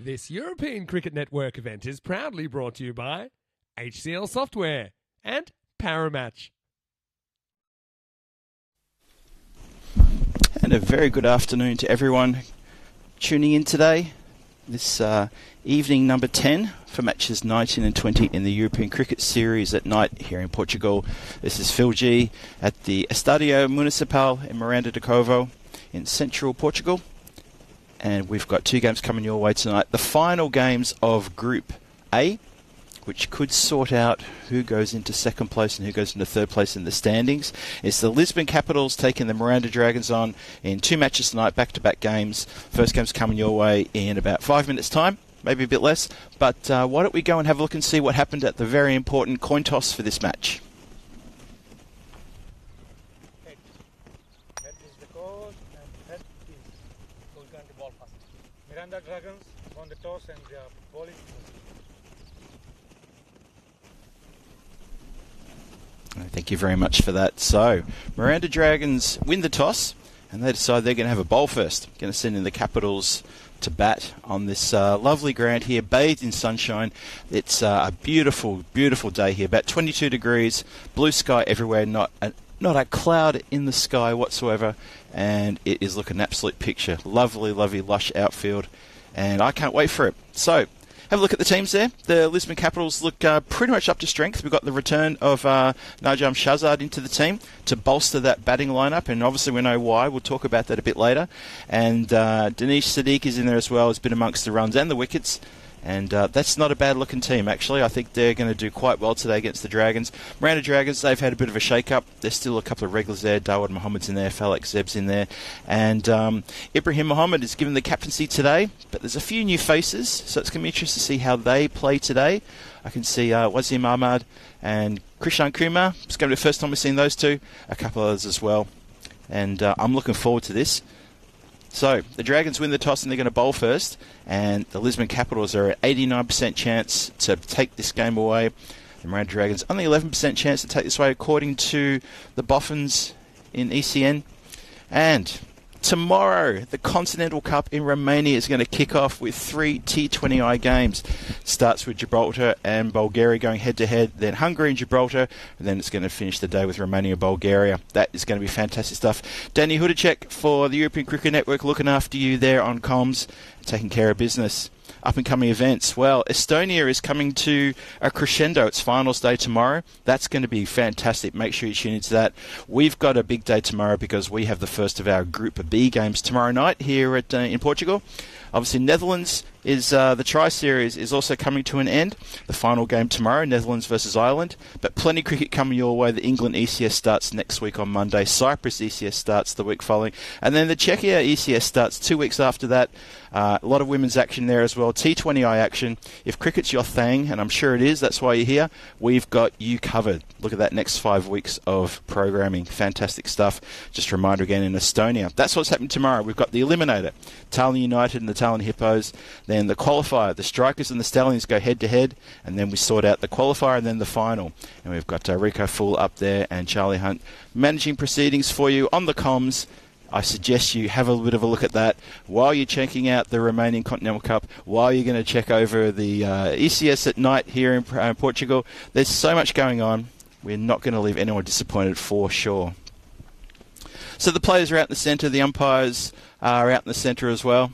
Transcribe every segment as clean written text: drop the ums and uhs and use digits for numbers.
This European Cricket Network event is proudly brought to you by HCL Software and Paramatch. And a very good afternoon to everyone tuning in today. This evening number 10 for matches 19 and 20 in the European Cricket Series at night here in Portugal. This is Phil G at the Estádio Municipal in Miranda do Corvo in central Portugal. And we've got two games coming your way tonight. The final games of Group A, which could sort out who goes into second place and who goes into third place in the standings. It's the Lisbon Capitals taking the Miranda Dragons on in two matches tonight, back-to-back games. First game's coming your way in about 5 minutes' time, maybe a bit less. But why don't we go and have a look and see what happened at the very important coin toss for this match. Head is the code, and head is who's going to ball first. Miranda Dragons won the toss and they are bowling. Thank you very much for that. So, Miranda Dragons win the toss, and they decide they're going to have a bowl first. Going to send in the Capitals to bat on this lovely ground here, bathed in sunshine. It's a beautiful, beautiful day here. About 22 degrees, blue sky everywhere, not a cloud in the sky whatsoever, and it is looking an absolute picture. Lovely, lovely, lush outfield, and I can't wait for it. So, have a look at the teams there. The Lisbon Capitals look pretty much up to strength. We've got the return of Najam Shahzad into the team to bolster that batting lineup, and obviously we know why. We'll talk about that a bit later. And Dinesh Sadiq is in there as well. Has been amongst the runs and the wickets. And that's not a bad-looking team, actually. I think they're going to do quite well today against the Dragons. Miranda Dragons, they've had a bit of a shake-up. There's still a couple of regulars there. Dawud Mohammed's in there. Falak Zeb's in there. And Ibrahim Mohammed is given the captaincy today. But there's a few new faces, so it's going to be interesting to see how they play today. I can see Wazim Ahmad and Krishan Kumar. It's going to be the first time we've seen those two. A couple others as well. And I'm looking forward to this. So, the Dragons win the toss and they're going to bowl first, and the Lisbon Capitals are at 89% chance to take this game away. The Miranda Dragons only 11% chance to take this away according to the Boffins in ECSN. And tomorrow, the Continental Cup in Romania is going to kick off with 3 T20I games. Starts with Gibraltar and Bulgaria going head-to-head, then Hungary and Gibraltar, and then it's going to finish the day with Romania and Bulgaria. That is going to be fantastic stuff. Danny Hudacek for the European Cricket Network looking after you there on comms, taking care of business. Up-and-coming events. Well, Estonia is coming to a crescendo. It's finals day tomorrow. That's going to be fantastic. Make sure you tune into that. We've got a big day tomorrow because we have the first of our Group B games tomorrow night here in Portugal. Obviously, Netherlands is the Tri-Series is also coming to an end. The final game tomorrow, Netherlands versus Ireland. But plenty of cricket coming your way. The England ECS starts next week on Monday. Cyprus ECS starts the week following. And then the Czechia ECS starts 2 weeks after that. A lot of women's action there as well. T20I action. If cricket's your thing, and I'm sure it is, that's why you're here, we've got you covered. Look at that next 5 weeks of programming. Fantastic stuff. Just a reminder again in Estonia. That's what's happening tomorrow. We've got the Eliminator. Tallinn United and the Tallinn Hippos. Then the qualifier. The Strikers and the Stallions go head-to-head. And then we sort out the qualifier and then the final. And we've got Rico Full up there and Charlie Hunt managing proceedings for you on the comms. I suggest you have a bit of a look at that while you're checking out the remaining Continental Cup, while you're going to check over the ECS at night here in Portugal. There's so much going on. We're not going to leave anyone disappointed for sure. So the players are out in the centre. The umpires are out in the centre as well.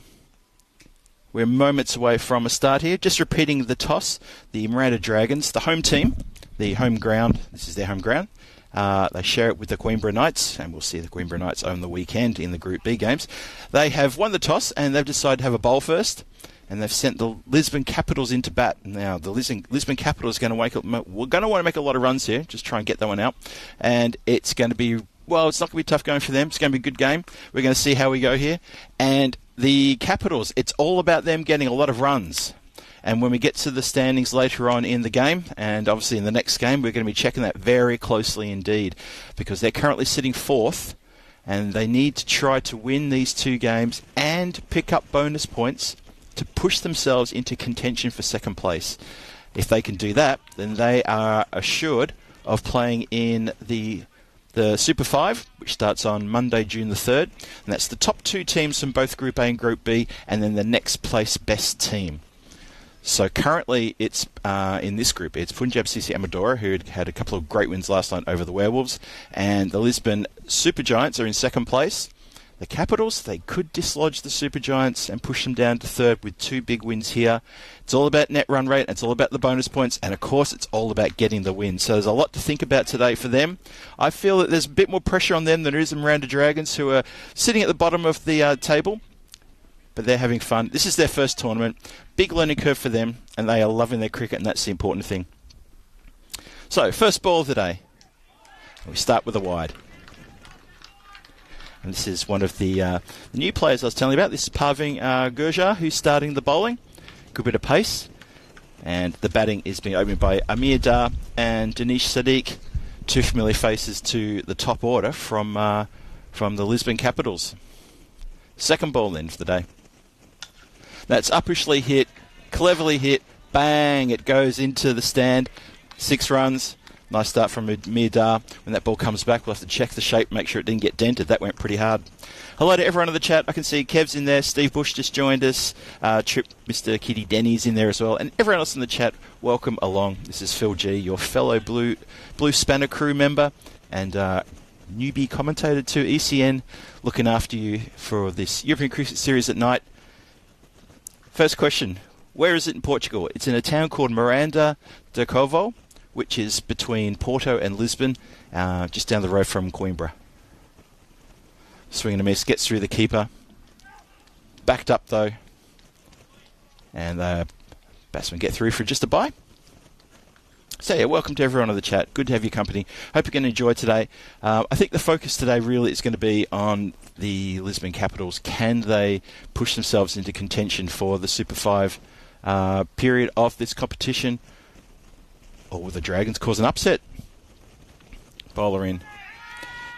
We're moments away from a start here. Just repeating the toss. The Miranda Dragons, the home team, the home ground. This is their home ground. They share it with the Coimbra Knights, and we'll see the Coimbra Knights on the weekend in the Group B games. They have won the toss, and they've decided to have a bowl first, and they've sent the Lisbon Capitals into bat. Now, the Lisbon Capitals are going to we're going to want to make a lot of runs here, just try and get that one out, and it's going to be, well, it's not going to be tough going for them. It's going to be a good game. We're going to see how we go here, and the Capitals, it's all about them getting a lot of runs. And when we get to the standings later on in the game, and obviously in the next game, we're going to be checking that very closely indeed, because they're currently sitting fourth, and they need to try to win these two games and pick up bonus points to push themselves into contention for second place. If they can do that, then they are assured of playing in the the Super 5, which starts on Monday, June the 3rd. And that's the top 2 teams from both Group A and Group B, and then the next place best team. So currently it's in this group, it's Punjab CC Amadora, who had a couple of great wins last night over the Werewolves, and the Lisbon Supergiants are in second place. The Capitals, they could dislodge the Supergiants and push them down to third with 2 big wins here. It's all about net run rate, it's all about the bonus points, and of course it's all about getting the win. So there's a lot to think about today for them. I feel that there's a bit more pressure on them than there is in Miranda Dragons, who are sitting at the bottom of the table, but they're having fun. This is their first tournament. Big learning curve for them, and they are loving their cricket, and that's the important thing. So, first ball of the day. We start with a wide. And this is one of the new players I was telling you about. This is Parveen Gurjar, who's starting the bowling. Good bit of pace. And the batting is being opened by Amir Dar and Dinesh Sadiq, 2 familiar faces to the top order from the Lisbon Capitals. Second ball then for the day. That's uppishly hit, cleverly hit, bang, it goes into the stand. 6 runs. Nice start from Mirdar. When that ball comes back, we'll have to check the shape, make sure it didn't get dented. That went pretty hard. Hello to everyone in the chat. I can see Kev's in there. Steve Bush just joined us. Mr. Kitty Denny's in there as well. And everyone else in the chat, welcome along. This is Phil G, your fellow Blue Spanner crew member and newbie commentator to ECN, looking after you for this European Cricket Series at night. First question, where is it in Portugal? It's in a town called Miranda do Covo, which is between Porto and Lisbon, just down the road from Coimbra. Swing and a miss, gets through the keeper. Backed up though. And the batsman get through for just a bye. So yeah, welcome to everyone in the chat. Good to have your company. Hope you're going to enjoy today. I think the focus today really is going to be on the Lisbon Capitals. Can they push themselves into contention for the Super 5 period of this competition? Or will the Dragons cause an upset? Bowler in.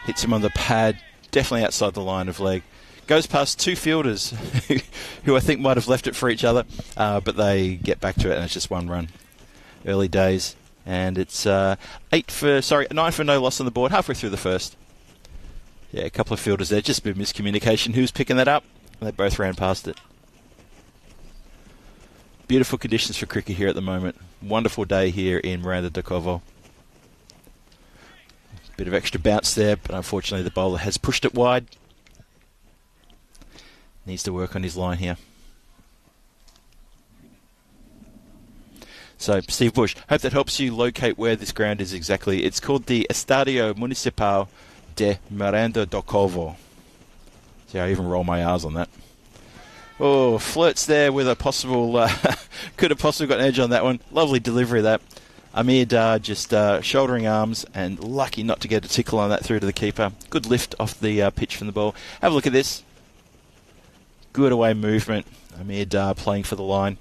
Hits him on the pad. Definitely outside the line of leg. Goes past 2 fielders who I think might have left it for each other. But they get back to it and it's just 1 run. Early days. And it's 9 for no loss on the board. Halfway through the first. Yeah, a couple of fielders there. Just a bit of miscommunication. Who's picking that up? And they both ran past it. Beautiful conditions for cricket here at the moment. Wonderful day here in Miranda do Covo. Bit of extra bounce there, but unfortunately the bowler has pushed it wide. Needs to work on his line here. So, Steve Bush, hope that helps you locate where this ground is exactly. It's called the Estadio Municipal de Miranda do Covo. See, I even roll my R's on that. Oh, flirts there with a possible... could have possibly got an edge on that one. Lovely delivery of that. Amir Dar just shouldering arms and lucky not to get a tickle on that through to the keeper. Good lift off the pitch from the ball. Have a look at this. Good away movement. Amir Dar playing for the line.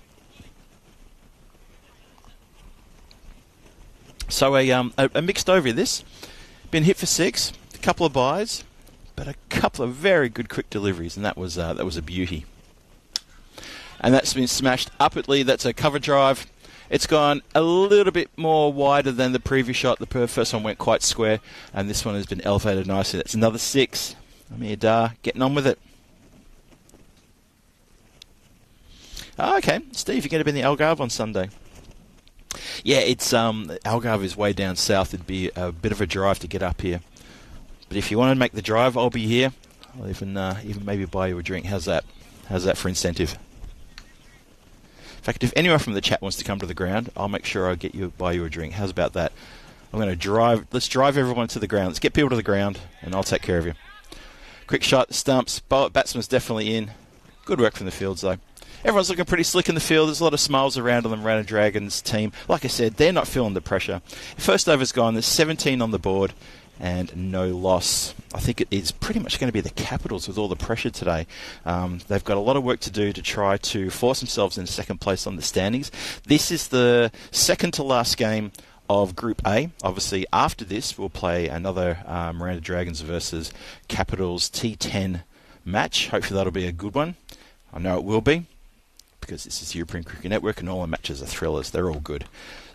So a mixed over this. Been hit for 6. A couple of byes. But a couple of very good quick deliveries. And that was a beauty. And that's been smashed upwardly. That's a cover drive. It's gone a little bit more wider than the previous shot. The first one went quite square, and this one has been elevated nicely. That's another 6. Amir Dar getting on with it. Oh, okay, Steve, you're going to be in the Algarve on Sunday. Yeah, it's Algarve is way down south. It'd be a bit of a drive to get up here. But if you want to make the drive, I'll be here. I'll even maybe buy you a drink. How's that? How's that for incentive? In fact, if anyone from the chat wants to come to the ground, I'll make sure I buy you a drink. How's about that? I'm going to drive. Let's drive everyone to the ground. Let's get people to the ground, and I'll take care of you. Quick shot, the stumps. Batsman's definitely in. Good work from the fields, though. Everyone's looking pretty slick in the field. There's a lot of smiles around on the Miranda Dragons team. Like I said, they're not feeling the pressure. First over's gone. There's 17 on the board and no loss. I think it is pretty much going to be the Capitals with all the pressure today. They've got a lot of work to do to try to force themselves in second place on the standings. This is the second to last game of Group A. Obviously, after this, we'll play another Miranda Dragons versus Capitals T10 match. Hopefully that'll be a good one. I know it will be, because this is the European Cricket Network and all the matches are thrillers. They're all good.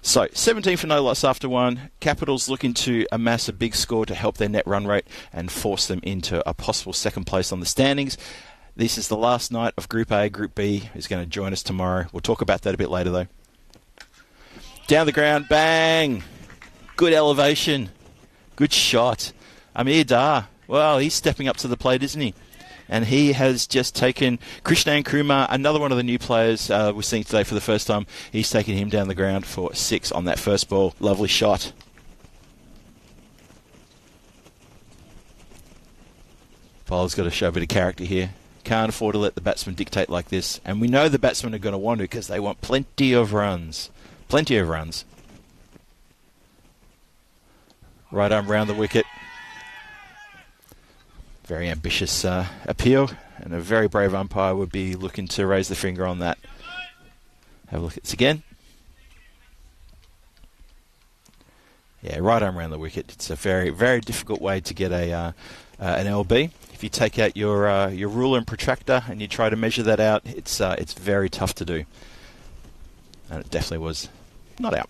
So, 17 for no loss after one. Capitals looking to amass a big score to help their net run rate and force them into a possible second place on the standings. This is the last night of Group A. Group B is going to join us tomorrow. We'll talk about that a bit later, though. Down the ground, bang! Good elevation. Good shot. Amir Dar, well, he's stepping up to the plate, isn't he? And he has just taken Krishnan Kumar, another one of the new players we're seeing today for the first time. He's taken him down the ground for 6 on that first ball. Lovely shot. Bowler's got to show a bit of character here. Can't afford to let the batsman dictate like this. And we know the batsmen are going to want to because they want plenty of runs. Plenty of runs. Right arm round the wicket. Very ambitious appeal, and a very brave umpire would be looking to raise the finger on that. Have a look at this again. Yeah, right arm around the wicket. It's a very, very difficult way to get an LB. If you take out your ruler and protractor and you try to measure that out, it's very tough to do. And it definitely was not out.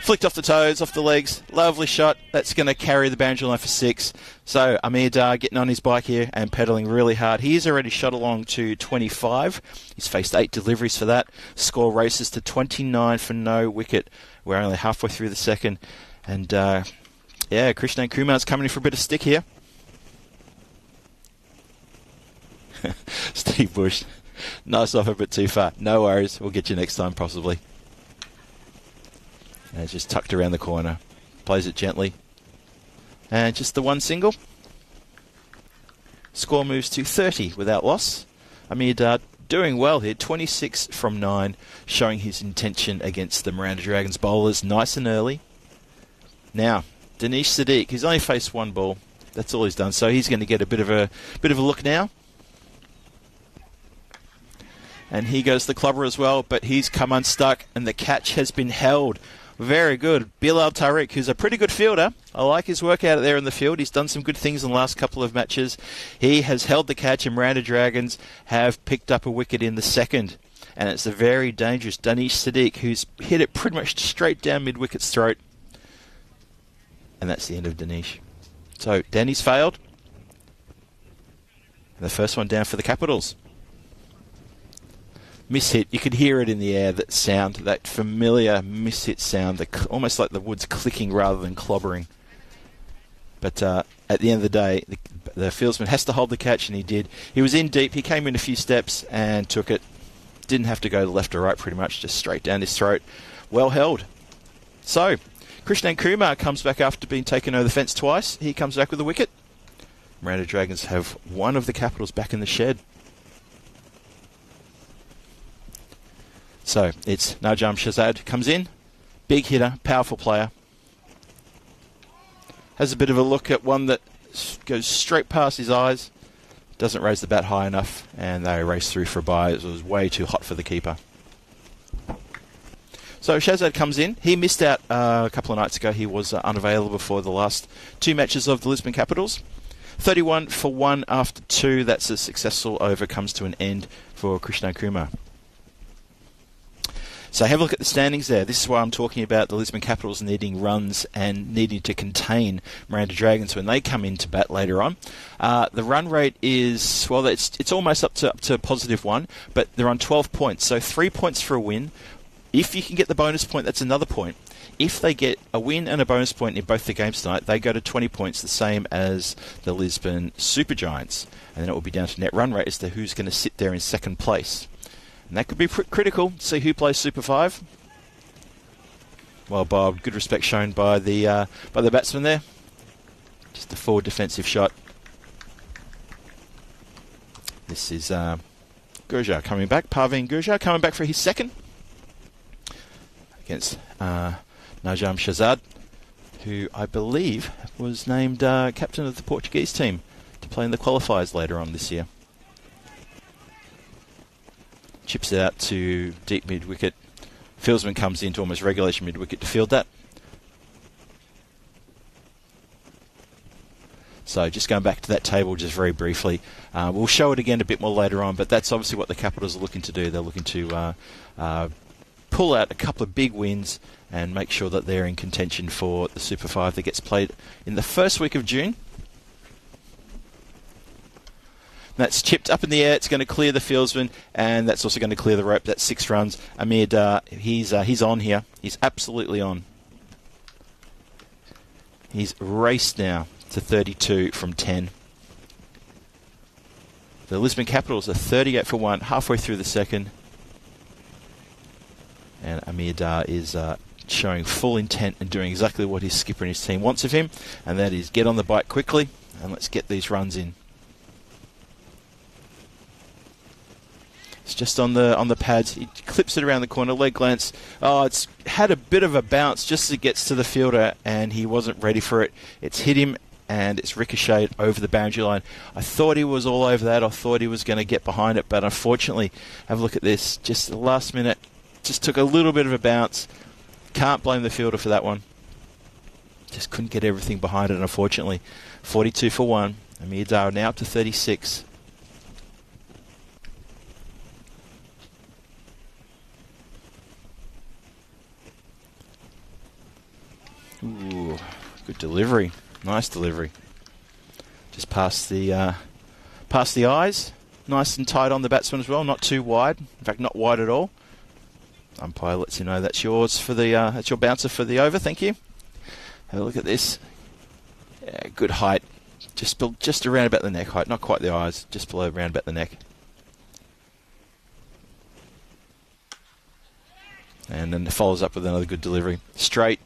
Flicked off the toes, off the legs. Lovely shot. That's going to carry the boundary line for 6. So Amir Dar getting on his bike here and pedalling really hard. He's already shot along to 25. He's faced 8 deliveries for that. Score races to 29 for no wicket. We're only halfway through the second. And, Krishnan Kumar's coming in for a bit of stick here. Steve Bush. Nice offer, but too far. No worries. We'll get you next time, possibly. And it's just tucked around the corner. Plays it gently. And just the one single. Score moves to 30 without loss. Amir Dar doing well here. 26 from 9. Showing his intention against the Miranda Dragons bowlers. Nice and early. Now, Dinesh Sadiq. He's only faced one ball. That's all he's done. So he's going to get a bit of a look now. And he goes the clubber as well. But he's come unstuck. And the catch has been held. Very good. Bilal Tariq, who's a pretty good fielder. I like his work out there in the field. He's done some good things in the last couple of matches. He has held the catch, and Miranda Dragons have picked up a wicket in the second. And it's a very dangerous Dinesh Sadiq, who's hit it pretty much straight down mid-wicket's throat. And that's the end of Dinesh. So, Danny's failed. And the first one down for the Capitals. Miss-hit. You could hear it in the air, that sound, that familiar miss-hit sound, almost like the wood's clicking rather than clobbering. But at the end of the day, the fieldsman has to hold the catch, and he did. He was in deep. He came in a few steps and took it. Didn't have to go to left or right pretty much, just straight down his throat. Well held. So, Krishnan Kumar comes back after being taken over the fence twice. He comes back with a wicket. Miranda Dragons have one of the Capitals back in the shed. So, it's Najam Shazad comes in. Big hitter, powerful player. Has a bit of a look at one that goes straight past his eyes. Doesn't raise the bat high enough, and they race through for a bye. It was way too hot for the keeper. So Shazad comes in. He missed out a couple of nights ago. He was unavailable for the last 2 matches of the Lisbon Capitals. 31 for 1 after 2. That's a successful over. Comes to an end for Krishnan Kumar. So have a look at the standings there. This is why I'm talking about the Lisbon Capitals needing runs and needing to contain Miranda Dragons when they come into bat later on. The run rate is, well, it's almost up to +1, but they're on 12 points. So 3 points for a win. If you can get the bonus point, that's another point. If they get a win and a bonus point in both the games tonight, they go to 20 points, the same as the Lisbon Supergiants. And then it will be down to net run rate as to who's going to sit there in second place. And that could be critical. See who plays Super 5. Well, Bob, good respect shown by the batsman there. Just a forward defensive shot. This is Gurjar coming back. Parveen Gurjar coming back for his second against Najam Shazad, who I believe was named captain of the Portuguese team to play in the qualifiers later on this year. Chips it out to deep mid-wicket. Fieldsman comes into almost regulation mid-wicket to field that. So just going back to that table just very briefly. We'll show it again a bit more later on, but that's obviously what the Capitals are looking to do. They're looking to pull out a couple of big wins and make sure that they're in contention for the Super 5 that gets played in the first week of June. That's chipped up in the air. It's going to clear the fieldsman, and that's also going to clear the rope. That's 6 runs. Amir Dar, he's on here. He's absolutely on. He's raced now to 32 from 10. The Lisbon Capitals are 38 for 1, halfway through the second. And Amir Dar is showing full intent and doing exactly what his skipper and his team wants of him, and that is get on the bike quickly and let's get these runs in. It's just on the pads. He clips it around the corner, leg glance. Oh, it's had a bit of a bounce just as it gets to the fielder, and he wasn't ready for it. It's hit him, and it's ricocheted over the boundary line. I thought he was all over that. I thought he was going to get behind it, but unfortunately, have a look at this. Just the last minute, just took a little bit of a bounce. Can't blame the fielder for that one. Just couldn't get everything behind it, unfortunately. 42 for 1. Amir Dar now up to 36. Ooh, good delivery. Nice delivery. Just past the eyes. Nice and tight on the batsman as well. Not too wide. In fact, not wide at all. Umpire lets you know that's yours for the that's your bouncer for the over. Thank you. Have a look at this. Yeah, good height. Just around about the neck height. Not quite the eyes. Just below around about the neck. And then follows up with another good delivery. Straight.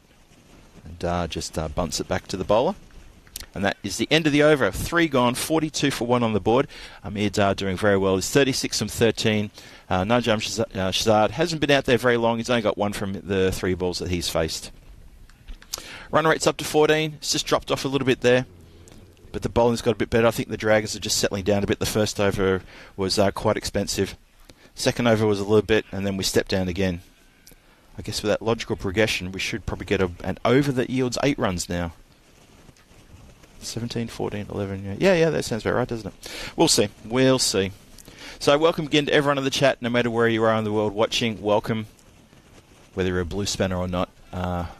And just bunts it back to the bowler. And that is the end of the over. 3 gone, 42 for 1 on the board. Amir Dar doing very well. He's 36 from 13. Najam Shazad hasn't been out there very long. He's only got 1 from the 3 balls that he's faced. Run rate's up to 14. It's just dropped off a little bit there. But the bowling's got a bit better. I think the Dragons are just settling down a bit. The first over was quite expensive. Second over was a little bit, and then we stepped down again. I guess with that logical progression, we should probably get an over that yields 8 runs now. 17, 14, 11. Yeah, that sounds about right, doesn't it? We'll see. So welcome again to everyone in the chat, no matter where you are in the world watching. Welcome, whether you're a blue spanner or not.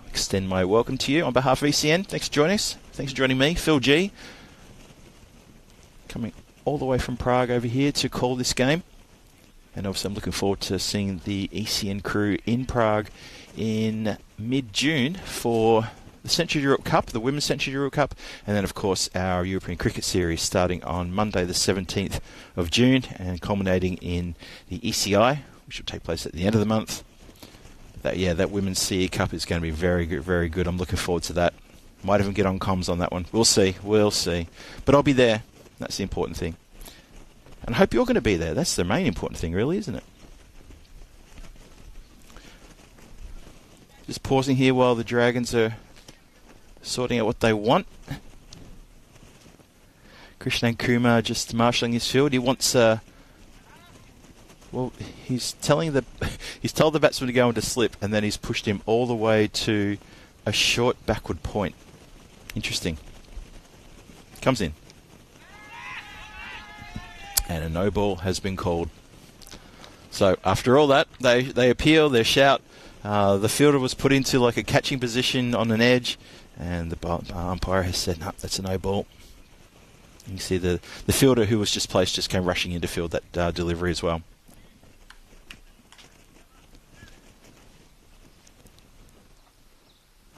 Extend my welcome to you on behalf of ECN. Thanks for joining us. Thanks for joining me, Phil G. Coming all the way from Prague over here to call this game. And obviously I'm looking forward to seeing the ECN crew in Prague in mid-June for the Central Europe Cup, the Women's Central Europe Cup, and then, of course, our European Cricket Series starting on Monday the 17th of June and culminating in the ECI, which will take place at the end of the month. That Women's CE Cup is going to be very good, very good. I'm looking forward to that. Might even get on comms on that one. We'll see. But I'll be there. That's the important thing. And I hope you're going to be there. That's the main important thing, really, isn't it? Just pausing here while the Dragons are sorting out what they want. Krishnan Kumar just marshalling his field. He wants he's told the batsman to go into slip, and then he's pushed him all the way to a short backward point. Interesting. Comes in. And a no ball has been called. So after all that, they appeal, they shout. The fielder was put into like a catching position on an edge, and the umpire has said, no, that's a no ball. You can see the fielder who was just placed just came rushing in to field that delivery as well.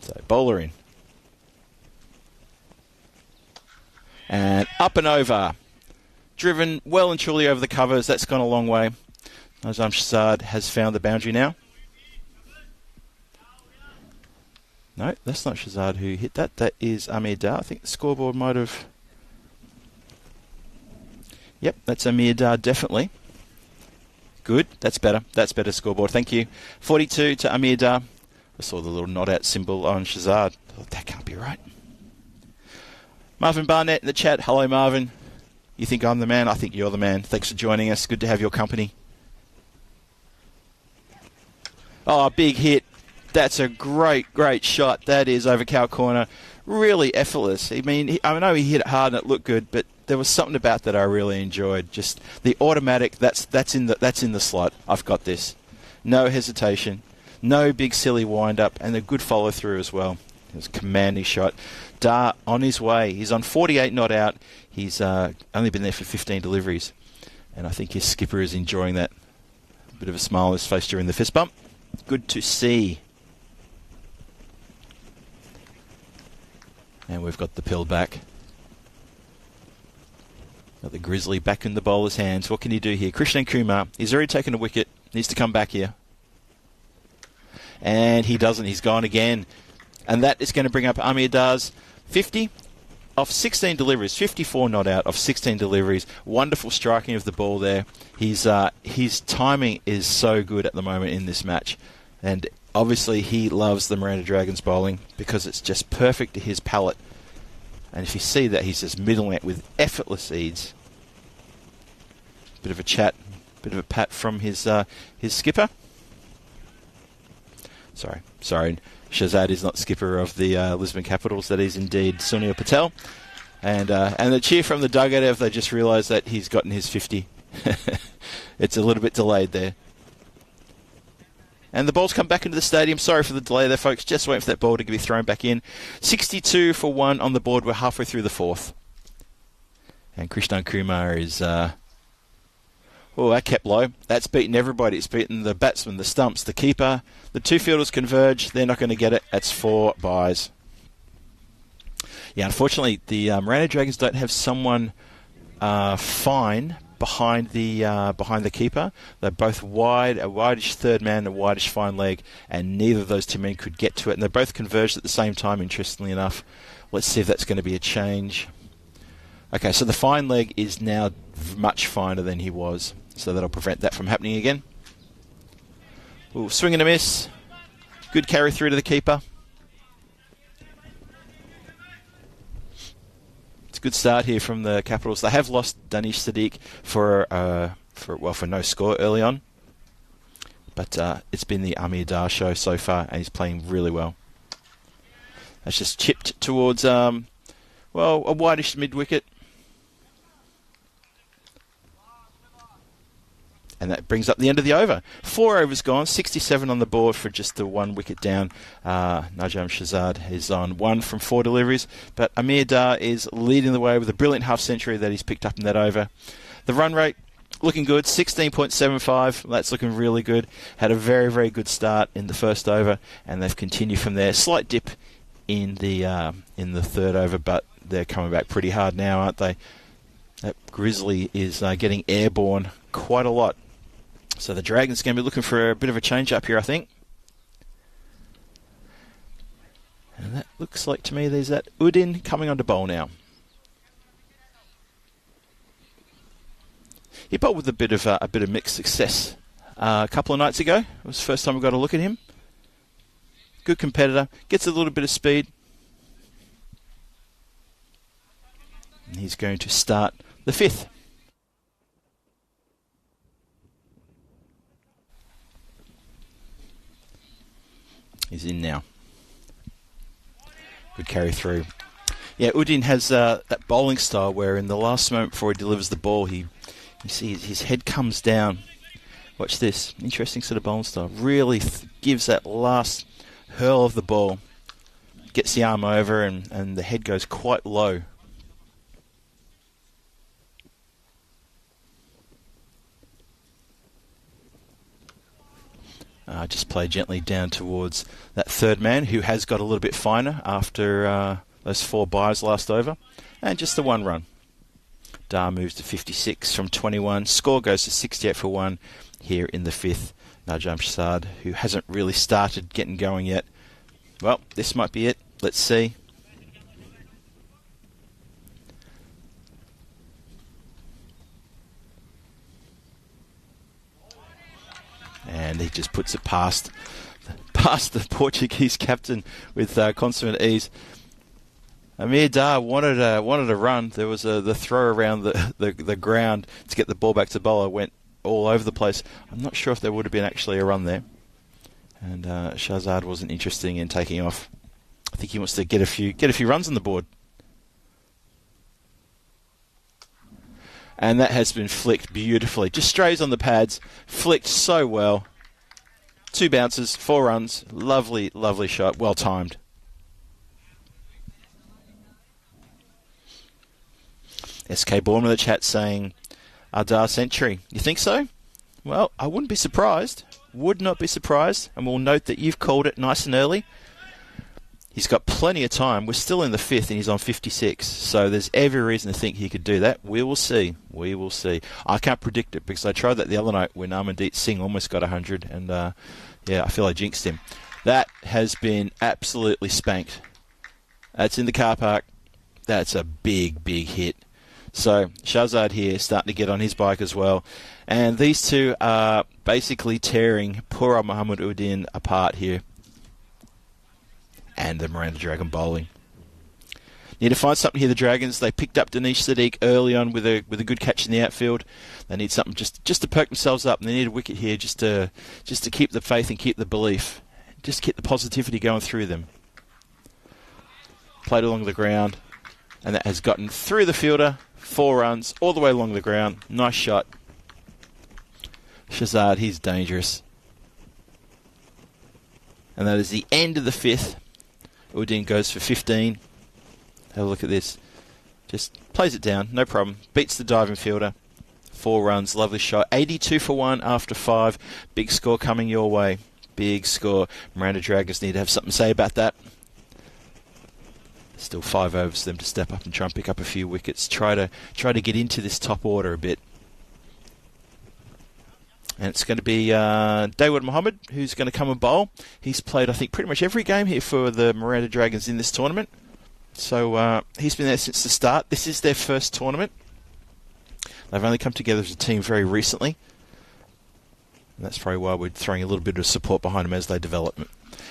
So bowler in. And up and over. Driven well and truly over the covers. That's gone a long way. Najam Shazad has found the boundary now. No, that's not Shazad who hit that. That is Amir Dar. I think the scoreboard might have... Yep, that's Amir Dar, definitely. Good. That's better. That's better scoreboard. Thank you. 42 to Amir Dar. I saw the little nod out symbol on Shazad. Oh, that can't be right. Marvin Barnett in the chat. Hello, Marvin. You think I'm the man? I think you're the man. Thanks for joining us. Good to have your company. Oh, big hit. That's a great shot. That is over cow corner. Really effortless. I mean, I know he hit it hard and it looked good, but there was something about that I really enjoyed. Just the automatic. That's in the slot. I've got this. No hesitation. No big silly wind-up, and a good follow-through as well. It was a commanding shot. Dar on his way. He's on 48 not out. He's only been there for 15 deliveries. And I think his skipper is enjoying that. A bit of a smile on his face during the fist bump. Good to see. And we've got the pill back. Got the Grizzly back in the bowler's hands. What can he do here? Krishnan Kumar, he's already taken a wicket. Needs to come back here. And he doesn't. He's gone again. And that is going to bring up Amir Dar's 50 off 16 deliveries. 54 not out off 16 deliveries. Wonderful striking of the ball there. His timing is so good at the moment in this match. And obviously he loves the Miranda Dragons bowling because it's just perfect to his palate. And if you see that, he's just middling it with effortless ease. Bit of a chat, bit of a pat from his skipper. Sorry. Shahzad is not skipper of the Lisbon Capitals. That is indeed Sunil Patel. And the cheer from the dugout if they just realise that he's gotten his 50. It's a little bit delayed there. And the ball's come back into the stadium. Sorry for the delay there, folks. Just waiting for that ball to be thrown back in. 62 for 1 on the board. We're halfway through the fourth. And Krishnan Kumar is... that kept low. That's beaten everybody. It's beaten the batsman, the stumps, the keeper. The two fielders converge. They're not going to get it. That's 4 byes. Yeah, unfortunately, the Miranda Dragons don't have someone fine behind the keeper. They're both wide, a wideish third man, a wideish fine leg, and neither of those two men could get to it. And they both converged at the same time, interestingly enough. Let's see if that's going to be a change. Okay, so the fine leg is now much finer than he was, so that'll prevent that from happening again. Ooh, swing and a miss. Good carry through to the keeper. It's a good start here from the Capitals. They have lost Danish Sadiq for no score early on, but it's been the Amir Dar show so far, and he's playing really well. That's just chipped towards a wideish mid wicket. And that brings up the end of the over. 4 overs gone, 67 on the board for just the 1 wicket down. Najam Shahzad is on 1 from 4 deliveries, but Amir Dar is leading the way with a brilliant half century that he's picked up in that over. The run rate looking good, 16.75. That's looking really good. Had a very, very good start in the first over, and they've continued from there. Slight dip in the third over, but they're coming back pretty hard now, aren't they? That Grizzly is getting airborne quite a lot. So the Dragons are going to be looking for a bit of a change up here, I think. And that looks like to me there's that Udin coming on to bowl now. He bowled with a bit of mixed success a couple of nights ago. It was the first time we got a look at him. Good competitor, gets a little bit of speed. And he's going to start the 5th. He's in now. Good carry through. Yeah, Udin has that bowling style where in the last moment before he delivers the ball, you see his head comes down. Watch this. Interesting sort of bowling style. Really gives that last hurl of the ball. Gets the arm over and the head goes quite low. Just play gently down towards that third man who has got a little bit finer after those 4 byes last over. And just the 1 run. Dar moves to 56 from 21. Score goes to 68 for 1 here in the 5th. Najam Shahzad, who hasn't really started getting going yet. Well, this might be it. Let's see. And he just puts it past the Portuguese captain with consummate ease. Amir Dar wanted a run. There was the throw around the ground to get the ball back to bowler. Went all over the place. I'm not sure if there would have been actually a run there. And Shahzad wasn't interested in taking off. I think he wants to get a few runs on the board. And that has been flicked beautifully. Just strays on the pads. Flicked so well. 2 bounces, 4 runs. Lovely, lovely shot. Well timed. SK Bourne in the chat saying, Ardar century. You think so? Well, I wouldn't be surprised. Would not be surprised. And we'll note that you've called it nice and early. He's got plenty of time. We're still in the 5th and he's on 56. So there's every reason to think he could do that. We will see. We will see. I can't predict it because I tried that the other night when Amandeep Singh almost got 100. And, I feel I jinxed him. That has been absolutely spanked. That's in the car park. That's a big, big hit. So Shahzad here starting to get on his bike as well. And these two are basically tearing poor old Muhammad Udin apart here. And the Miranda Dragon bowling. Need to find something here, the Dragons. They picked up Dinesh Sadiq early on with a good catch in the outfield. They need something just to perk themselves up. And they need a wicket here just to keep the faith and keep the belief. Just keep the positivity going through them. Played along the ground. And that has gotten through the fielder. 4 runs all the way along the ground. Nice shot. Shahzad, he's dangerous. And that is the end of the 5th. Udin goes for 15. Have a look at this. Just plays it down, no problem. Beats the diving fielder. 4 runs, lovely shot. 82 for 1 after 5. Big score coming your way. Big score. Miranda Dragons need to have something to say about that. Still 5 overs for them to step up and try and pick up a few wickets. Try to get into this top order a bit. And it's going to be Dawood Mohammed who's going to come and bowl. He's played, I think, pretty much every game here for the Miranda Dragons in this tournament. So he's been there since the start. This is their first tournament. They've only come together as a team very recently. And that's probably why we're throwing a little bit of support behind them as they develop.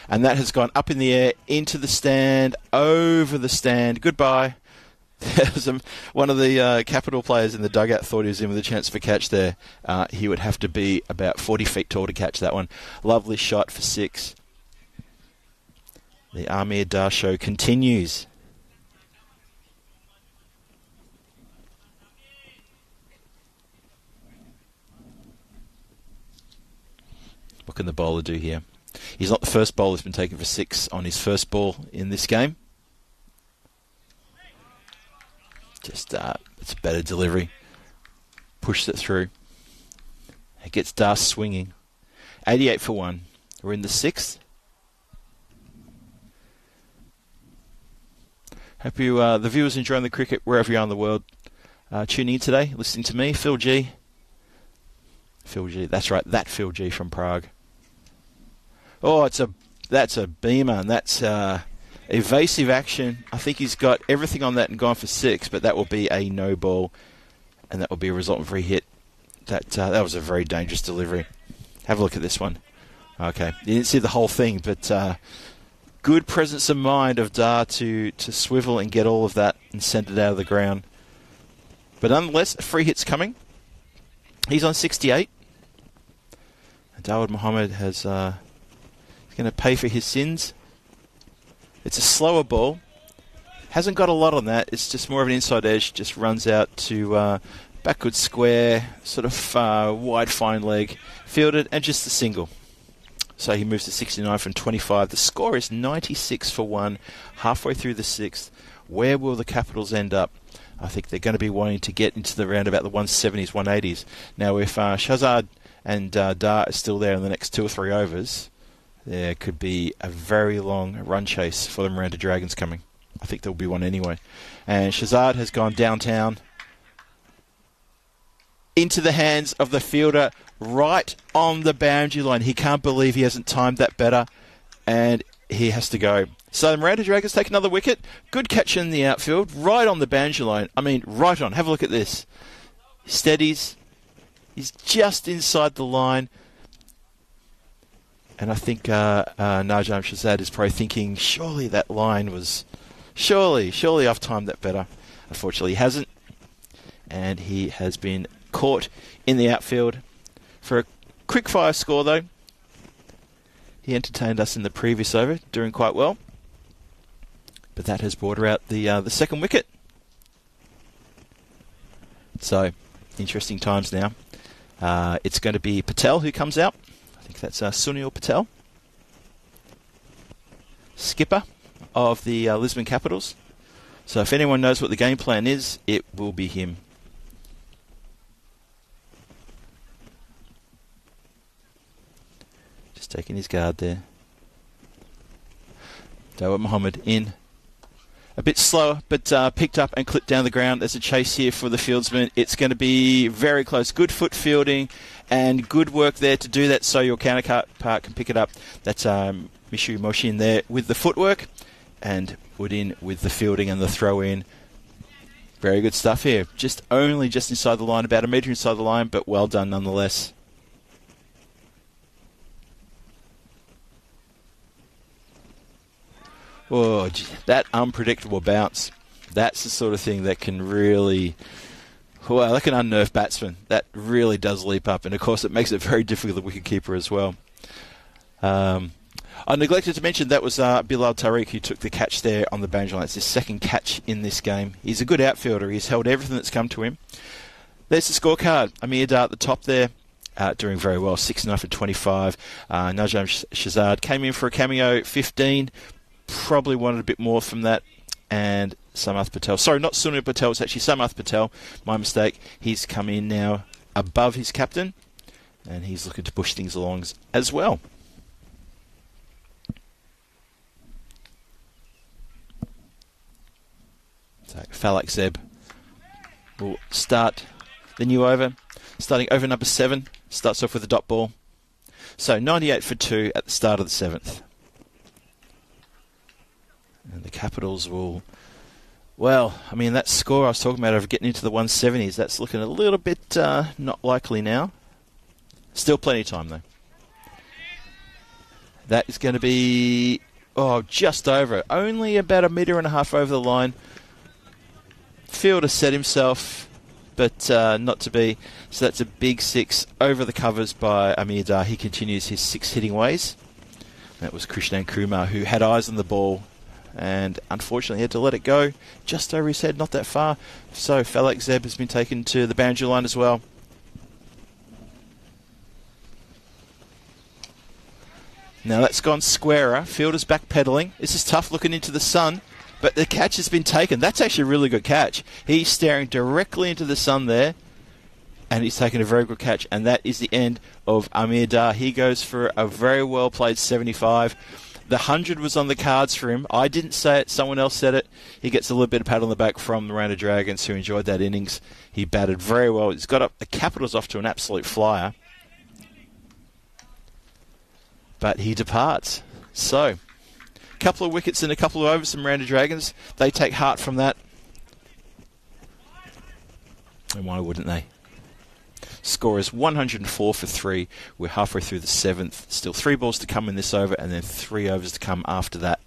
And that has gone up in the air, into the stand, over the stand. Goodbye. One of the Capital players in the dugout thought he was in with a chance for catch there. He would have to be about 40 feet tall to catch that one. Lovely shot for 6. The Amir Dar show continues. What can the bowler do here? He's not the first bowler who's been taken for 6 on his first ball in this game. Just, it's a better delivery. Pushed it through. It gets Dar swinging. 88 for 1. We're in the 6th. Hope you, the viewers enjoying the cricket wherever you are in the world. Tuning in today, listening to me, Phil G. Phil G, that's right, that Phil G from Prague. Oh, that's a beamer, and that's evasive action. I think he's got everything on that and gone for 6, but that will be a no ball, and that will be a resultant free hit. That was a very dangerous delivery. Have a look at this one. Okay, you didn't see the whole thing, but good presence of mind of Dar to swivel and get all of that and send it out of the ground. But nonetheless, a free hit's coming. He's on 68. Dawood Mohammed has going to pay for his sins. It's a slower ball. Hasn't got a lot on that. It's just more of an inside edge. Just runs out to backward square, sort of wide fine leg. Fielded and just a single. So he moves to 69 from 25. The score is 96 for 1. Halfway through the 6th. Where will the Capitals end up? I think they're going to be wanting to get into the round about the 170s, 180s. Now, if Shahzad and Dar are still there in the next 2 or 3 overs, there could be a very long run chase for the Miranda Dragons coming. I think there'll be one anyway. And Shahzad has gone downtown into the hands of the fielder right on the boundary line. He can't believe he hasn't timed that better, and he has to go. So the Miranda Dragons take another wicket. Good catch in the outfield, right on the boundary line. I mean, right on. Have a look at this. He steadies. He's just inside the line. And I think Najam Shahzad is probably thinking, surely that line was... Surely I've timed that better. Unfortunately, he hasn't. And he has been caught in the outfield. For a quick fire score, though, he entertained us in the previous over, doing quite well. But that has brought her out the second wicket. So, interesting times now. It's going to be Patel who comes out. think that's Sunil Patel, skipper of the Lisbon Capitals. So if anyone knows what the game plan is, it will be him. Just taking his guard there. Dawud Mohammed in. A bit slower, but picked up and clipped down the ground. There's a chase here for the fieldsman. It's going to be very close. Good foot fielding and good work there to do that so your counterpart can pick it up. That's Mishu Moshi in there with the footwork and Wood in with the fielding and the throw in. Very good stuff here. Just inside the line, about a metre inside the line, but well done nonetheless. Oh, that unpredictable bounce. That's the sort of thing that can really... Well, that can unnerve batsmen. That really does leap up. And, of course, it makes it very difficult for the wicketkeeper as well. I neglected to mention that was Bilal Tariq who took the catch there on the boundary line. It's his second catch in this game. He's a good outfielder. He's held everything that's come to him. There's the scorecard. Amir Dar at the top there. Doing very well. 6-9 for 25. Najam Shazad came in for a cameo, 15. Probably wanted a bit more from that. And Samath Patel. Sorry, not Sunil Patel. It's actually Samath Patel. My mistake. He's come in now above his captain. And he's looking to push things along as well. So Falak Zeb will start the new over. Starting over number 7. Starts off with a dot ball. So 98 for 2 at the start of the 7th. And the Capitals will... Well, I mean, that score I was talking about of getting into the 170s, that's looking a little bit not likely now. Still plenty of time, though. That is going to be... Oh, just over. Only about a metre and a half over the line. Fielder set himself, but not to be. So that's a big 6 over the covers by Amir Dar. He continues his 6 hitting ways. That was Krishnan Kumar, who had eyes on the ball and unfortunately had to let it go just over his head, not that far. So Falak Zeb has been taken to the boundary line as well. Now that's gone squarer. Fielder's backpedaling. This is tough looking into the sun, but the catch has been taken. That's actually a really good catch. He's staring directly into the sun there, and he's taken a very good catch, and that is the end of Amir Dar. He goes for a very well played 75. The 100 was on the cards for him. I didn't say it. Someone else said it. He gets a little bit of pat on the back from the Miranda Dragons, who enjoyed that innings. He batted very well. He's got up the Capitals off to an absolute flyer. But he departs. So, a couple of wickets and a couple of overs from Miranda Dragons. They take heart from that. And why wouldn't they? Score is 104 for 3. We're halfway through the 7th. Still 3 balls to come in this over, and then 3 overs to come after that.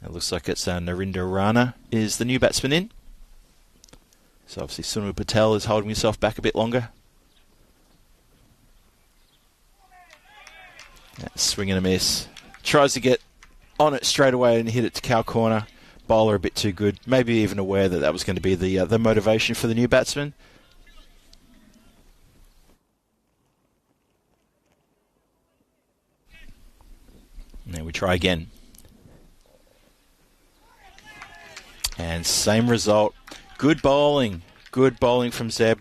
It looks like it's Narinder Rana is the new batsman in. So obviously Sunil Patel is holding himself back a bit longer. Swing and a miss. Tries to get on it straight away and hit it to cow corner. Bowler a bit too good. Maybe even aware that that was going to be the motivation for the new batsman. Now we try again. And same result. Good bowling. Good bowling from Zeb.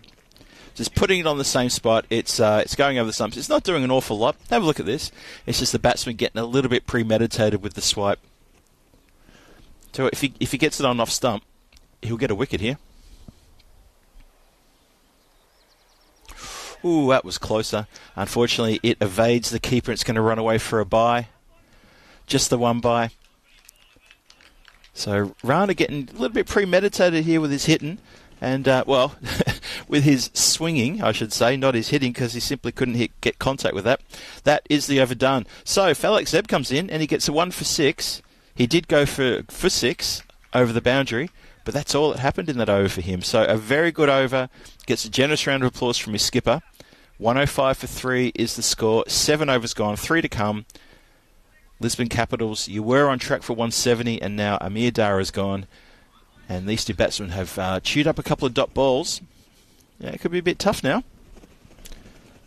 Just putting it on the same spot. It's going over the stumps. It's not doing an awful lot. Have a look at this. It's just the batsman getting a little bit premeditated with the swipe. So if he gets it on off stump, he'll get a wicket here. Ooh, that was closer. Unfortunately, it evades the keeper. It's going to run away for a bye. Just the one bye. So Rana getting a little bit premeditated here with his hitting. And, well, with his swinging, I should say, not his hitting, because he simply couldn't get contact with that. That is the overdone. So Falak Zeb comes in, and he gets a 1 for 6. He did go for 6 over the boundary, but that's all that happened in that over for him. So a very good over. Gets a generous round of applause from his skipper. 105 for 3 is the score. 7 overs gone, 3 to come. Lisbon Capitals, you were on track for 170, and now Amir Dar is gone. And these two batsmen have chewed up a couple of dot balls. Yeah, it could be a bit tough now.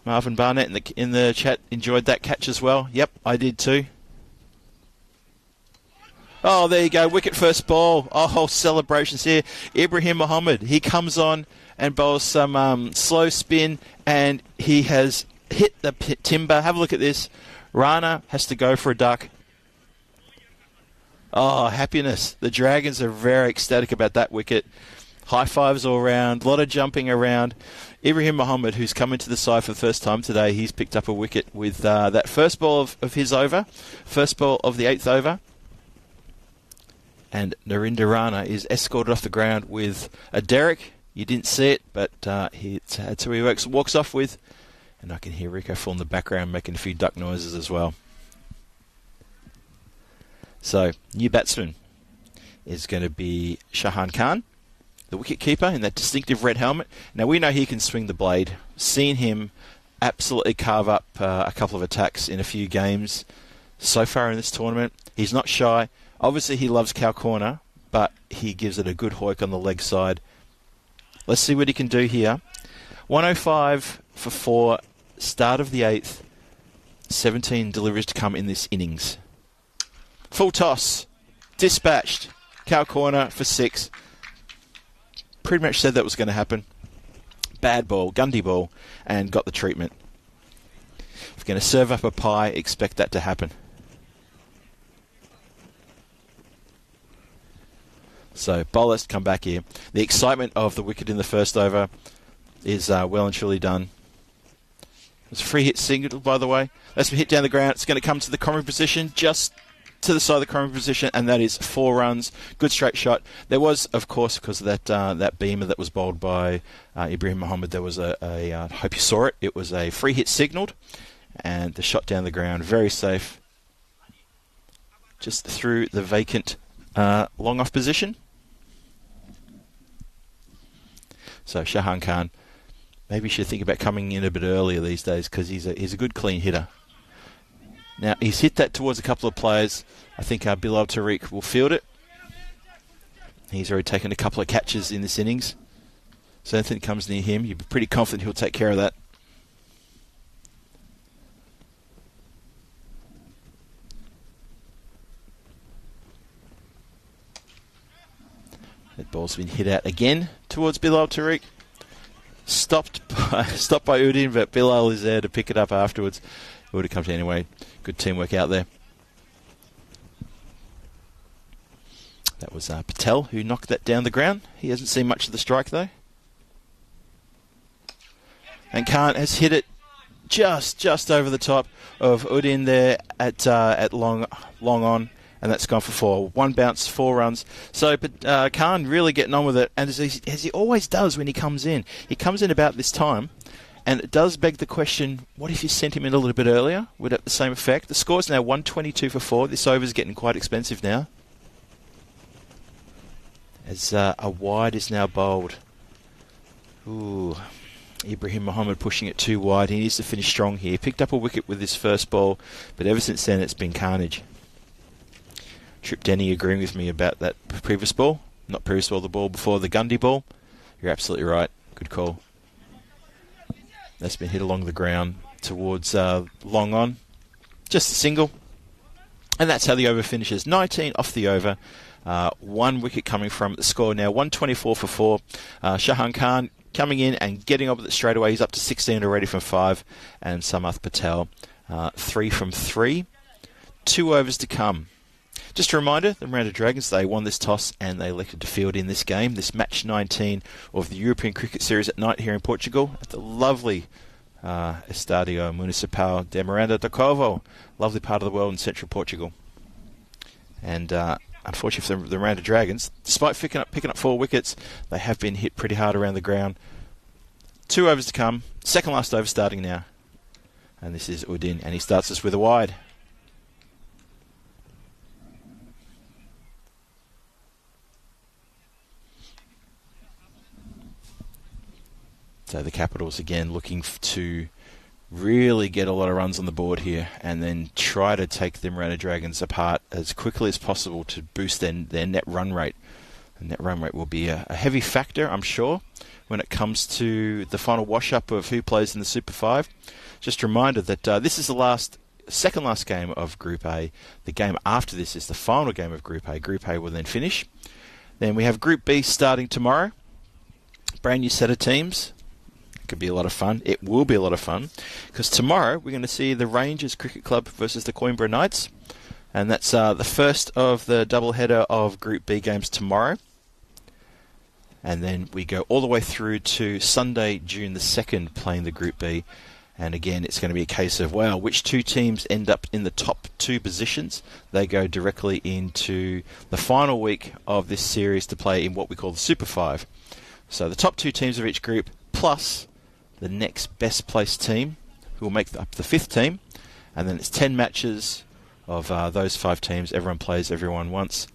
Marvin Barnett in the chat enjoyed that catch as well. Yep, I did too. Oh, there you go. Wicket first ball. Oh, whole celebrations here. Ibrahim Mohammed, he comes on and bowls some slow spin, and he has hit the timber. Have a look at this. Rana has to go for a duck. Oh, happiness. The Dragons are very ecstatic about that wicket. High fives all around. A lot of jumping around. Ibrahim Mohammed, who's come into the side for the first time today, he's picked up a wicket with that first ball of his over. First ball of the 8th over. And Narinder Rana is escorted off the ground with a derrick. You didn't see it, but that's who he walks off with. And I can hear Rico Full in the background making a few duck noises as well. So, new batsman is going to be Shahan Khan, the wicket-keeper in that distinctive red helmet. Now, we know he can swing the blade. Seen him absolutely carve up a couple of attacks in a few games so far in this tournament. He's not shy. Obviously, he loves cow corner, but he gives it a good hoik on the leg side. Let's see what he can do here. 105 for 4, start of the 8th. 17 deliveries to come in this innings. Full toss. Dispatched. Cow corner for 6. Pretty much said that was going to happen. Bad ball, Gundy ball, and got the treatment. If you're going to serve up a pie, expect that to happen. So, bowlers come back here. The excitement of the wicket in the first over is well and truly done. It's a free hit single, by the way. That's been hit down the ground. It's going to come to the common position, just to the side of the common position, and that is 4 runs. Good straight shot. There was, of course, because of that beamer that was bowled by Ibrahim Mohammed, there was I hope you saw it. It was a free hit signalled, and the shot down the ground, very safe. Just through the vacant long off position. So Shahan Khan, maybe you should think about coming in a bit earlier these days, because he's a good clean hitter. Now, he's hit that towards a couple of players. I think Bilal Tariq will field it. He's already taken a couple of catches in this innings. So anything comes near him, you'd be pretty confident he'll take care of that. That ball's been hit out again towards Bilal Tariq. Stopped by Udin, but Bilal is there to pick it up afterwards. It would have come to anyway. Good teamwork out there. That was Patel who knocked that down the ground. He hasn't seen much of the strike though. And Khan has hit it just over the top of Udin there at long on, and that's gone for 4. 1 bounce, 4 runs. So, but Khan really getting on with it, and as he always does when he comes in about this time. And it does beg the question, what if you sent him in a little bit earlier? Would it have the same effect? The score's now 122 for 4. This over's getting quite expensive now. As a wide is now bowled. Ooh, Ibrahim Mohammed pushing it too wide. He needs to finish strong here. Picked up a wicket with his first ball, but ever since then it's been carnage. Trip Denny agreeing with me about that previous ball. Not previous ball, the ball before the Gundy ball. You're absolutely right. Good call. That's been hit along the ground towards long on. Just a single. And that's how the over finishes. 19 off the over. 1 wicket coming from the score now. 124 for 4. Shahan Khan coming in and getting on with it straight away. He's up to 16 already from 5. And Samath Patel, 3 from 3. 2 overs to come. Just a reminder, the Miranda Dragons, they won this toss and they elected to field in this game, this match 19 of the European Cricket Series at night here in Portugal at the lovely Estadio Municipal de Miranda do Corvo, lovely part of the world in central Portugal. And unfortunately for the Miranda Dragons, despite picking up 4 wickets, they have been hit pretty hard around the ground. 2 overs to come, second last over starting now. And this is Udin, and he starts us with a wide. So the Capitals again looking to really get a lot of runs on the board here and then try to take the Miranda Dragons apart as quickly as possible to boost their net run rate. And net run rate will be a heavy factor, I'm sure, when it comes to the final wash-up of who plays in the Super 5. Just a reminder that this is the second last game of Group A. The game after this is the final game of Group A. Group A will then finish. Then we have Group B starting tomorrow. Brand new set of teams. It could be a lot of fun. It will be a lot of fun, because tomorrow we're going to see the Rangers Cricket Club versus the Coimbra Knights. And that's the first of the doubleheader of Group B games tomorrow. And then we go all the way through to Sunday, June the 2nd, playing the Group B. And again, it's going to be a case of, well, which two teams end up in the top two positions? They go directly into the final week of this series to play in what we call the Super 5. So the top two teams of each group, plus the next best placed team, who will make up the fifth team. And then it's 10 matches of those 5 teams. Everyone plays everyone once.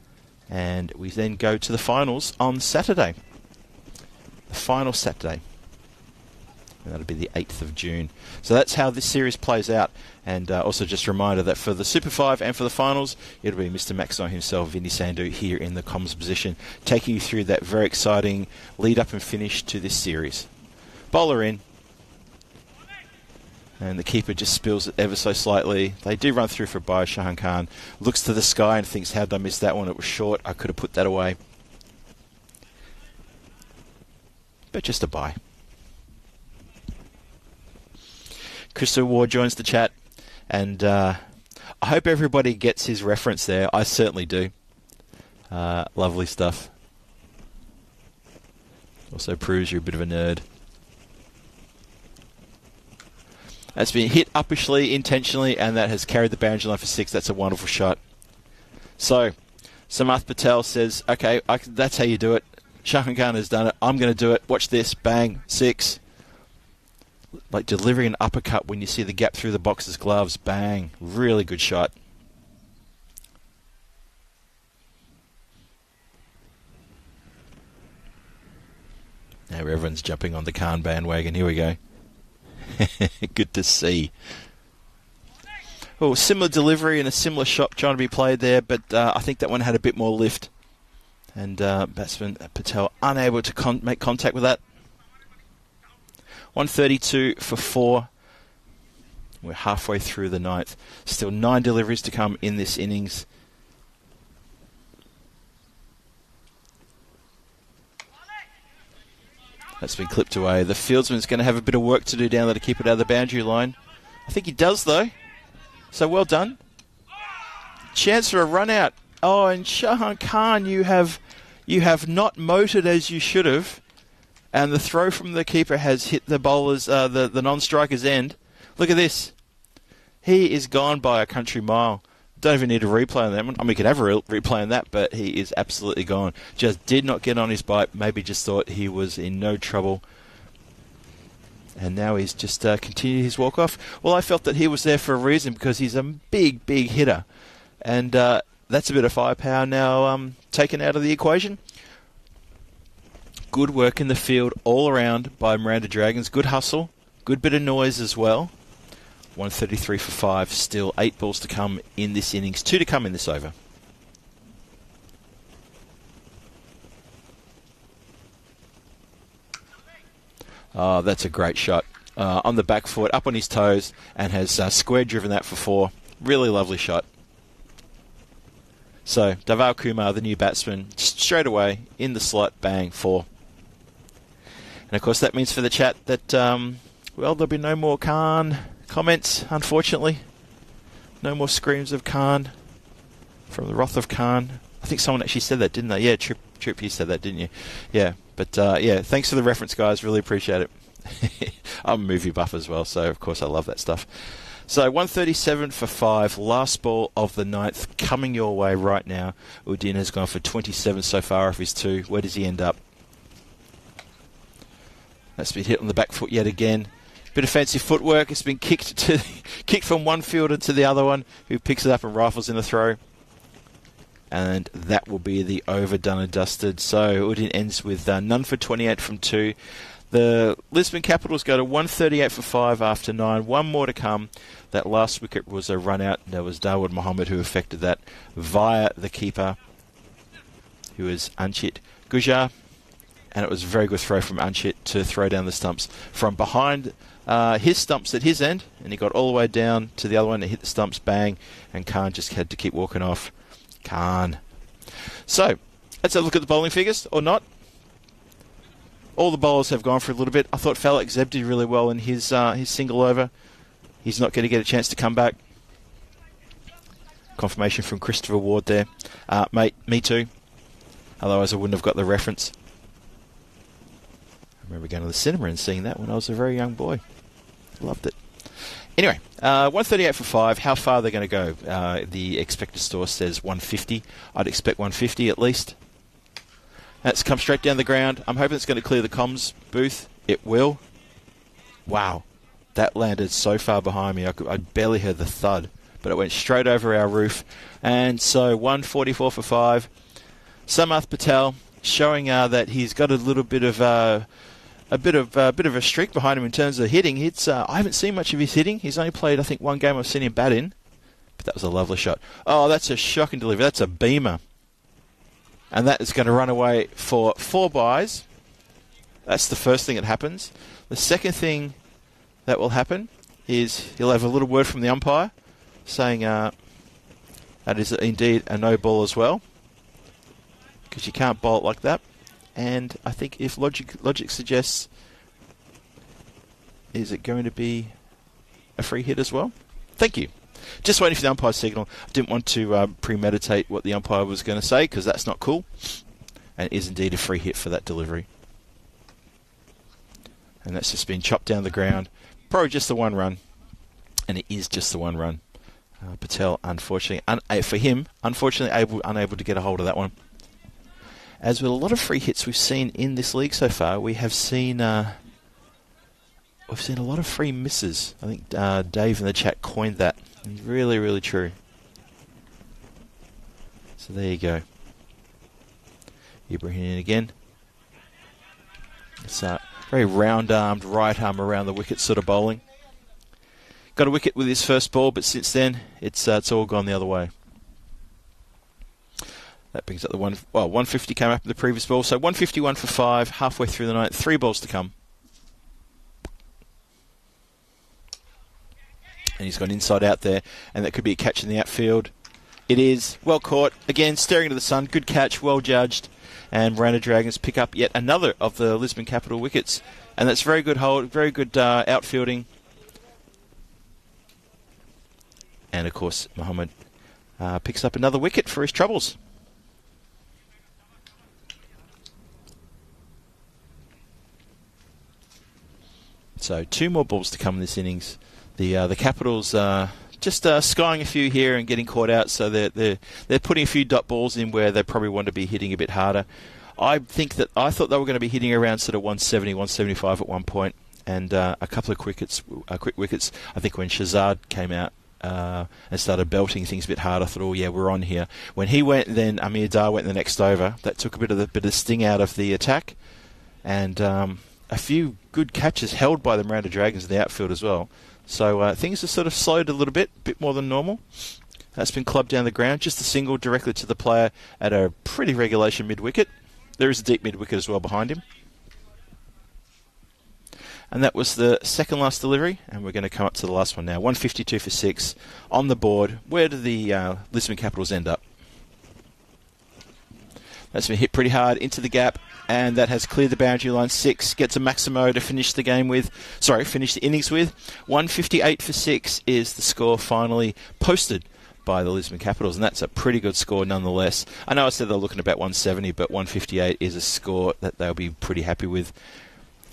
And we then go to the finals on Saturday. The final Saturday. And that'll be the 8th of June. So that's how this series plays out. And also just a reminder that for the Super 5 and for the finals, it'll be Mr. Maximo himself, Vinny Sandhu, here in the comms position, taking you through that very exciting lead-up and finish to this series. Bowler in. And the keeper just spills it ever so slightly. They do run through for a bye. Shahan Khan looks to the sky and thinks, how did I miss that one? It was short. I could have put that away. But just a bye. Crystal Ward joins the chat, and I hope everybody gets his reference there. I certainly do. Lovely stuff. Also proves you're a bit of a nerd. That's been hit uppishly, intentionally, and that has carried the boundary line for 6. That's a wonderful shot. So, Samath Patel says, okay, that's how you do it. Shahan Khan has done it. I'm going to do it. Watch this. Bang. 6. Like delivering an uppercut when you see the gap through the boxer's gloves. Bang. Really good shot. Now everyone's jumping on the Khan bandwagon. Here we go. Good to see. Oh, similar delivery and a similar shot trying to be played there, but I think that one had a bit more lift. And batsman Patel unable to make contact with that. 132 for 4. We're halfway through the 9th. Still 9 deliveries to come in this innings. That's been clipped away. The fieldsman's going to have a bit of work to do down there to keep it out of the boundary line. I think he does, though. So well done. Chance for a run out. Oh, and Shahan Khan, you have not motored as you should have. And the throw from the keeper has hit the bowler's, the non-striker's end. Look at this. He is gone by a country mile. Don't even need a replay on that one. I mean, we could have a replay on that, but he is absolutely gone. Just did not get on his bike. Maybe just thought he was in no trouble. And now he's just continued his walk-off. Well, I felt that he was there for a reason, because he's a big, big hitter. And that's a bit of firepower now taken out of the equation. Good work in the field all around by Miranda Dragons. Good hustle. Good bit of noise as well. 133 for 5. Still 8 balls to come in this innings. 2 to come in this over. Oh, that's a great shot. On the back foot, up on his toes, and has square driven that for 4. Really lovely shot. So, Dhaval Kumar, the new batsman, straight away in the slot, bang, 4. And of course that means for the chat that, well, there'll be no more Khan comments, unfortunately. No more screams of Khan from the wrath of Khan. I think someone actually said that, didn't they? Yeah, Trip, you said that, didn't you? Yeah, but yeah, thanks for the reference, guys. Really appreciate it. I'm a movie buff as well, so of course I love that stuff. So 137 for 5, last ball of the 9th, coming your way right now. Udin has gone for 27 so far off his 2. Where does he end up? That's been hit on the back foot yet again. Bit of fancy footwork. It's been kicked from one fielder to the other one, who picks it up and rifles in the throw. And that will be the over, done and dusted. So Udin ends with none for 28 from 2. The Lisbon Capitals go to 138 for 5 after 9. 1 more to come. That last wicket was a run out. There was Dawood Mohammed who affected that via the keeper. who was Anchit Gujar. And it was a very good throw from Anchit to throw down the stumps from behind his stumps at his end. And he got all the way down to the other one and hit the stumps, bang. And Khan just had to keep walking off. Khan. So, let's have a look at the bowling figures, or not. All the bowlers have gone for a little bit. I thought Falak Zeb did really well in his single over. He's not going to get a chance to come back. Confirmation from Christopher Ward there. Mate, me too. Otherwise I wouldn't have got the reference. I remember going to the cinema and seeing that when I was a very young boy. Loved it. Anyway, 138 for 5. How far are they going to go? The expected score says 150. I'd expect 150 at least. That's come straight down the ground. I'm hoping it's going to clear the comms booth. It will. Wow. That landed so far behind me. I barely heard the thud. But it went straight over our roof. And so 144 for 5. Samath Patel showing that he's got a little bit of a bit of a streak behind him in terms of hitting. I haven't seen much of his hitting. He's only played, I think, one game I've seen him bat in. But that was a lovely shot. Oh, that's a shocking delivery. That's a beamer. And that is going to run away for 4 byes. That's the first thing that happens. The second thing that will happen is he'll have a little word from the umpire saying that is indeed a no ball as well. Because you can't bowl it like that. And I think if logic suggests, is it going to be a free hit as well? Thank you. Just waiting for the umpire signal. I didn't want to premeditate what the umpire was going to say because that's not cool. And it is indeed a free hit for that delivery. And that's just been chopped down the ground. Probably just the 1 run. And it is just the 1 run. Patel, unfortunately, unable to get a hold of that one. As with a lot of free hits we've seen in this league so far, we have seen a lot of free misses. I think Dave in the chat coined that. It's really, really true. So there you go. Ibrahim in again. It's very round-armed, right arm around the wicket sort of bowling. Got a wicket with his first ball, but since then it's all gone the other way. That brings up the 150 came up in the previous ball. So 151 for 5, halfway through the night. 3 balls to come. And he's gone inside out there. And that could be a catch in the outfield. It is. Well caught. Again, staring into the sun. Good catch. Well judged. And Miranda Dragons pick up yet another of the Lisbon Capital wickets. And that's very good hold. Very good outfielding. And, of course, Mohammed picks up another wicket for his troubles. So 2 more balls to come in this innings. The Capitals just skying a few here and getting caught out. So they're putting a few dot balls in where they probably want to be hitting a bit harder. I thought they were going to be hitting around sort of 170, 175 at one point, and a couple of quick wickets. I think when Shazad came out and started belting things a bit hard, I thought, oh yeah, we're on here. When he went, then Amir Dar went the next over. That took a bit of the sting out of the attack, and a few good catches held by the Miranda Dragons in the outfield as well. So things have sort of slowed a little bit more than normal. That's been clubbed down the ground. Just a single directly to the player at a pretty regulation mid-wicket. There is a deep mid-wicket as well behind him. And that was the second last delivery, and we're going to come up to the last one now. 152 for 6 on the board. Where do the Lisbon Capitals end up? That's been hit pretty hard into the gap, and that has cleared the boundary line. 6 gets a Maximo to finish the innings with. 158 for 6 is the score finally posted by the Lisbon Capitals, and that's a pretty good score nonetheless. I know I said they're looking about 170, but 158 is a score that they'll be pretty happy with.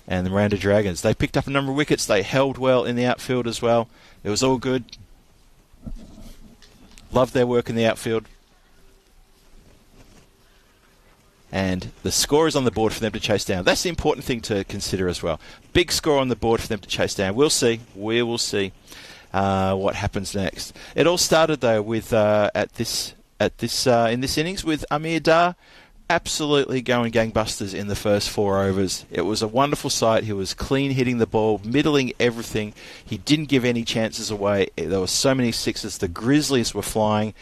And the Miranda Dragons, they picked up a number of wickets. They held well in the outfield as well. It was all good. Loved their work in the outfield. And the score is on the board for them to chase down. That's the important thing to consider as well. Big score on the board for them to chase down. We'll see. We will see what happens next. It all started though with in this innings with Amir Dar absolutely going gangbusters in the first 4 overs. It was a wonderful sight. He was clean hitting the ball, middling everything. He didn't give any chances away. There were so many sixes. The Grizzlies were flying.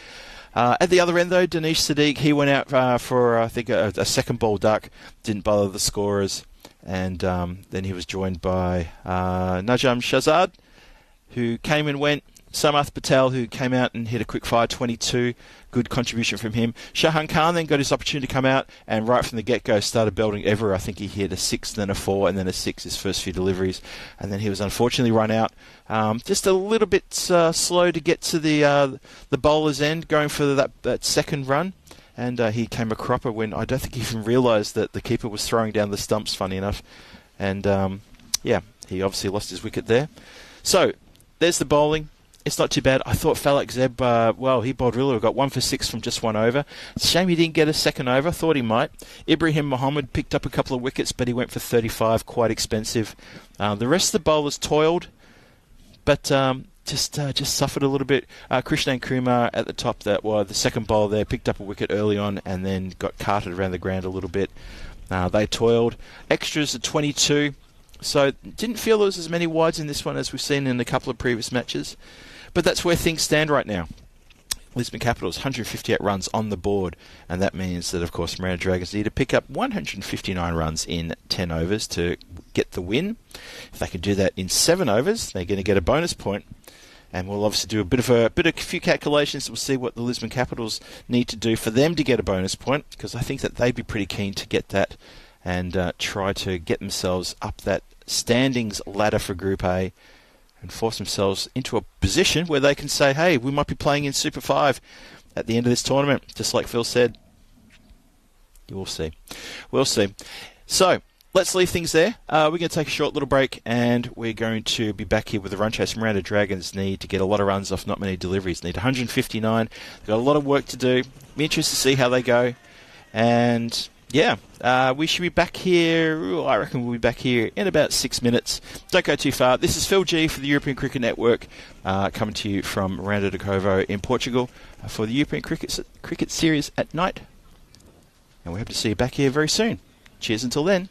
At the other end, though, Danish Sadiq, he went out for, I think, a second ball duck, didn't bother the scorers, and then he was joined by Najam Shahzad, who came and went. Samath Patel, who came out and hit a quick fire 22. Good contribution from him. Shahan Khan then got his opportunity to come out and right from the get-go started belting ever. I think he hit a 6, then a 4, and then a 6 his first few deliveries. And then he was unfortunately run out. Just a little bit slow to get to the bowler's end, going for that second run. And he came a cropper when I don't think he even realised that the keeper was throwing down the stumps, funny enough. And, he obviously lost his wicket there. So, there's the bowling. It's not too bad. I thought Falak Zeb, he bowled really well. Got 1 for 6 from just one over. It's a shame he didn't get a second over. Thought he might. Ibrahim Mohammed picked up a couple of wickets, but he went for 35, quite expensive. The rest of the bowlers toiled, but just suffered a little bit. Krishnan Kumar at the top, the second bowler there, picked up a wicket early on and then got carted around the ground a little bit. They toiled. Extras at 22. So didn't feel there was as many wides in this one as we've seen in a couple of previous matches. But that's where things stand right now. Lisbon Capitals, 158 runs on the board. And that means that, of course, Miranda Dragons need to pick up 159 runs in 10 overs to get the win. If they can do that in 7 overs, they're going to get a bonus point. And we'll obviously do a few calculations. We'll see what the Lisbon Capitals need to do for them to get a bonus point, because I think that they'd be pretty keen to get that and try to get themselves up that standings ladder for Group A and force themselves into a position where they can say, hey, we might be playing in Super 5 at the end of this tournament, just like Phil said. You will see. We'll see. So, let's leave things there. We're going to take a short little break, and we're going to be back here with the run chase. Miranda Dragons need to get a lot of runs off not many deliveries. Need 159. They've got a lot of work to do. Be interested to see how they go. And we should be back here. I reckon we'll be back here in about 6 minutes. Don't go too far. This is Phil G for the European Cricket Network, coming to you from Miranda de Covo in Portugal for the European Cricket Series at night. And we hope to see you back here very soon. Cheers until then.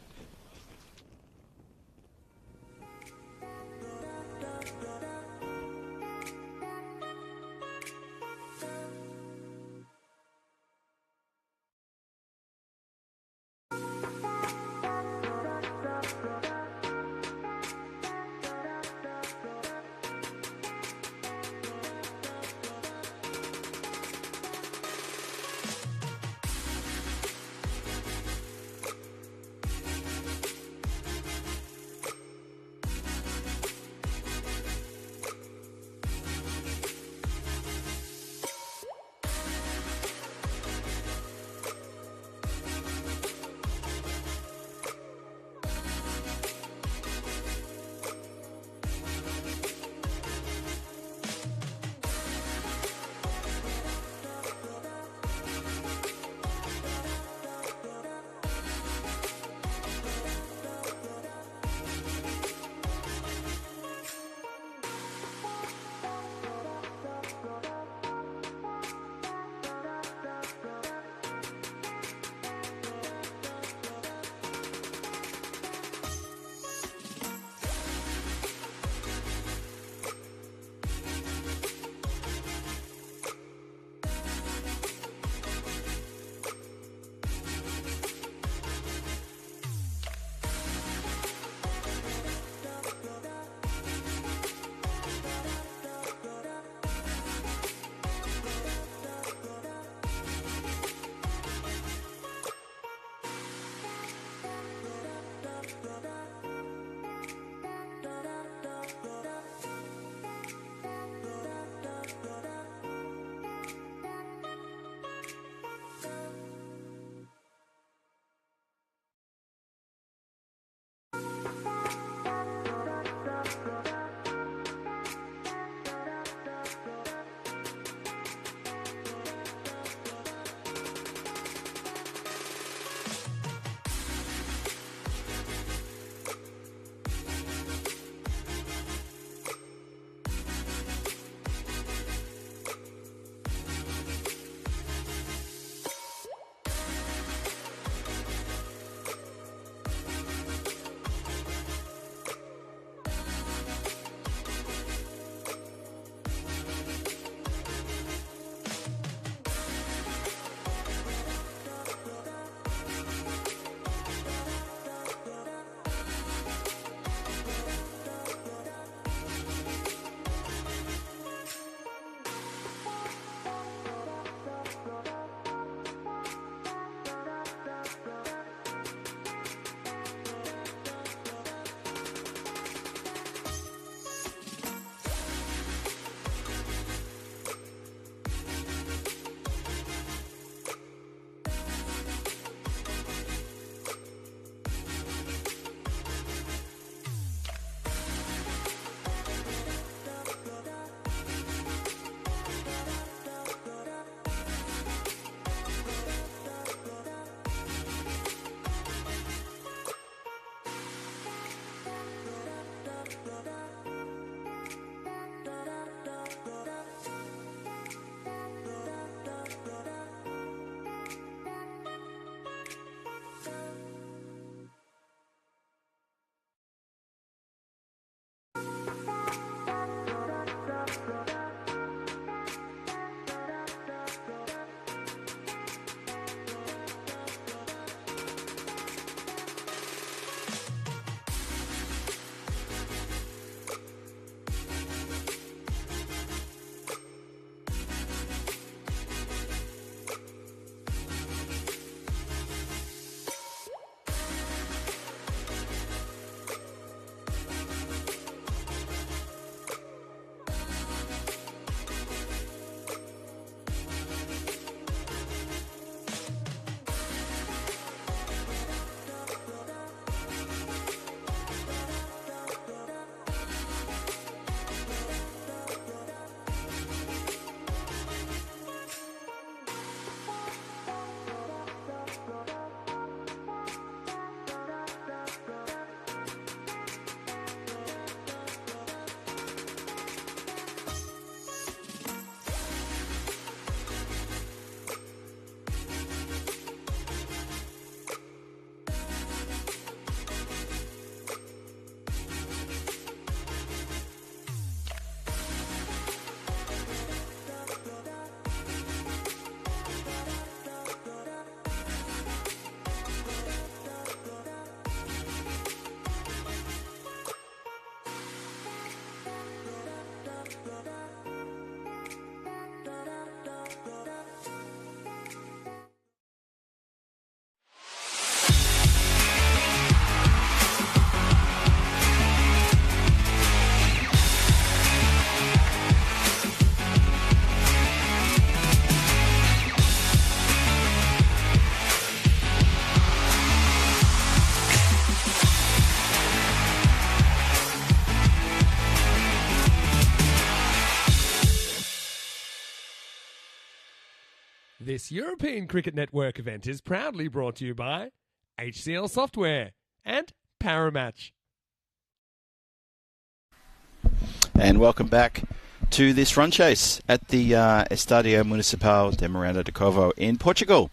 This European Cricket Network event is proudly brought to you by HCL Software and Paramatch. And welcome back to this run chase at the Estadio Municipal de Miranda de Covo in Portugal,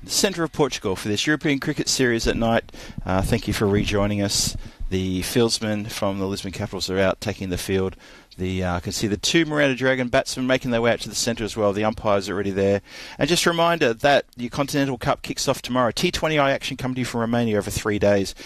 the centre of Portugal, for this European Cricket Series at night. Thank you for rejoining us. The fieldsmen from the Lisbon Capitals are out taking the field. I can see the two Miranda Dragon batsmen making their way out to the centre as well. The umpires are already there. And just a reminder that the Continental Cup kicks off tomorrow. T20I action coming to you from Romania over 3 days.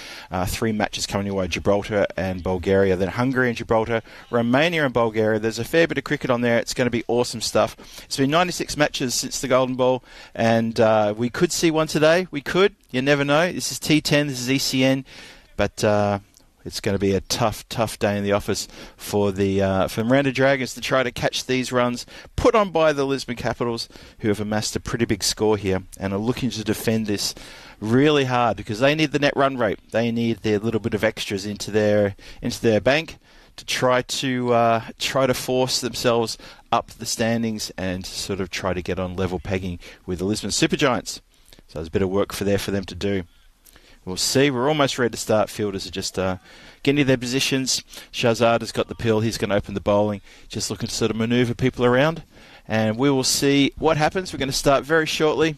3 matches coming your way: Gibraltar and Bulgaria, then Hungary and Gibraltar, Romania and Bulgaria. There's a fair bit of cricket on there. It's going to be awesome stuff. It's been 96 matches since the Golden Ball, and we could see one today. We could. You never know. This is T10. This is ECN. But it's going to be a tough day in the office for Miranda Dragons to try to catch these runs put on by the Lisbon Capitals, who have amassed a pretty big score here and are looking to defend this really hard because they need the net run rate. They need their little bit of extras into their bank to try to force themselves up the standings and sort of try to get on level pegging with the Lisbon Supergiants. So there's a bit of work for them to do. We'll see. We're almost ready to start. Fielders are just getting to their positions. Shahzad has got the pill. He's going to open the bowling. Just looking to sort of manoeuvre people around. And we will see what happens. We're going to start very shortly.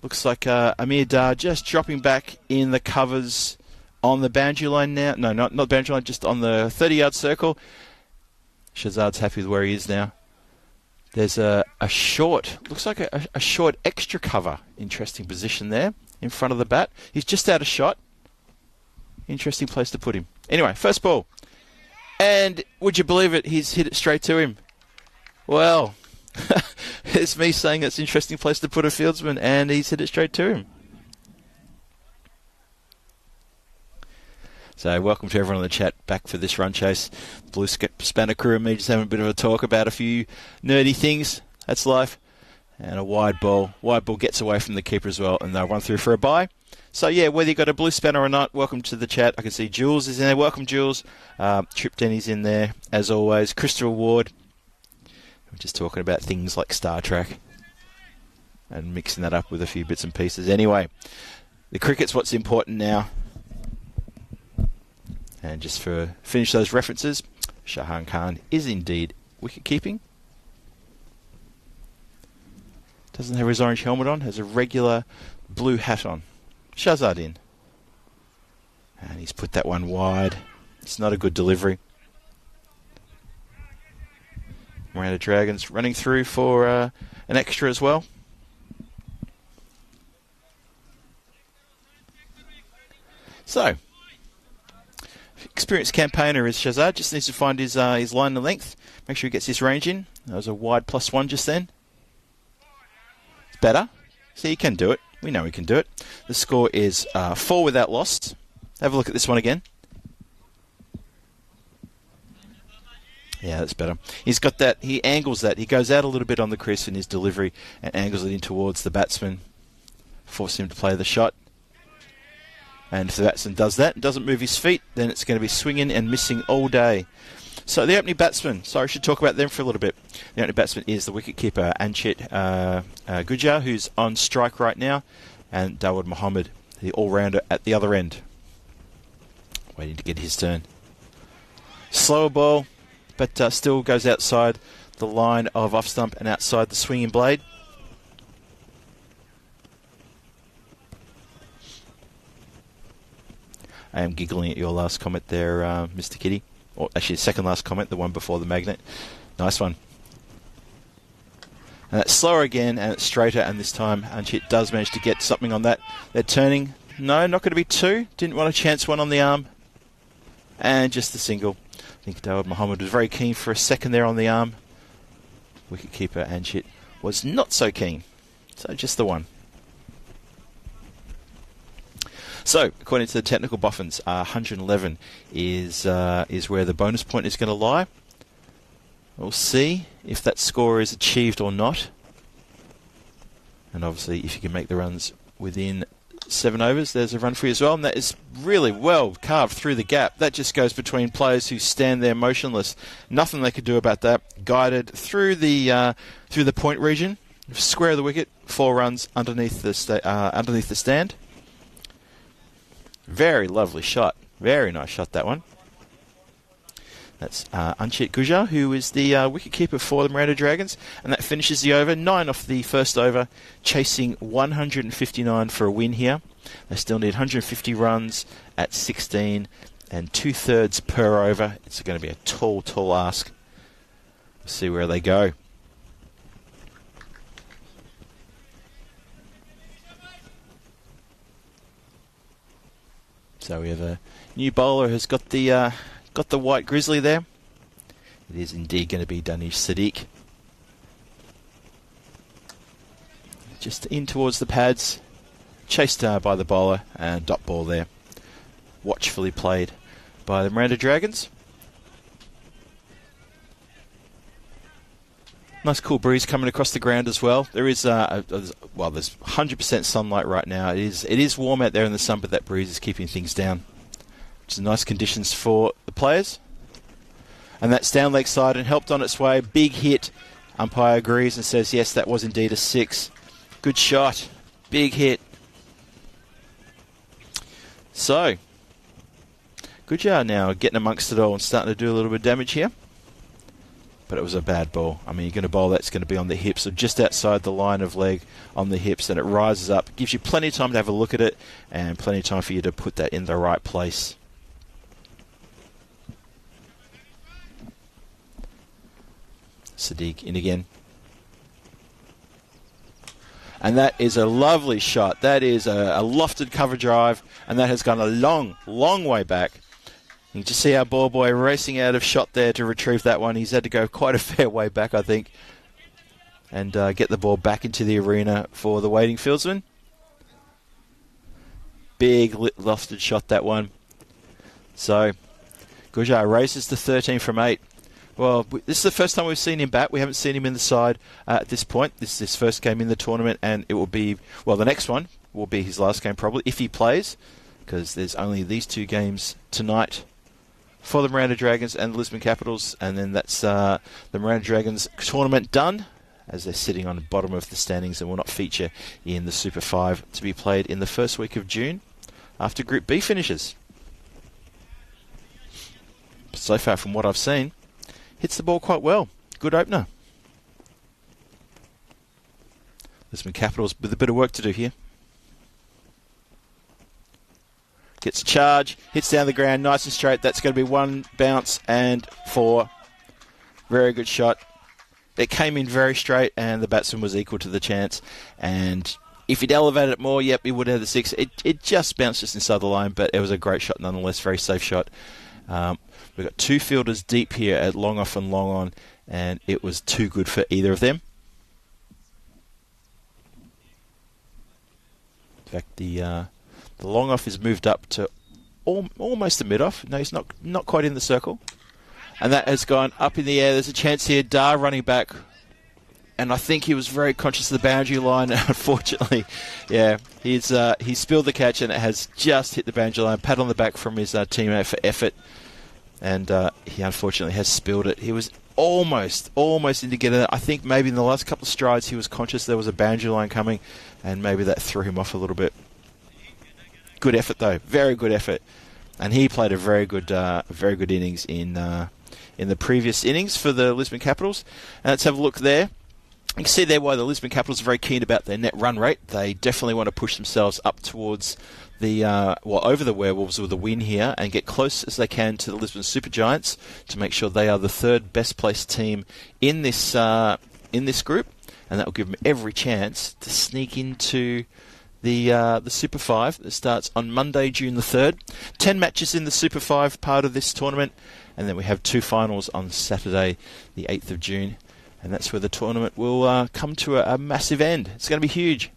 Looks like Amir Dar just dropping back in the covers on the boundary line now. No, not the boundary line, just on the 30-yard circle. Shahzad's happy with where he is now. There's a short, looks like a short extra cover. Interesting position there in front of the bat. He's just out of shot. Interesting place to put him. Anyway, first ball. And would you believe it? He's hit it straight to him. Well, it's me saying it's an interesting place to put a fieldsman, and he's hit it straight to him. So welcome to everyone in the chat back for this run chase. Blue Spanner crew and me just having a bit of a talk about a few nerdy things. That's life. And a wide ball. Wide ball gets away from the keeper as well, and they'll run through for a bye. So yeah, whether you've got a blue spanner or not, welcome to the chat. I can see Jules is in there. Welcome, Jules. Trip Denny's in there, as always. Christopher Ward. We're just talking about things like Star Trek and mixing that up with a few bits and pieces. Anyway, the cricket's what's important now. And just for finish those references, Shahan Khan is indeed wicket-keeping. Doesn't have his orange helmet on, has a regular blue hat on. Shahzad in. And he's put that one wide. It's not a good delivery. Miranda Dragons running through for an extra as well. So, experienced campaigner is Shahzad. Just needs to find his line and length. Make sure he gets his range in. That was a wide +1 just then. It's better. See, he can do it. We know he can do it. The score is 4 without loss. Have a look at this one again. Yeah, that's better. He's got that. He angles that. He goes out a little bit on the crease in his delivery and angles it in towards the batsman, forcing him to play the shot. And if the batsman does that and doesn't move his feet, then it's going to be swinging and missing all day. So the opening batsman, sorry, I should talk about them for a little bit. The opening batsman is the wicketkeeper, Anchit Gujar, who's on strike right now, and Dawood Mohammed, the all-rounder at the other end, waiting to get his turn. Slower ball, but still goes outside the line of off-stump and outside the swinging blade. I am giggling at your last comment there, Mr. Kitty. Or actually, second last comment, the one before the magnet. Nice one. And that's slower again, and it's straighter, and this time Anchit does manage to get something on that. They're turning. No, not going to be 2. Didn't want to chance one on the arm. And just the single. I think Dawood Mohammed was very keen for a second there on the arm. Wicketkeeper Anchit was not so keen. So just the one. So, according to the technical boffins, 111 is where the bonus point is going to lie. We'll see if that score is achieved or not. And obviously, if you can make the runs within 7 overs, there's a run for you as well. And that is really well carved through the gap. That just goes between players who stand there motionless. Nothing they could do about that. Guided through the point region. Square of the wicket, 4 runs underneath the stand. Very lovely shot. Very nice shot, that one. That's Anchit Gujar, who is the wicketkeeper for the Miranda Dragons, and that finishes the over. 9 off the first over, chasing 159 for a win here. They still need 150 runs at 16 and 2/3 per over. It's going to be a tall ask. We'll see where they go. So we have a new bowler who's got the white grizzly there. It is indeed going to be Danish Sadiq. Just in towards the pads, chased by the bowler, and dot ball there. Watchfully played by the Miranda Dragons. Nice cool breeze coming across the ground as well. There is there's 100% sunlight right now. It is warm out there in the sun, but that breeze is keeping things down, which is nice conditions for the players. And that's down leg side and helped on its way. Big hit. Umpire agrees and says yes, that was indeed a 6. Good shot. Big hit. So Gujar now getting amongst it all and starting to do a little bit of damage here. But it was a bad ball. I mean, you're going to bowl that's going to be on the hips, or just outside the line of leg on the hips, and it rises up. Gives you plenty of time to have a look at it, and plenty of time for you to put that in the right place. Sadiq in again. And that is a lovely shot. That is a lofted cover drive, and that has gone a long way back. You can just see our ball boy racing out of shot there to retrieve that one. He's had to go quite a fair way back, I think, and get the ball back into the arena for the waiting fieldsman. Big lofted shot, that one. So Gujar races to 13 from 8. Well, this is the first time we've seen him bat. We haven't seen him in the side at this point. This is his first game in the tournament, and it will be, well, the next one will be his last game probably, if he plays, because there's only these 2 games tonight for the Miranda Dragons and the Lisbon Capitals, and then that's the Miranda Dragons tournament done, as they're sitting on the bottom of the standings and will not feature in the Super 5 to be played in the first week of June after Group B finishes. But so far from what I've seen, hits the ball quite well. Good opener. Lisbon Capitals with a bit of work to do here. Gets a charge, hits down the ground nice and straight. That's going to be 1 bounce and 4. Very good shot. It came in very straight, and the batsman was equal to the chance. And if he'd elevated it more, yep, he would have the 6. It just bounced just inside the line, but it was a great shot nonetheless. Very safe shot. We've got 2 fielders deep here at long off and long on, and it was too good for either of them. In fact, the long off is moved up to almost the mid off. No, he's not quite in the circle. And that has gone up in the air. There's a chance here. Dar running back. And I think he was very conscious of the boundary line. Unfortunately, yeah, he spilled the catch, and it has just hit the boundary line. Pat on the back from his teammate for effort. And he unfortunately has spilled it. He was almost into getting it. I think maybe in the last couple of strides he was conscious there was a boundary line coming, and maybe that threw him off a little bit. Good effort though, very good effort, and he played a very good innings in the previous innings for the Lisbon Capitals. And let's have a look there. You can see there why the Lisbon Capitals are very keen about their net run rate. They definitely want to push themselves up towards the over the Werewolves with a win here, and get close as they can to the Lisbon Supergiants to make sure they are the 3rd best placed team in this group, and that will give them every chance to sneak into the Super 5 that starts on Monday, June the 3rd. 10 matches in the Super 5 part of this tournament, and then we have 2 finals on Saturday, the 8th of June, and that's where the tournament will come to a massive end. It's going to be huge.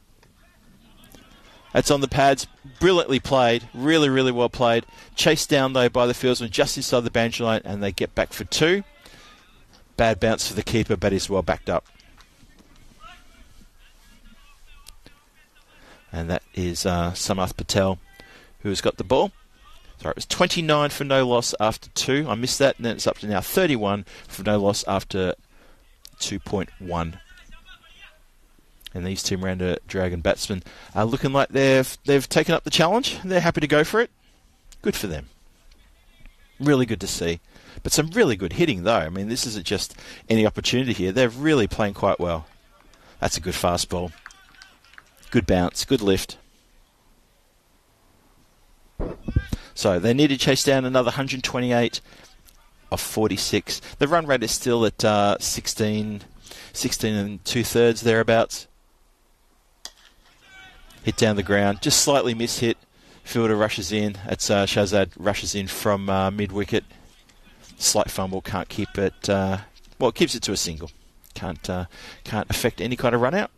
That's on the pads. Brilliantly played. Really, really well played. Chased down, though, by the fieldsman just inside the boundary line, and they get back for 2. Bad bounce for the keeper, but he's well backed up. And that is Samath Patel, who has got the ball. Sorry, it was 29 for no loss after 2. I missed that, and then it's up to now 31 for no loss after 2.1. And these two Miranda Dragon batsmen are looking like they've taken up the challenge. They're happy to go for it. Good for them. Really good to see. But some really good hitting, though. I mean, this isn't just any opportunity here. They're really playing quite well. That's a good fast ball. Good bounce. Good lift. So they need to chase down another 128 of 46. The run rate is still at 16 and 2/3 thereabouts. Hit down the ground. Just slightly mishit. Fielder rushes in. It's Shahzad rushes in from mid-wicket. Slight fumble. Can't keep it. It keeps it to a single. Can't affect any kind of run out.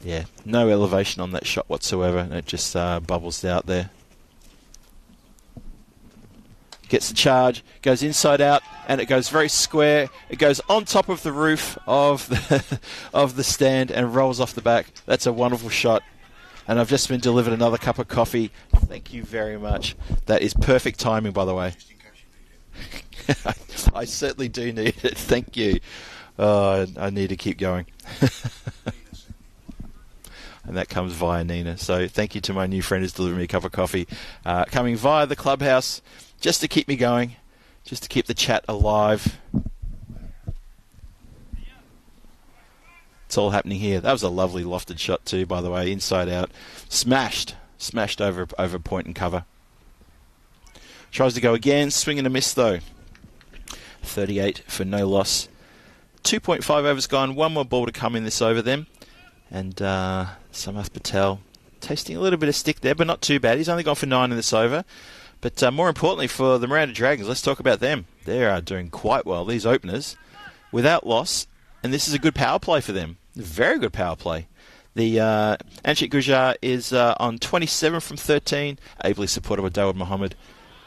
Yeah, no elevation on that shot whatsoever. And it just bubbles out there. Gets the charge, goes inside out, and it goes very square. It goes on top of the roof of the stand and rolls off the back. That's a wonderful shot. And I've just been delivered another cup of coffee. Thank you very much. That is perfect timing, by the way. I certainly do need it. Thank you. I need to keep going. And that comes via Nina. So thank you to my new friend who's delivered me a cup of coffee. Coming via the clubhouse. Just to keep me going, just to keep the chat alive. It's all happening here. That was a lovely lofted shot too, by the way, inside out. Smashed over point and cover. Tries to go again, swing and a miss though. 38 for no loss. 2.5 overs gone, one more ball to come in this over then. And Samath Patel tasting a little bit of stick there, but not too bad. He's only gone for 9 in this over. But more importantly for the Miranda Dragons, let's talk about them. They are doing quite well, these openers, without loss. And this is a good power play for them. Very good power play. The Anshik Gujar is on 27 from 13, ably supported by Dawud Mohammed.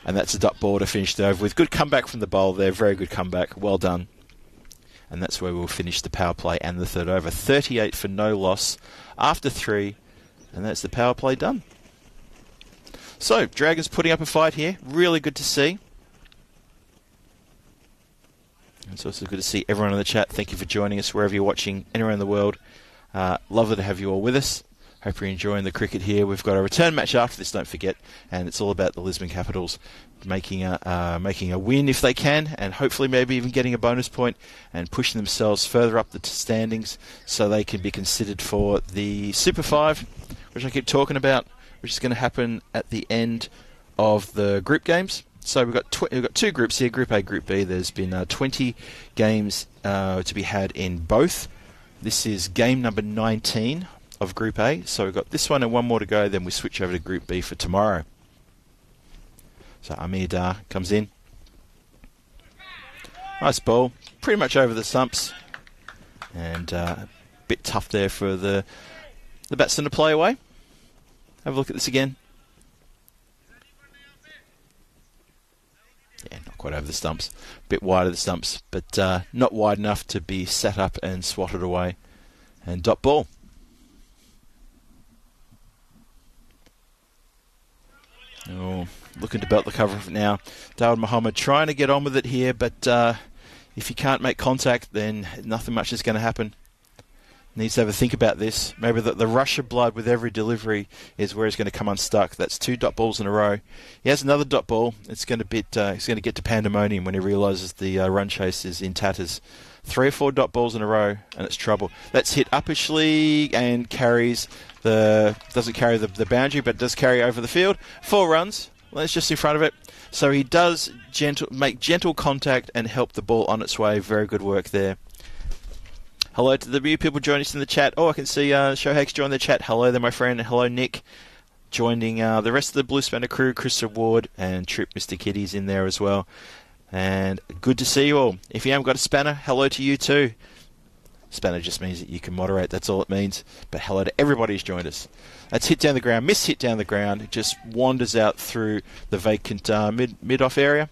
And that's a dot ball to finish the over with. Good comeback from the bowl there. Very good comeback. Well done. And that's where we'll finish the power play and the third over. 38 for no loss after 3. And that's the power play done. So, Dragons putting up a fight here. Really good to see. It's also good to see everyone in the chat. Thank you for joining us wherever you're watching, anywhere in the world. Lovely to have you all with us. Hope you're enjoying the cricket here. We've got a return match after this, don't forget. And it's all about the Lisbon Capitals making a win if they can, and hopefully maybe even getting a bonus point and pushing themselves further up the standings so they can be considered for the Super 5, which I keep talking about, which is going to happen at the end of the group games. So we've got two groups here, Group A, Group B. There's been 20 games to be had in both. This is game number 19 of Group A. So we've got this one and one more to go, then we switch over to Group B for tomorrow. So Amir Dar comes in. Nice ball. Pretty much over the stumps. And a bit tough there for the batsman to play away. Have a look at this again. Yeah, not quite over the stumps. A bit wide of the stumps, but not wide enough to be sat up and swatted away. And dot ball. Oh, looking to belt the cover of it now. Dawud Mohammed trying to get on with it here, but if he can't make contact, then nothing much is going to happen. Needs to have a think about this. Maybe the rush of blood with every delivery is where he's going to come unstuck. That's 2 dot balls in a row. He has another dot ball. It's going to he's going to get to pandemonium when he realises the run chase is in tatters. 3 or 4 dot balls in a row, and it's trouble. That's hit uppishly and doesn't carry the boundary, but does carry over the field. 4 runs. Well, it's just in front of it. So he does make gentle contact and help the ball on its way. Very good work there. Hello to the new people joining us in the chat. Oh, I can see Shohak's joined the chat. Hello there, my friend. Hello, Nick. Joining the rest of the Blue Spanner crew, Chris Ward and Trip Mr. Kitty's in there as well. And good to see you all. If you haven't got a spanner, hello to you too. Spanner just means that you can moderate. That's all it means. But hello to everybody who's joined us. That's hit down the ground. Hit down the ground. It just wanders out through the vacant mid-on area.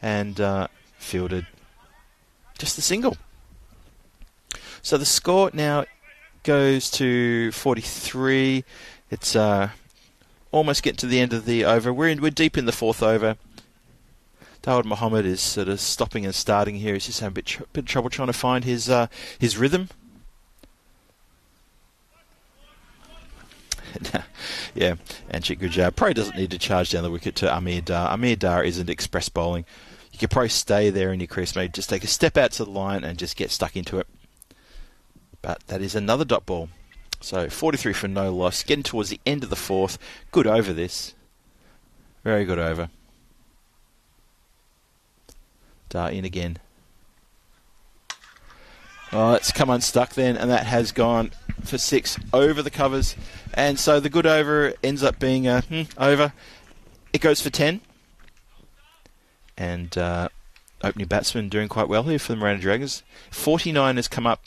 And fielded. Just a single. So the score now goes to 43. It's almost getting to the end of the over. We're deep in the 4th over. Dawud Mohammed is sort of stopping and starting here. He's just having a bit of trouble trying to find his rhythm. Yeah, and Anshit Gujjar probably doesn't need to charge down the wicket to Amir Dar. Amir Dar isn't express bowling. You could probably stay there in your crease, maybe just take a step out to the line and just get stuck into it. But that is another dot ball. So 43 for no loss. Getting towards the end of the fourth. Good over this. Very good over. Dar in again. Oh, it's come unstuck then, and that has gone for 6 over the covers. And so the good over ends up being over. It goes for 10. And opening batsman doing quite well here for the Miranda Dragons. 49 has come up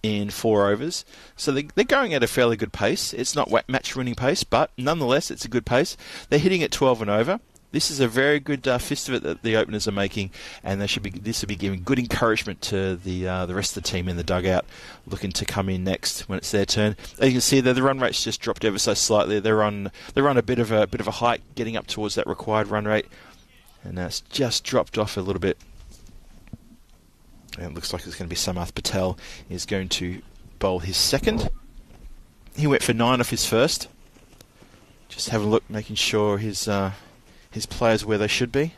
in 4 overs. So they're going at a fairly good pace. It's not match-winning pace, but nonetheless, it's a good pace. They're hitting at 12 and over. This is a very good fist of it that the openers are making, and this will be giving good encouragement to the rest of the team in the dugout, looking to come in next when it's their turn. As you can see there, the run rate's just dropped ever so slightly. They're on a bit of a hike, getting up towards that required run rate, and that's just dropped off a little bit. And it looks like it's going to be Samath Patel is going to bowl his second. He went for 9 off his first. Just having a look, making sure his players where they should be.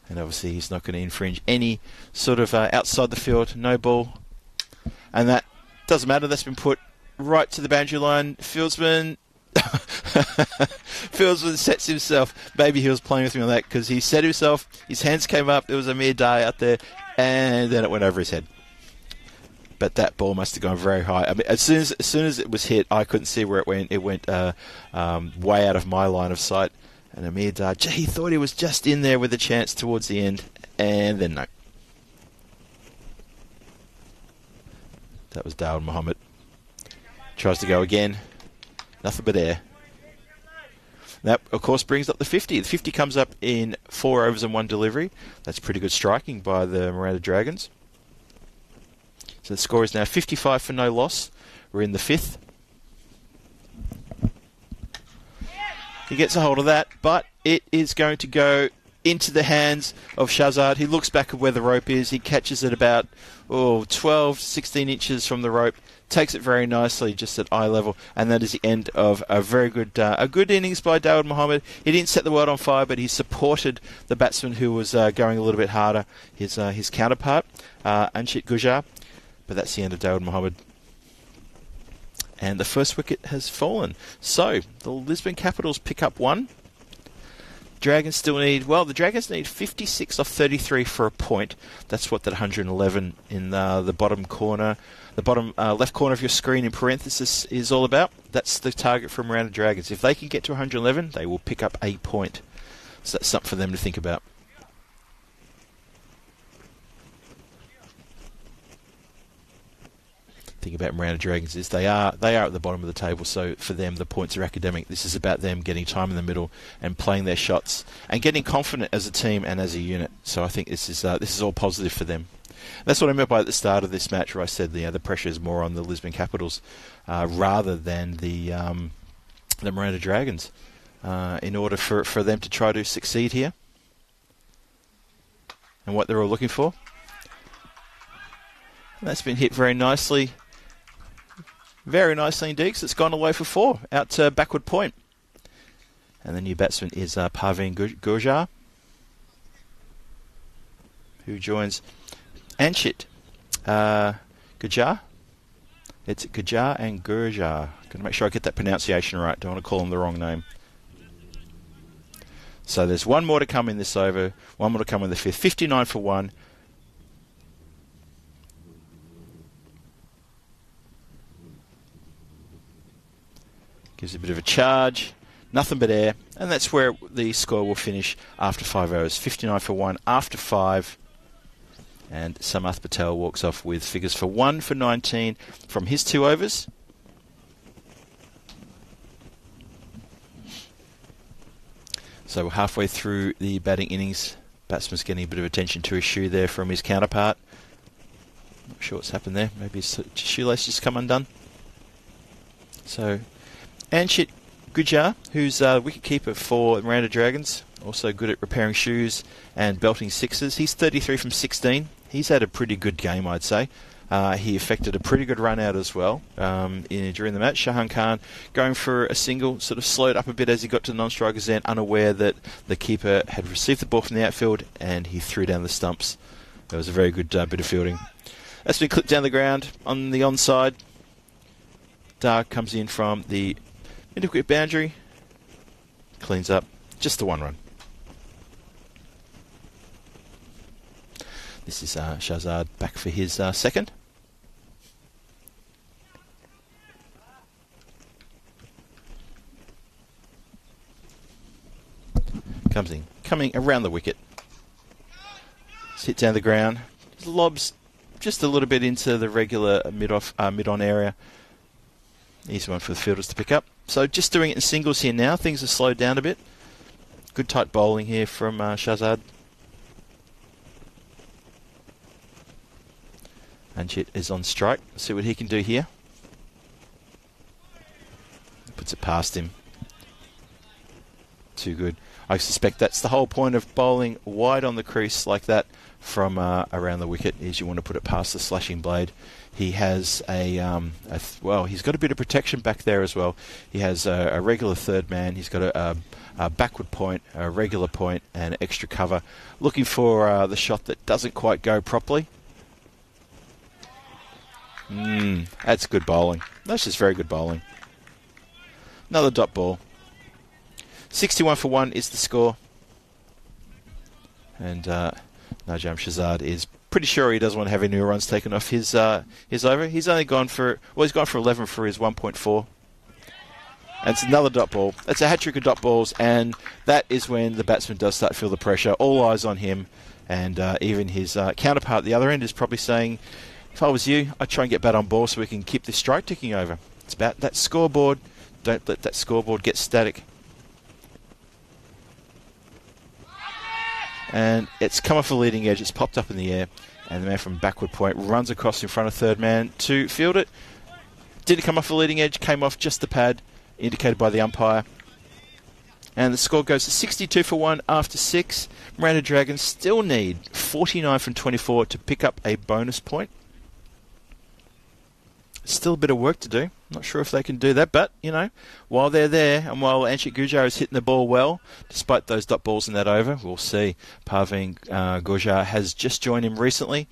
And obviously he's not going to infringe any sort of outside the field, no ball. And that doesn't matter, that's been put right to the boundary line. Fieldsman sets himself. Maybe he was playing with me on that because he set himself, his hands came up, there was a mere day out there, and then it went over his head. But that ball must have gone very high. I mean, as soon as it was hit, I couldn't see where it went. It went way out of my line of sight. And Amir Dar, he thought he was just in there with a chance towards the end, and then no. That was Dawud Mohammed. Tries to go again. Nothing but air. That, of course, brings up the 50. The 50 comes up in 4 overs and 1 delivery. That's pretty good striking by the Miranda Dragons. So the score is now 55 for no loss. We're in the 5th. He gets a hold of that, but it is going to go into the hands of Shahzad. He looks back at where the rope is. He catches it about 12, 16 inches from the rope. Takes it very nicely, just at eye level, and that is the end of a very good innings by Dawud Mohammed. He didn't set the world on fire, but he supported the batsman who was going a little bit harder, his counterpart, Anshit Gujjar. But that's the end of Dawud Mohammed. And the first wicket has fallen. So, the Lisbon Capitals pick up 1. Dragons the Dragons need 56 off 33 for a point. That's what that 111 in the bottom corner, the bottom left corner of your screen in parenthesis is all about. That's the target for Miranda Dragons. If they can get to 111, they will pick up a point. So that's something for them to think about. Thing about Miranda Dragons is they are at the bottom of the table, so for them the points are academic. This is about them getting time in the middle and playing their shots and getting confident as a team and as a unit. So I think this is all positive for them. That's what I meant by at the start of this match, where I said the pressure is more on the Lisbon Capitals rather than the Miranda Dragons in order for them to try to succeed here and what they're all looking for. And that's been hit very nicely. Very nicely indeed, 'cause it's gone away for 4, out to backward point. And the new batsman is Parveen Gurjar, who joins Anshit Gujjar. It's Gujjar and Gurjar. Got to make sure I get that pronunciation right. Don't want to call them the wrong name. So there's 1 more to come in this over, 1 more to come in the 5th. 59 for 1. Gives a bit of a charge, nothing but air, and that's where the score will finish after 5 overs. 59 for 1 after 5, and Samath Patel walks off with figures for 1 for 19 from his 2 overs. So we're halfway through the batting innings. Batsman's getting a bit of attention to his shoe there from his counterpart. Not sure what's happened there. Maybe his shoelace just come undone. So Anshit Gujjar, who's wicketkeeper for Miranda Dragons, also good at repairing shoes and belting sixes. He's 33 from 16. He's had a pretty good game, I'd say. He effected a pretty good run out as well during the match. Shahan Khan going for a single, sort of slowed up a bit as he got to the non-strikers end, unaware that the keeper had received the ball from the outfield, and he threw down the stumps. It was a very good bit of fielding. That's been clipped down the ground on the onside. Dark comes in from the mid-wicket boundary, cleans up, just the one run. This is Shahzad back for his second. Comes in, coming around the wicket. Hit down the ground. Lobs just a little bit into the regular mid-on area. Easy one for the fielders to pick up. So just doing it in singles here now. Things have slowed down a bit. Good tight bowling here from Shahzad. Anchit is on strike. Let's see what he can do here. Puts it past him. Too good. I suspect that's the whole point of bowling wide on the crease like that from around the wicket, is you want to put it past the slashing blade. He has he's got a bit of protection back there as well. He has a regular third man. He's got a backward point, a regular point, and extra cover. Looking for the shot that doesn't quite go properly. That's good bowling. That's just very good bowling. Another dot ball. 61 for 1 is the score. And Najam Shahzad is pretty sure he doesn't want to have any runs taken off his over. He's only gone for 11 for his 1.4. And it's another dot ball. That's a hat-trick of dot balls, and that is when the batsman does start to feel the pressure. All eyes on him, and even his counterpart at the other end is probably saying, if I was you, I'd try and get bat on ball so we can keep this strike ticking over. It's about that scoreboard. Don't let that scoreboard get static. And it's come off the leading edge. It's popped up in the air, and the man from backward point runs across in front of third man to field it. Didn't come off the leading edge, came off just the pad, indicated by the umpire. And the score goes to 62 for 1 after 6. Miranda Dragons still need 49 from 24 to pick up a bonus point. Still a bit of work to do. Not sure if they can do that, but, you know, while they're there and while Anshik Gujar is hitting the ball well, despite those dot balls in that over, we'll see. Parveen Gujar has just joined him recently,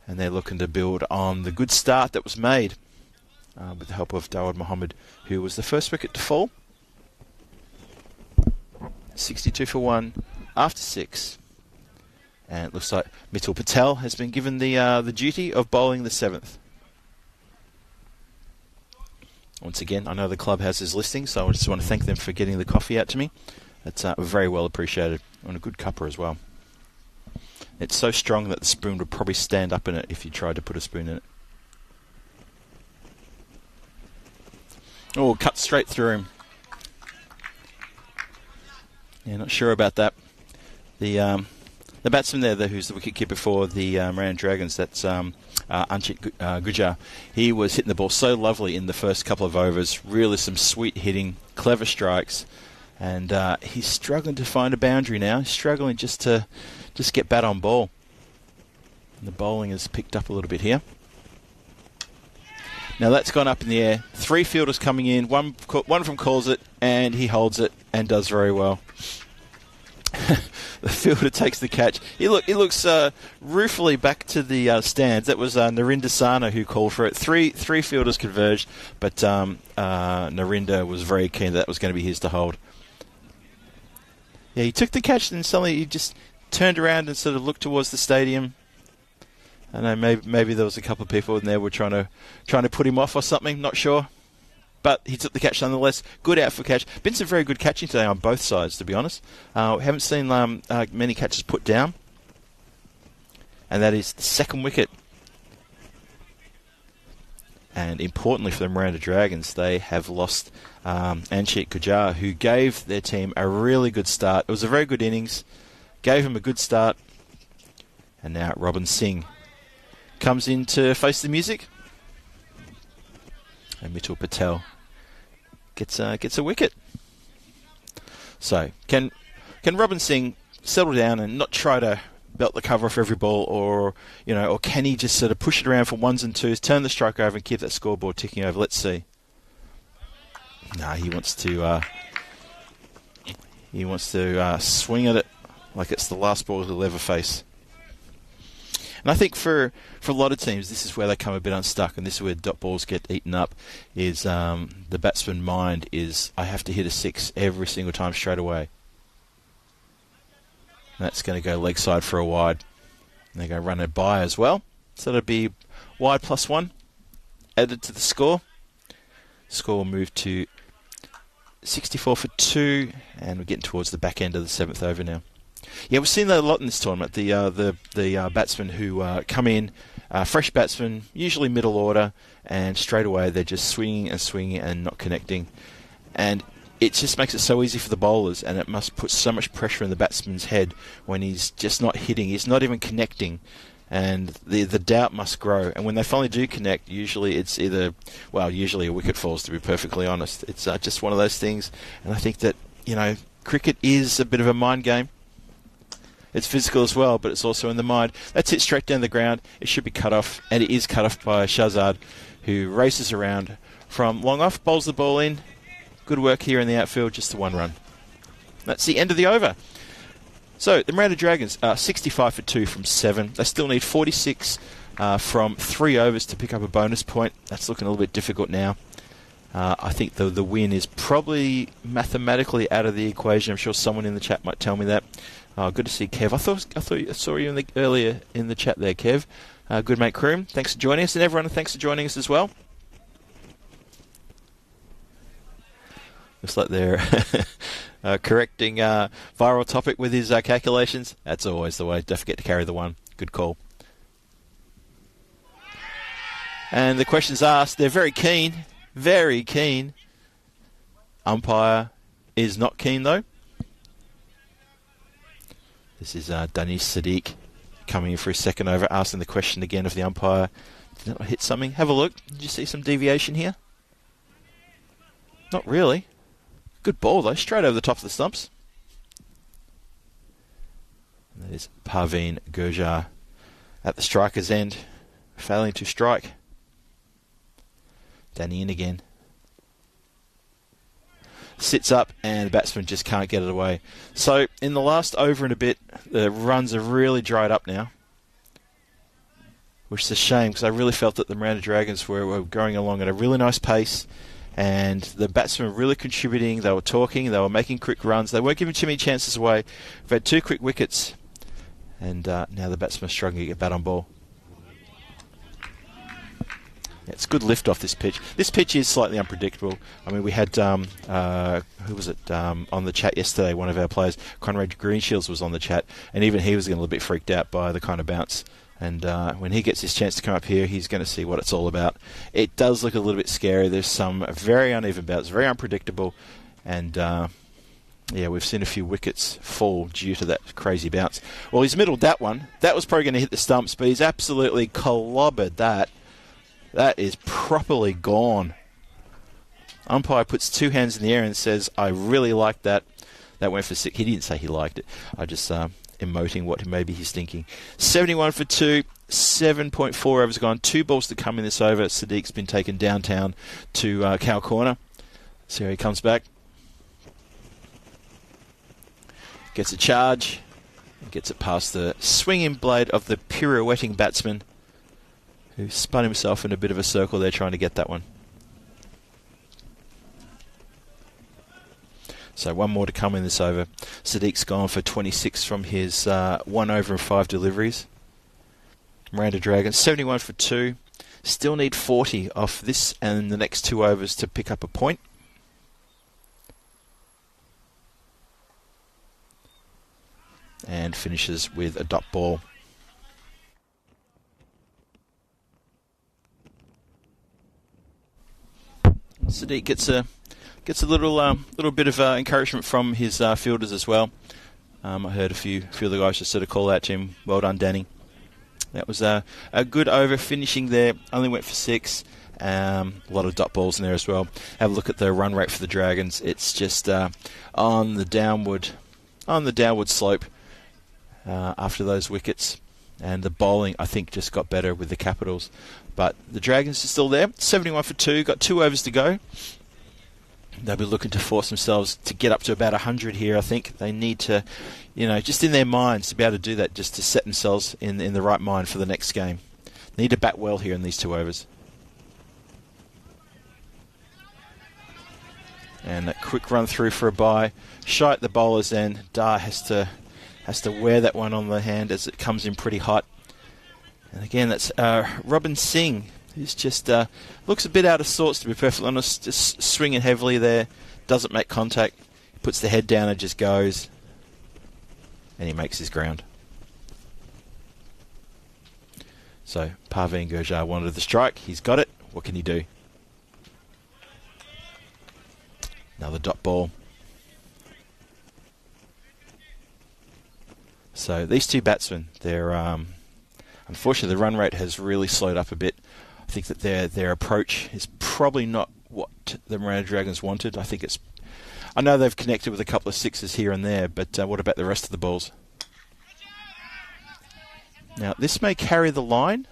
and they're looking to build on the good start that was made with the help of Dawud Mohammed, who was the first wicket to fall. 62 for 1 after 6. And it looks like Mitul Patel has been given the duty of bowling the 7th. Once again, I know the club has his listing, so I just want to thank them for getting the coffee out to me. That's very well appreciated. And a good cuppa as well. It's so strong that the spoon would probably stand up in it if you tried to put a spoon in it. Oh, cut straight through him. Yeah, not sure about that. The batsman there, who's the wicketkeeper for the Miranda Dragons, that's Anchit Gujar. He was hitting the ball so lovely in the first couple of overs. Really some sweet hitting, clever strikes. And he's struggling to find a boundary now. He's struggling just to get bat on ball. And the bowling has picked up a little bit here. Now that's gone up in the air. 3 fielders coming in. One of them calls it, and he holds it and does very well. The fielder takes the catch. He looks ruefully back to the stands. That was Narinder Sana who called for it. Three fielders converged, but Narinder was very keen that was going to be his to hold. Yeah, he took the catch, and suddenly he just turned around and sort of looked towards the stadium. I know maybe there was a couple of people in there who were trying to put him off or something. Not sure. But he took the catch nonetheless. Good out for catch. Been some very good catching today on both sides, to be honest. Haven't seen many catches put down. And that is the second wicket. And importantly for the Miranda Dragons, they have lost Anshik Gujar, who gave their team a really good start. It was a very good innings. Gave him a good start. And now Robin Singh comes in to face the music. And Mitul Patel gets a wicket. So, can Can Robin Singh settle down and not try to belt the cover off every ball, or can he just sort of push it around for ones and twos, turn the strike over and keep that scoreboard ticking over? Let's see. Nah, he wants to swing at it like it's the last ball he'll ever face. And I think for a lot of teams, this is where they come a bit unstuck, and this is where dot balls get eaten up, is the batsman mind is, I have to hit a 6 every single time straight away. And that's going to go leg side for a wide. And they're going to run it by as well. So it'll be wide +1 added to the score. Score will move to 64 for 2, and we're getting towards the back end of the 7th over now. Yeah, we've seen that a lot in this tournament. The batsmen who come in, fresh batsmen, usually middle order, and straight away they're just swinging and not connecting. And it just makes it so easy for the bowlers, and it must put so much pressure in the batsman's head when he's just not hitting, he's not even connecting. And the doubt must grow. And when they finally do connect, usually it's usually a wicket falls, to be perfectly honest. It's just one of those things. And I think that, cricket is a bit of a mind game. It's physical as well, but it's also in the mind. That's hit straight down the ground. It should be cut off, and it is cut off by Shahzad, who races around from long off, bowls the ball in. Good work here in the outfield, just the 1 run. That's the end of the over. So, the Miranda Dragons are 65 for 2 from 7. They still need 46 from 3 overs to pick up a bonus point. That's looking a little bit difficult now. I think the win is probably mathematically out of the equation. I'm sure someone in the chat might tell me that. Good to see Kev. I thought I saw you earlier in the chat there, Kev. Good mate Kroom. Thanks for joining us, and everyone, thanks for joining us as well. Looks like they're correcting viral topic with his calculations. That's always the way. Don't forget to carry the 1. Good call. And the questions asked, they're very keen. Very keen. Umpire is not keen, though. This is Danish Sadiq coming in for his second over, asking the question again of the umpire. Did that hit something? Have a look. Did you see some deviation here? Not really. Good ball, though. Straight over the top of the stumps. And that is Parveen Gurjar at the striker's end, failing to strike. Danny in again. Sits up, and the batsman just can't get it away. So, in the last over and a bit, the runs have really dried up now, which is a shame, because I really felt that the Miranda Dragons were going along at a really nice pace, and the batsmen were really contributing. They were talking, they were making quick runs, they weren't giving too many chances away. We've had 2 quick wickets, and now the batsmen are struggling to get bat on ball. Yeah, it's good lift off this pitch. This pitch is slightly unpredictable. I mean, we had, who was it, on the chat yesterday, one of our players, Conrad Greenshields, was on the chat, and even he was getting a little bit freaked out by the kind of bounce. And when he gets his chance to come up here, he's going to see what it's all about. It does look a little bit scary. There's some very uneven bouts, very unpredictable, and we've seen a few wickets fall due to that crazy bounce. Well, he's middled that one. That was probably going to hit the stumps, but he's absolutely clobbered that. That is properly gone. Umpire puts 2 hands in the air and says, I really like that. That went for 6. He didn't say he liked it. I just emoting what maybe he's thinking. 71 for 2. 7.4 overs gone. 2 balls to come in this over. Sadiq's been taken downtown to Cow Corner. See how he comes back. Gets a charge. Gets it past the swinging blade of the pirouetting batsman, who spun himself in a bit of a circle there trying to get that one. So 1 more to come in this over. Sadiq's gone for 26 from his 1 over and 5 deliveries. Miranda Dragons, 71 for 2. Still need 40 off this and the next 2 overs to pick up a point. And finishes with a dot ball. Sadiq gets a little bit of encouragement from his fielders as well. I heard a few of the guys just sort of call out to him. Well done, Danny. That was a good over, finishing there. Only went for 6. A lot of dot balls in there as well. Have a look at the run rate for the Dragons. It's just on the downward on the downward slope after those wickets. And the bowling, I think, just got better with the Capitals. But the Dragons are still there. 71 for 2. Got 2 overs to go. They'll be looking to force themselves to get up to about 100 here, I think. They need to, just in their minds, to be able to do that, just to set themselves in the right mind for the next game. They need to bat well here in these 2 overs. And a quick run through for a bye. Shy at the bowler's end. Dar has to wear that one on the hand as it comes in pretty hot. And again, that's Robin Singh, who's just looks a bit out of sorts, to be perfectly honest. Just swinging heavily there. Doesn't make contact. Puts the head down and just goes. And he makes his ground. So Parveen Gurjar wanted the strike. He's got it. What can he do? Another dot ball. So these 2 batsmen, they're unfortunately the run rate has really slowed up a bit. I think that their approach is probably not what the Miranda Dragons wanted. I know they've connected with a couple of sixes here and there, but what about the rest of the balls? Now this may carry the line,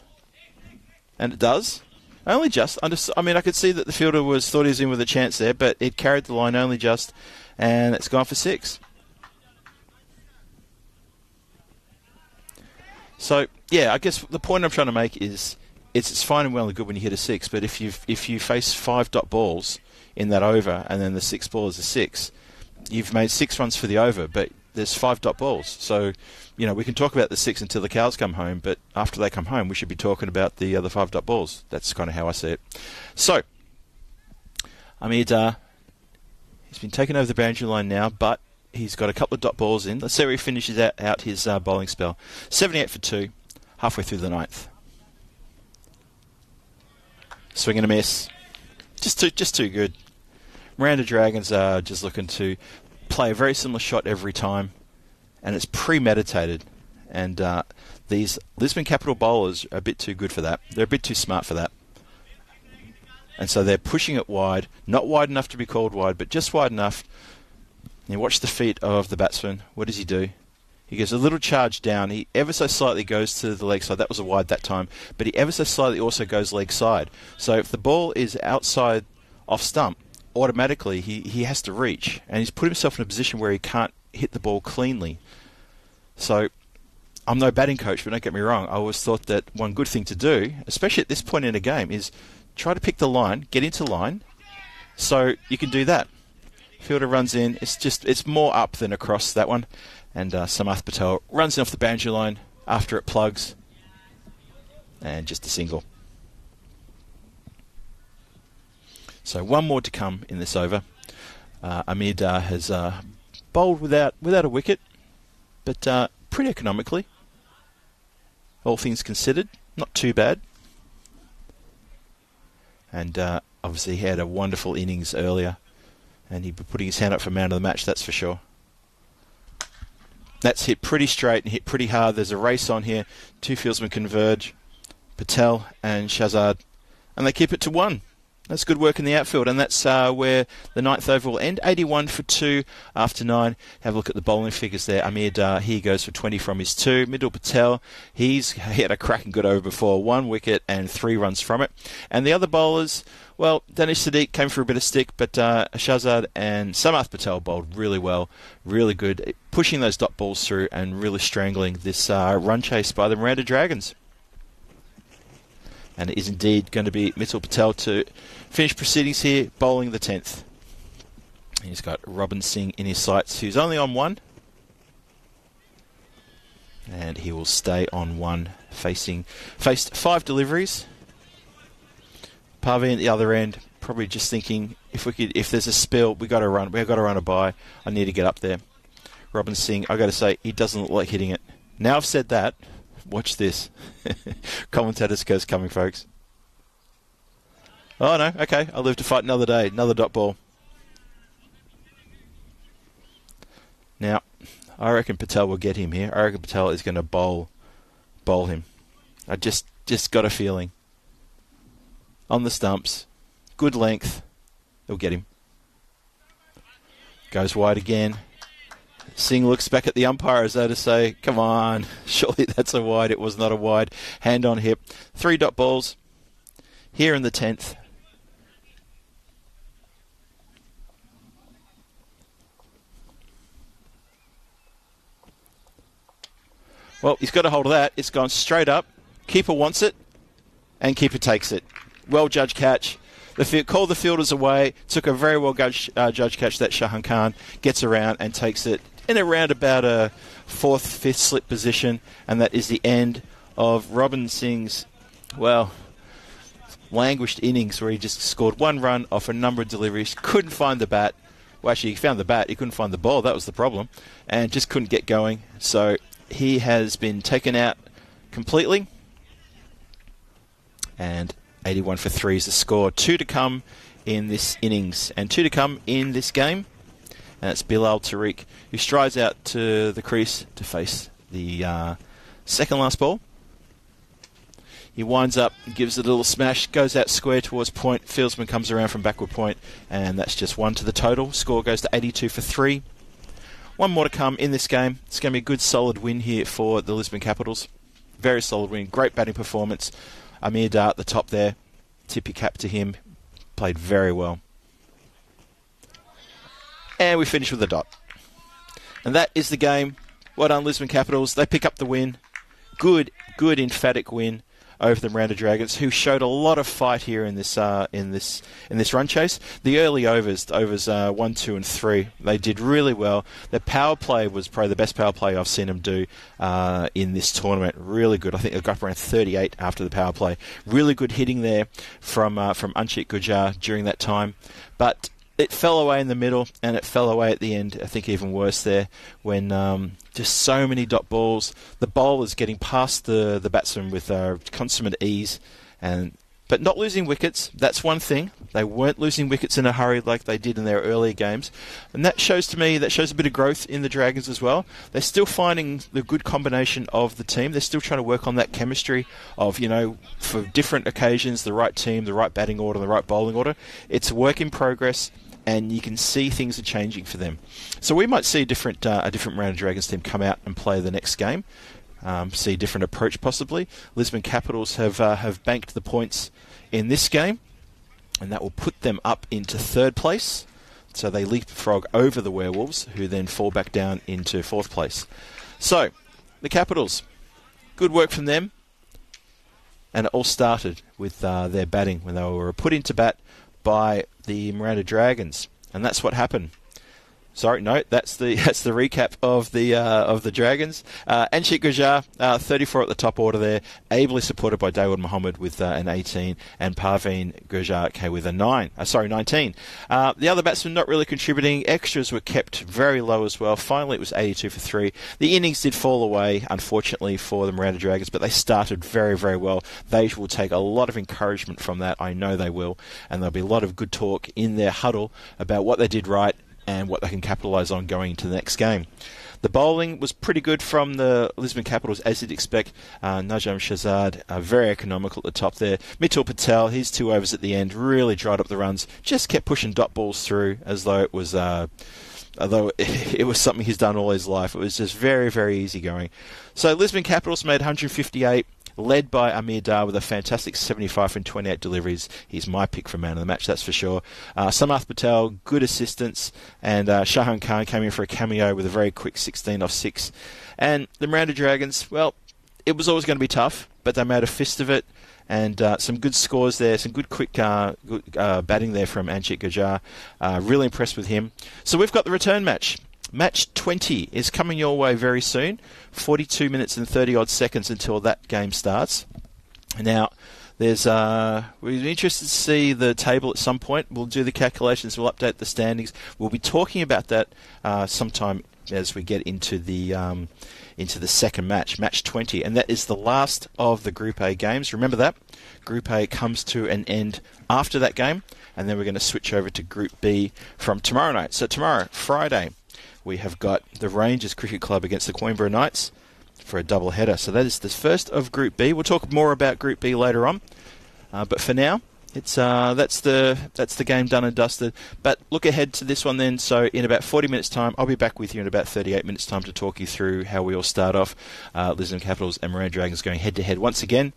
and it does. Only just. I could see that the fielder thought he was in with a chance there, but it carried the line only just, and it's gone for 6. So, yeah, I guess the point I'm trying to make is it's fine and well and good when you hit a 6, but if you face 5 dot balls in that over and then the 6 ball is a 6, you've made 6 runs for the over, but there's 5 dot balls. So, we can talk about the 6 until the cows come home, but after they come home, we should be talking about the other 5 dot balls. That's kind of how I see it. So, Ahmed, he's been taken over the boundary line now, but he's got a couple of dot balls in. Let's see where he finishes out his bowling spell. 78 for 2, halfway through the 9th. Swing and a miss. Just too good. Miranda Dragons are just looking to play a very similar shot every time, and it's premeditated. And these Lisbon Capital bowlers are a bit too good for that. They're a bit too smart for that. And so they're pushing it wide, not wide enough to be called wide, but just wide enough. You watch the feet of the batsman. What does he do? He gives a little charge down. He ever so slightly goes to the leg side. That was a wide that time. But he ever so slightly also goes leg side. So if the ball is outside off stump, automatically he has to reach. And he's put himself in a position where he can't hit the ball cleanly. So I'm no batting coach, but don't get me wrong. I always thought that one good thing to do, especially at this point in a game, is try to pick the line, get into line, so you can do that. Fielder runs in. It's more up than across, that one. And Samath Patel runs in off the boundary line after it plugs. And just a single. So one more to come in this over. Ahmed has bowled without a wicket, but pretty economically. All things considered, not too bad. And obviously he had a wonderful innings earlier. And he'd be putting his hand up for man of the match, that's for sure. That's hit pretty straight and hit pretty hard. There's a race on here. 2 fieldsmen converge. Patel and Shahzad. And they keep it to 1. That's good work in the outfield. And that's where the 9th over will end. 81 for 2 after 9. Have a look at the bowling figures there. Ahmed, he goes for 20 from his 2. Middle Patel, he had a cracking good over before. 1 wicket and 3 runs from it. And the other bowlers, well, Danish Sadiq came for a bit of stick, but Shahzad and Samath Patel bowled really well, really good, pushing those dot balls through and really strangling this run chase by the Miranda Dragons. And it is indeed going to be Mitchell Patel to finish proceedings here, bowling the 10th. He's got Robin Singh in his sights, who's only on 1. And he will stay on 1, faced 5 deliveries. Parveen at the other end, probably just thinking, if there's a spill, we've got to run a bye. I need to get up there. Robin Singh, I got to say, he doesn't look like hitting it. Now I've said that, watch this. Commentator's curse coming, folks. Oh no, okay, I'll live to fight another day. Another dot ball. Now, I reckon Patel will get him here. I reckon Patel is going to bowl him. I just got a feeling. On the stumps, good length, he'll get him. Goes wide again. Singh looks back at the umpire as though to say, come on, surely that's a wide. It was not a wide. Hand on hip. 3 dot balls here in the 10th. Well, he's got a hold of that. It's gone straight up. Keeper wants it, and keeper takes it. Well judged catch. Called the fielders away. Took a very well judged catch that Shahan Khan gets around and takes it in around about a 4th, 5th slip position, and that is the end of Robin Singh's, well, languished innings where he just scored 1 run off a number of deliveries. Couldn't find the bat. Well, actually, he found the bat. He couldn't find the ball. That was the problem, and just couldn't get going. So he has been taken out completely, and 81 for 3 is the score. 2 to come in this innings, and 2 to come in this game. And it's Bilal Tariq who strides out to the crease to face the second last ball. He winds up, gives it a little smash, goes out square towards point. Fieldsman comes around from backward point, and that's just 1 to the total. Score goes to 82 for 3. 1 more to come in this game. It's going to be a good solid win here for the Lisbon Capitals. Very solid win. Great batting performance. Amir Dar at the top there. Tip your cap to him. Played very well. And we finish with a dot. And that is the game. Well done, Lisbon Capitals. They pick up the win. Good, emphatic win over the Miranda Dragons, who showed a lot of fight here in this run chase. The early overs 1, 2, and 3, they did really well. Their power play was probably the best power play I've seen them do in this tournament. Really good. I think they got up around 38 after the power play. Really good hitting there from Anchit Gujar during that time, but it fell away in the middle, and it fell away at the end. I think even worse there when just so many dot balls. The bowlers getting past the batsman with consummate ease, but not losing wickets. That's one thing. They weren't losing wickets in a hurry like they did in their earlier games, and that shows to me a bit of growth in the Dragons as well. They're still finding the good combination of the team. They're still trying to work on that chemistry of, for different occasions, the right team, the right batting order, the right bowling order. It's a work in progress, and you can see things are changing for them. So we might see a different Miranda Dragons team come out and play the next game. See a different approach possibly. Lisbon Capitals have banked the points in this game, and that will put them up into 3rd place. So they leapfrog over the Werewolves, who then fall back down into 4th place. So the Capitals, good work from them, and it all started with their batting when they were put into bat by the Miranda Dragons, and that's what happened. Sorry, no, that's the recap of the Dragons. Anchit Gujar, 34 at the top order there, ably supported by Dawood Mohammed with an 18, and Parveen Gujar came with a 19. The other batsmen not really contributing. Extras were kept very low as well. Finally, it was 82 for 3. The innings did fall away, unfortunately, for the Miranda Dragons, but they started very, very well. They will take a lot of encouragement from that. I know they will, and there'll be a lot of good talk in their huddle about what they did right and what they can capitalise on going into the next game. The bowling was pretty good from the Lisbon Capitals, as you'd expect. Najam Shahzad, very economical at the top there. Mitul Patel, his 2 overs at the end, really dried up the runs. Just kept pushing dot balls through as though it was something he's done all his life. It was just very, very easy going. So Lisbon Capitals made 158. Led by Amir Dar with a fantastic 75 from 28 deliveries. He's my pick for man of the match, that's for sure. Samath Patel, good assistance, and Shahan Khan came in for a cameo with a very quick 16 off 6. And the Miranda Dragons, well, it was always going to be tough, but they made a fist of it, and some good scores there, some good quick batting there from Anchit Gujar. Really impressed with him. So we've got the return match. Match 20 is coming your way very soon. 42 minutes and 30-odd seconds until that game starts. Now, we're interested to see the table at some point. We'll do the calculations. We'll update the standings. We'll be talking about that sometime as we get into the second match, match 20, and that is the last of the Group A games. Remember that. Group A comes to an end after that game, and then we're going to switch over to Group B from tomorrow night. So tomorrow, Friday, we have got the Rangers Cricket Club against the Coimbra Knights for a double header. So that is the first of Group B. We'll talk more about Group B later on. But for now, It's that's the game done and dusted. But look ahead to this one then. So in about 40 minutes' time, I'll be back with you in about 38 minutes' time to talk you through how we all start off. Lisbon Capitals and Miranda Dragons going head to head once again,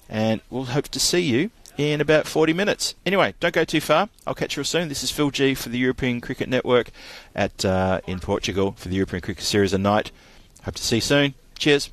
and we'll hope to see you in about 40 minutes. Anyway, don't go too far. I'll catch you all soon. This is Phil G for the European Cricket Network in Portugal for the European Cricket Series at night. Hope to see you soon. Cheers.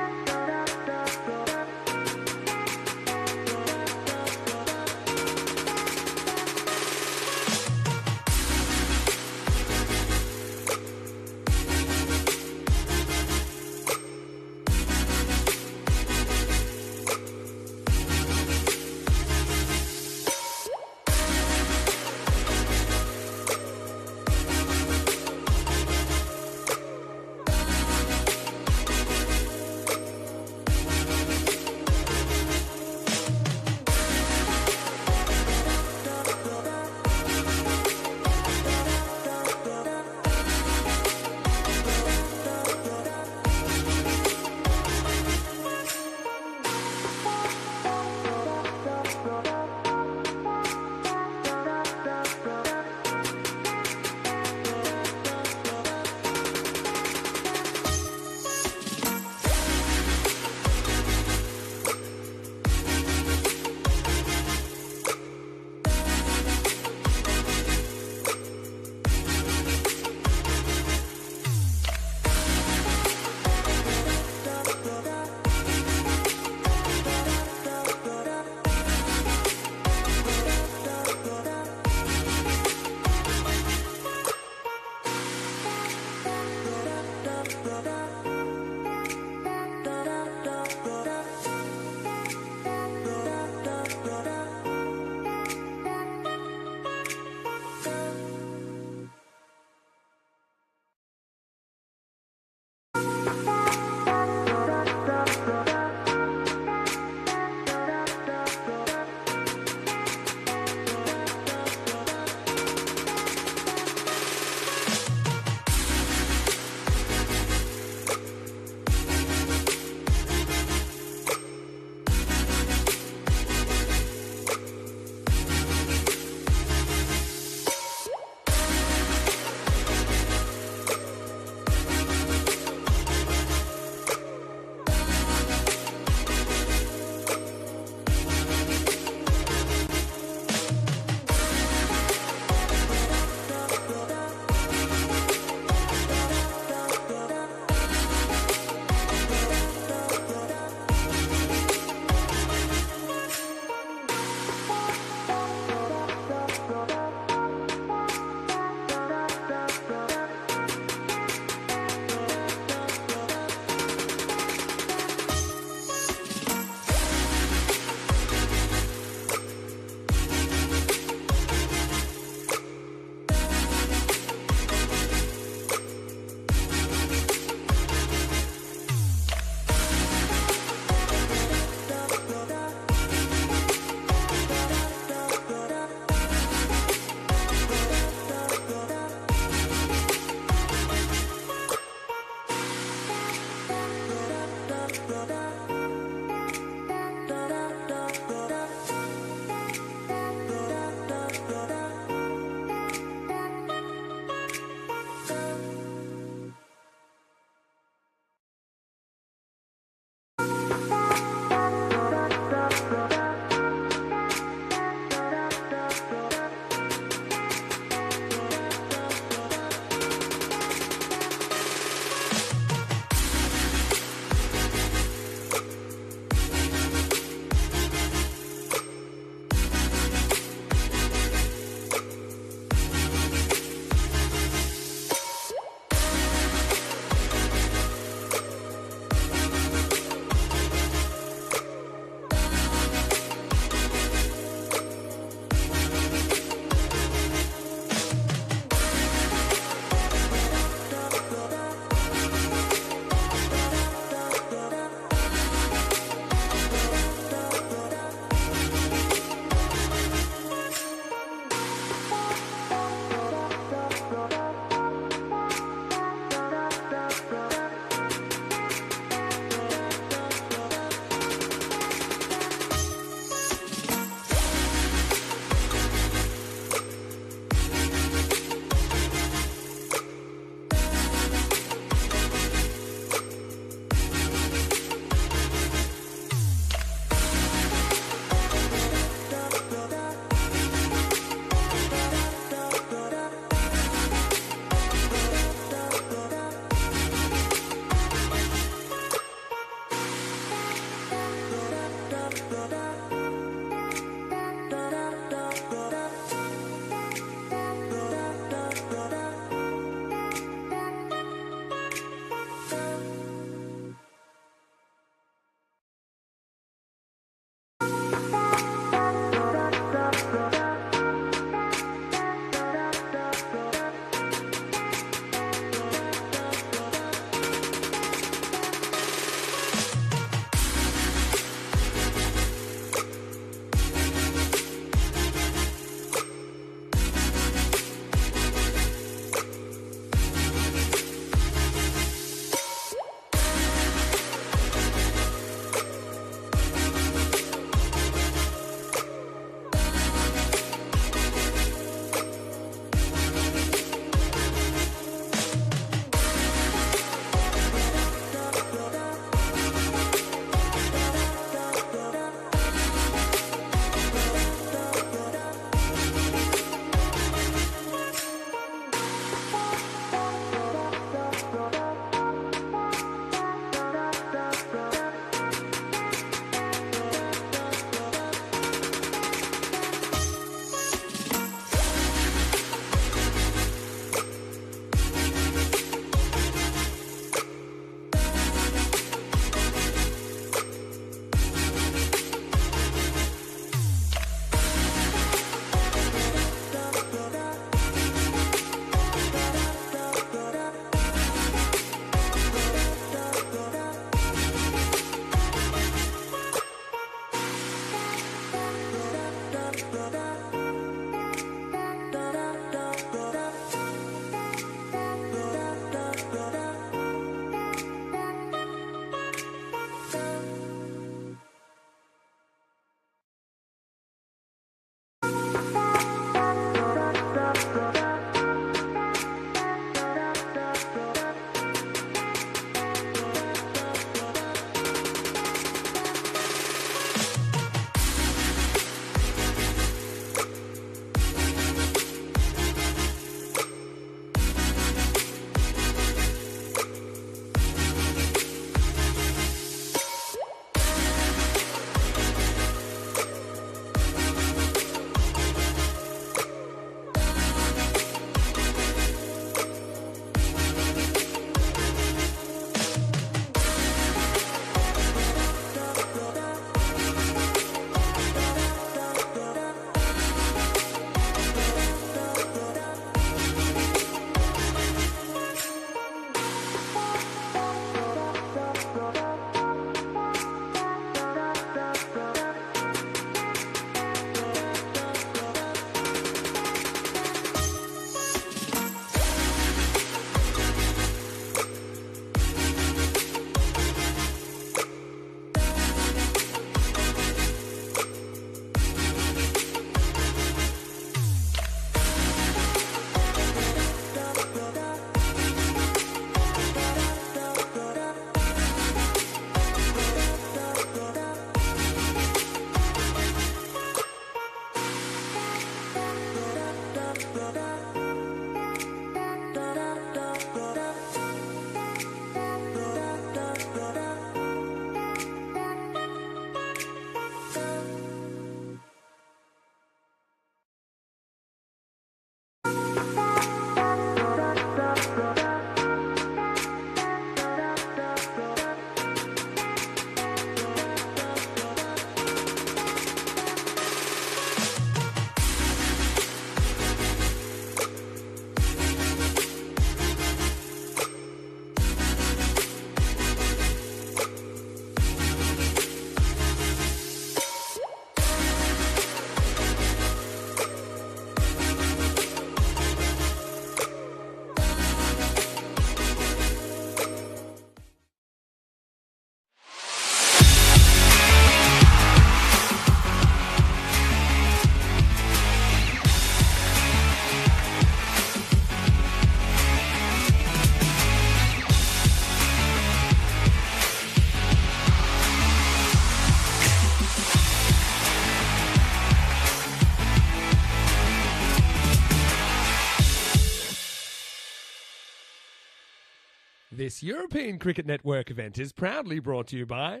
This European Cricket Network event is proudly brought to you by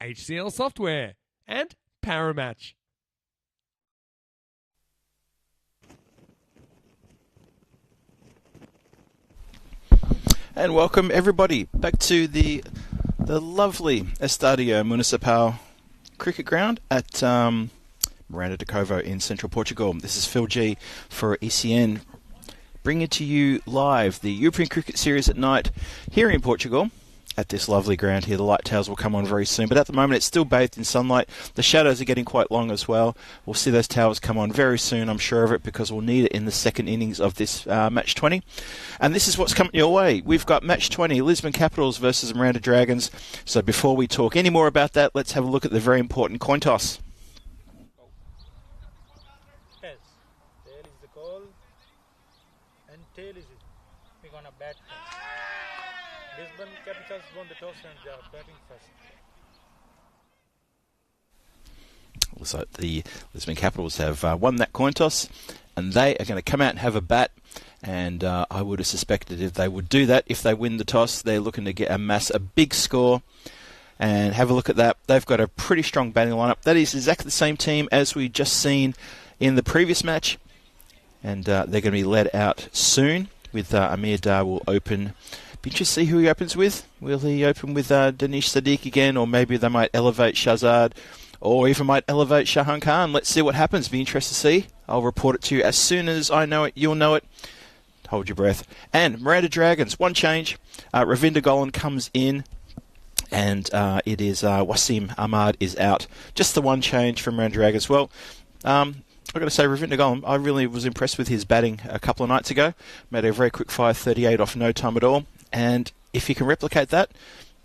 HCL Software and Paramatch. And welcome everybody back to the lovely Estadio Municipal cricket ground at Miranda de Covo in central Portugal. This is Phil G for ECN, bringing to you live the European Cricket Series at night here in Portugal at this lovely ground here. The light towers will come on very soon, but at the moment it's still bathed in sunlight. The shadows are getting quite long as well. We'll see those towers come on very soon, I'm sure of it, because we'll need it in the second innings of this match 20. And this is what's coming your way. We've got match 20, Lisbon Capitals versus Miranda Dragons. So before we talk any more about that, let's have a look at the very important coin toss. Tails. Tail is the call. And tail is it. We're gonna bat first. Lisbon Capitals won the toss and they are batting first. Looks like the Lisbon Capitals have won that coin toss, and they are going to come out and have a bat. And I would have suspected if they would do that, if they win the toss, they're looking to amass a big score. And have a look at that. They've got a pretty strong batting lineup. That is exactly the same team as we just seen in the previous match. And they're going to be led out soon with Amir Dar will open. Be interested to see who he opens with. Will he open with Danish Sadiq again, or maybe they might elevate Shahzad, or even might elevate Shahan Khan? Let's see what happens. Be interested to see. I'll report it to you as soon as I know it. You'll know it. Hold your breath. And Miranda Dragons, one change. Ravinder Golan comes in, and it is Wasim Ahmad is out. Just the one change from Miranda Dragons. Well, I've got to say, Ravinder Golan, I really was impressed with his batting a couple of nights ago. Made a very quick 538 off no time at all. And if you can replicate that,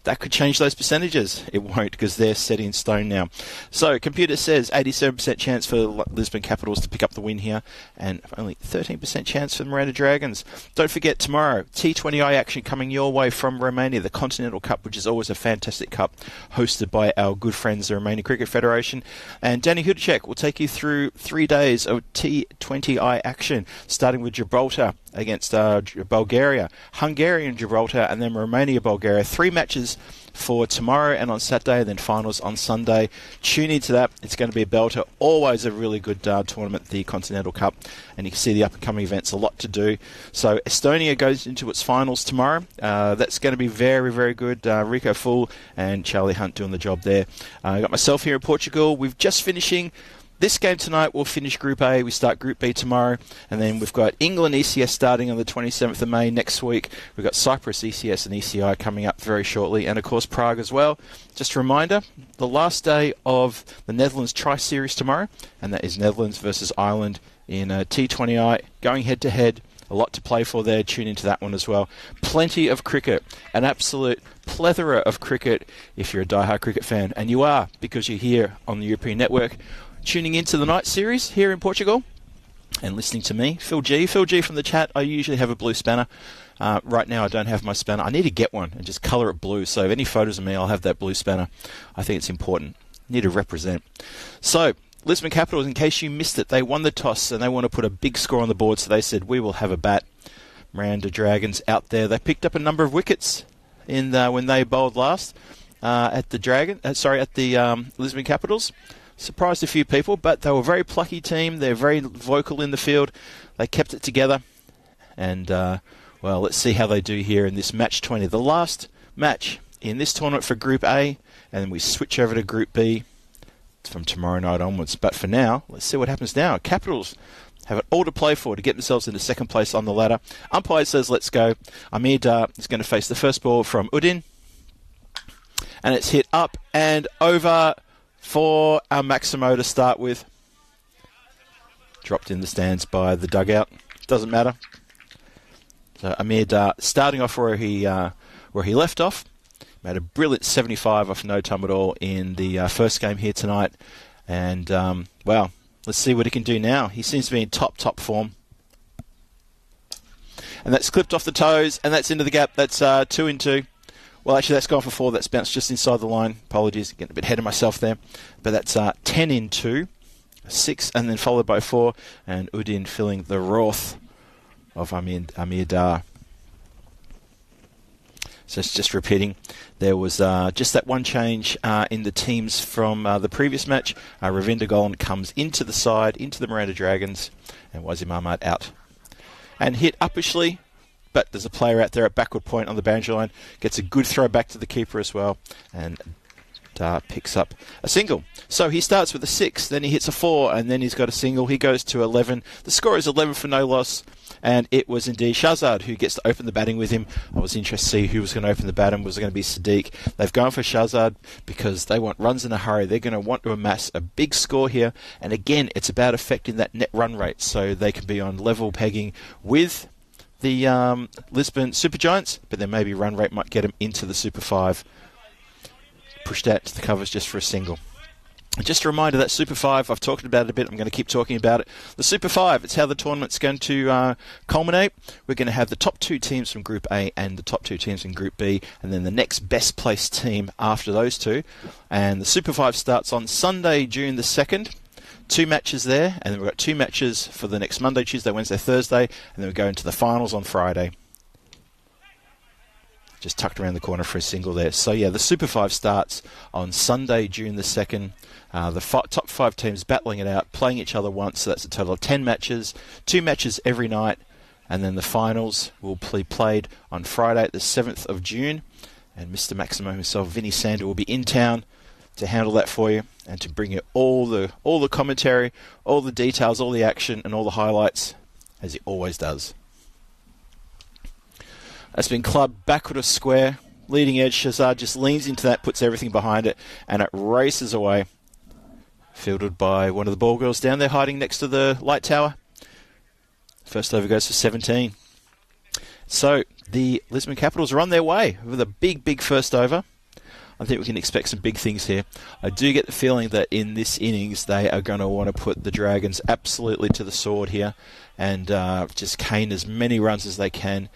that could change those percentages. It won't, because they're set in stone now. So, computer says 87% chance for Lisbon Capitals to pick up the win here, and only 13% chance for the Miranda Dragons. Don't forget, tomorrow, T20I action coming your way from Romania, the Continental Cup, which is always a fantastic cup, hosted by our good friends, the Romanian Cricket Federation. And Danny Hudacek will take you through 3 days of T20I action, starting with Gibraltar against Bulgaria, Hungary and Gibraltar, and then Romania, Bulgaria. 3 matches for tomorrow and on Saturday, and then finals on Sunday. Tune into that. It's going to be a belter. Always a really good tournament, the Continental Cup, and you can see the up-and-coming events, a lot to do. So Estonia goes into its finals tomorrow. That's going to be very, very good. Rico Full and Charlie Hunt doing the job there. I got myself here in Portugal. We've just finishing this game tonight. We'll finish Group A. We start Group B tomorrow. And then we've got England ECS starting on the 27th of May next week. We've got Cyprus ECS and ECI coming up very shortly. And, of course, Prague as well. Just a reminder, the last day of the Netherlands Tri-Series tomorrow. And that is Netherlands versus Ireland in T20I. Going head-to-head. A lot to play for there. Tune into that one as well. Plenty of cricket. An absolute plethora of cricket if you're a die-hard cricket fan. And you are, because you're here on the European Network, tuning into the night series here in Portugal and listening to me, Phil G. Phil G from the chat. I usually have a blue spanner. Right now I don't have my spanner. I need to get one and just colour it blue. So if any photos of me, I'll have that blue spanner. I think it's important. Need to represent. So, Lisbon Capitals, in case you missed it, they won the toss and they want to put a big score on the board. So they said, we will have a bat. Miranda Dragons out there. They picked up a number of wickets in when they bowled last at the Lisbon Capitals. Surprised a few people, but they were a very plucky team. They're very vocal in the field. They kept it together. And, well, let's see how they do here in this match 20. The last match in this tournament for Group A, and then we switch over to Group B from tomorrow night onwards. But for now, let's see what happens now. Capitals have it all to play for to get themselves into second place on the ladder. Umpire says, let's go. Amir Dar is going to face the first ball from Udin. And it's hit up and over for our Maximo to start with. Dropped in the stands by the dugout. Doesn't matter. So Amir Dar starting off where he left off. Made a brilliant 75 off no time at all in the first game here tonight. And, well, let's see what he can do now. He seems to be in top form. And that's clipped off the toes, and that's into the gap. That's 2 in 2. Well, actually, that's gone for 4. That's bounced just inside the line. Apologies, getting a bit ahead of myself there. But that's 10 in 2, 6, and then followed by 4. And Udin filling the wrath of Amir Dar. So it's just repeating. There was just that one change in the teams from the previous match. Ravinder Golan comes into the side, into the Miranda Dragons, and Wazim Ahmad out. And hit uppishly, but there's a player out there at backward point on the boundary line. Gets a good throw back to the keeper as well, and picks up a single. So he starts with a 6, then he hits a 4, and then he's got a single. He goes to 11. The score is 11 for no loss, and it was indeed Shahzad who gets to open the batting with him. I was interested to see who was going to open the batting. Was it going to be Sadiq? They've gone for Shahzad because they want runs in a hurry. They're going to want to amass a big score here, and again, it's about affecting that net run rate so they can be on level pegging with the Lisbon Super Giants, but then maybe run rate might get them into the Super 5. Pushed out to the covers just for a single. Just a reminder that Super 5, I've talked about it a bit, I'm going to keep talking about it. The Super 5, it's how the tournament's going to culminate. We're going to have the top 2 teams from Group A and the top 2 teams in Group B, and then the next best placed team after those 2. And the Super 5 starts on Sunday, June the 2nd. 2 matches there, and then we've got 2 matches for the next Monday, Tuesday, Wednesday, Thursday, and then we go into the finals on Friday. Just tucked around the corner for a single there. So yeah, the Super 5 starts on Sunday, June the 2nd. The top 5 teams battling it out, playing each other once, so that's a total of 10 matches, 2 matches every night, and then the finals will be played on Friday, the 7th of June, and Mr. Maximo himself, Vinny Sander, will be in town to handle that for you and to bring you all the commentary, all the details, all the action, and all the highlights, as he always does. That's been clubbed backward of square. Leading edge, Shahzad just leans into that, puts everything behind it, and it races away. Fielded by one of the ball girls down there hiding next to the light tower. First over goes for 17. So the Lisbon Capitals are on their way with a big first over. I think we can expect some big things here. I do get the feeling that in this innings they are going to want to put the Dragons absolutely to the sword here and just cane as many runs as they can.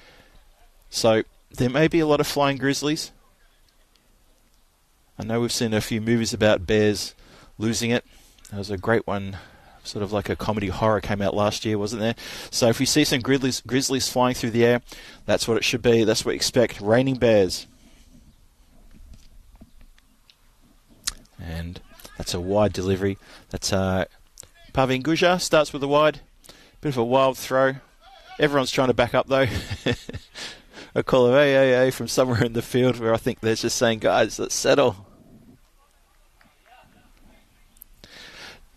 So there may be a lot of flying grizzlies. I know we've seen a few movies about bears losing it. There was a great one, sort of like a comedy horror, came out last year, wasn't there? So if we see some grizzlies flying through the air, that's what it should be. That's what we expect. Raining bears. And that's a wide delivery. That's Pavin Guja starts with a wide. Bit of a wild throw. Everyone's trying to back up though. A call of AAA from somewhere in the field where I think they're just saying, guys, let's settle.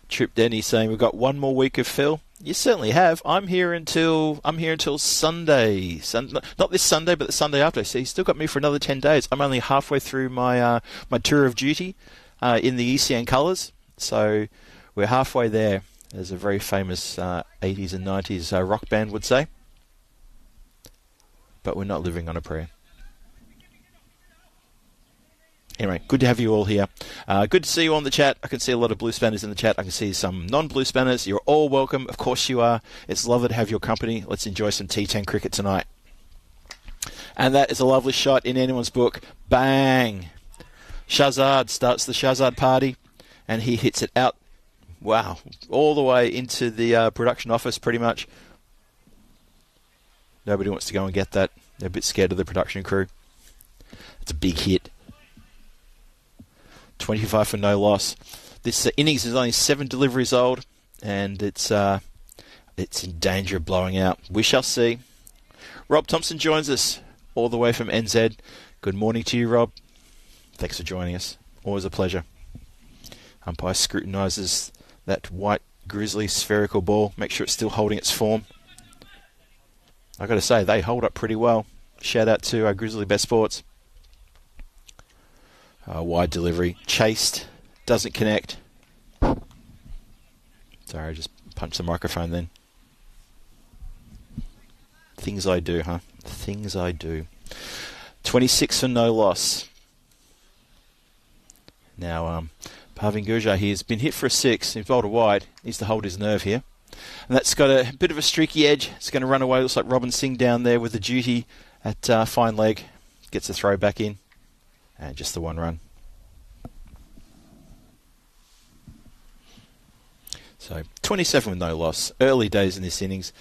Trip Denny saying we've got one more week of Phil. You certainly have. I'm here until Sunday. Not this Sunday, but the Sunday after. So you still got me for another 10 days. I'm only halfway through my my tour of duty in the ECSN colours. So we're halfway there, as a very famous 80s and 90s rock band would say. But we're not living on a prayer. Anyway, good to have you all here. Good to see you on the chat. I can see a lot of blue spanners in the chat. I can see some non-blue spanners. You're all welcome. Of course you are. It's lovely to have your company. Let's enjoy some T10 cricket tonight. And that is a lovely shot in anyone's book. Bang! Shahzad starts the Shahzad party, and he hits it out. Wow. All the way into the production office, pretty much. Nobody wants to go and get that. They're a bit scared of the production crew. It's a big hit. 25 for no loss. This innings is only 7 deliveries old, and it's in danger of blowing out. We shall see. Rob Thompson joins us all the way from NZ. Good morning to you, Rob. Thanks for joining us. Always a pleasure. Umpire scrutinises that white grizzly spherical ball. Make sure it's still holding its form. I've got to say, they hold up pretty well. Shout out to Grizzly Best Sports. Wide delivery. Chased. Doesn't connect. Sorry, I just punched the microphone then. Things I do, huh? Things I do. 26 for no loss. Now, Pavin Guja, he's been hit for a 6. He's bowled a wide. Needs to hold his nerve here. And that's got a bit of a streaky edge. It's going to run away. Looks like Robin Singh down there with the duty at fine leg. Gets the throw back in. And just the one run. So 27 with no loss. Early days in this innings.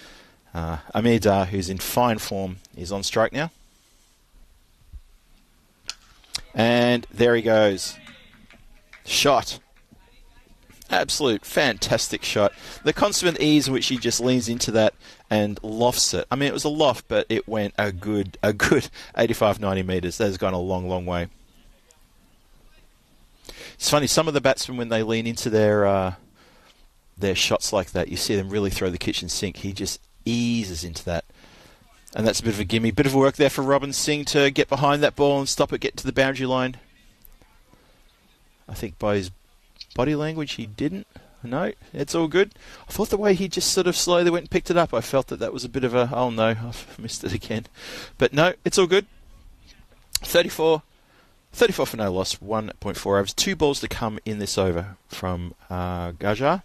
Amir Dar, who's in fine form, is on strike now. And there he goes. Shot. Absolute fantastic shot. The consummate ease in which he just leans into that and lofts it. I mean, it was a loft, but it went a good 85, 90 metres. That has gone a long, long way. It's funny, some of the batsmen, when they lean into their shots like that, you see them really throw the kitchen sink. He just eases into that. And that's a bit of a gimme. Bit of work there for Robin Singh to get behind that ball and stop it, get to the boundary line. I think by his body language he didn't. No, it's all good. I thought the way he just sort of slowly went and picked it up, I felt that was a bit of a, oh no, I've missed it again. But no, it's all good. 34 for no loss, 1.4 overs. 2 balls to come in this over from Gajar.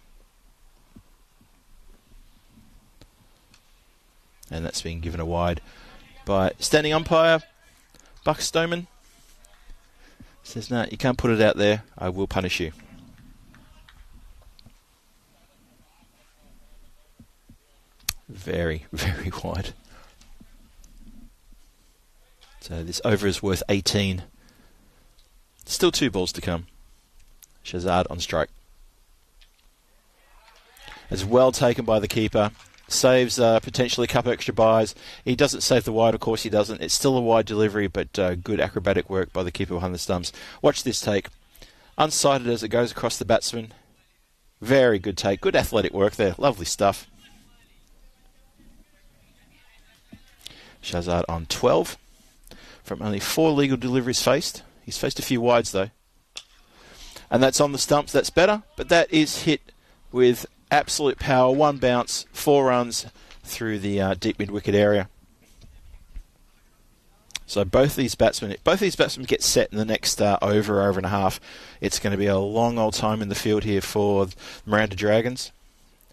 And that's being given a wide by standing umpire Buck Stoneman. Says, no, you can't put it out there. I will punish you. Very, very wide. So this over is worth 18. Still 2 balls to come. Shazad on strike. It's well taken by the keeper. Saves potentially a couple extra buys. He doesn't save the wide, of course he doesn't. It's still a wide delivery, but good acrobatic work by the keeper behind the stumps. Watch this take. Unsighted as it goes across the batsman. Very good take. Good athletic work there. Lovely stuff. Shazad on 12 from only 4 legal deliveries faced. He's faced a few wides though. And that's on the stumps. That's better, but that is hit with absolute power. 1 bounce, 4 runs through the deep mid-wicket area. So both these batsmen get set in the next over and a half. It's going to be a long old time in the field here for Miranda Dragons.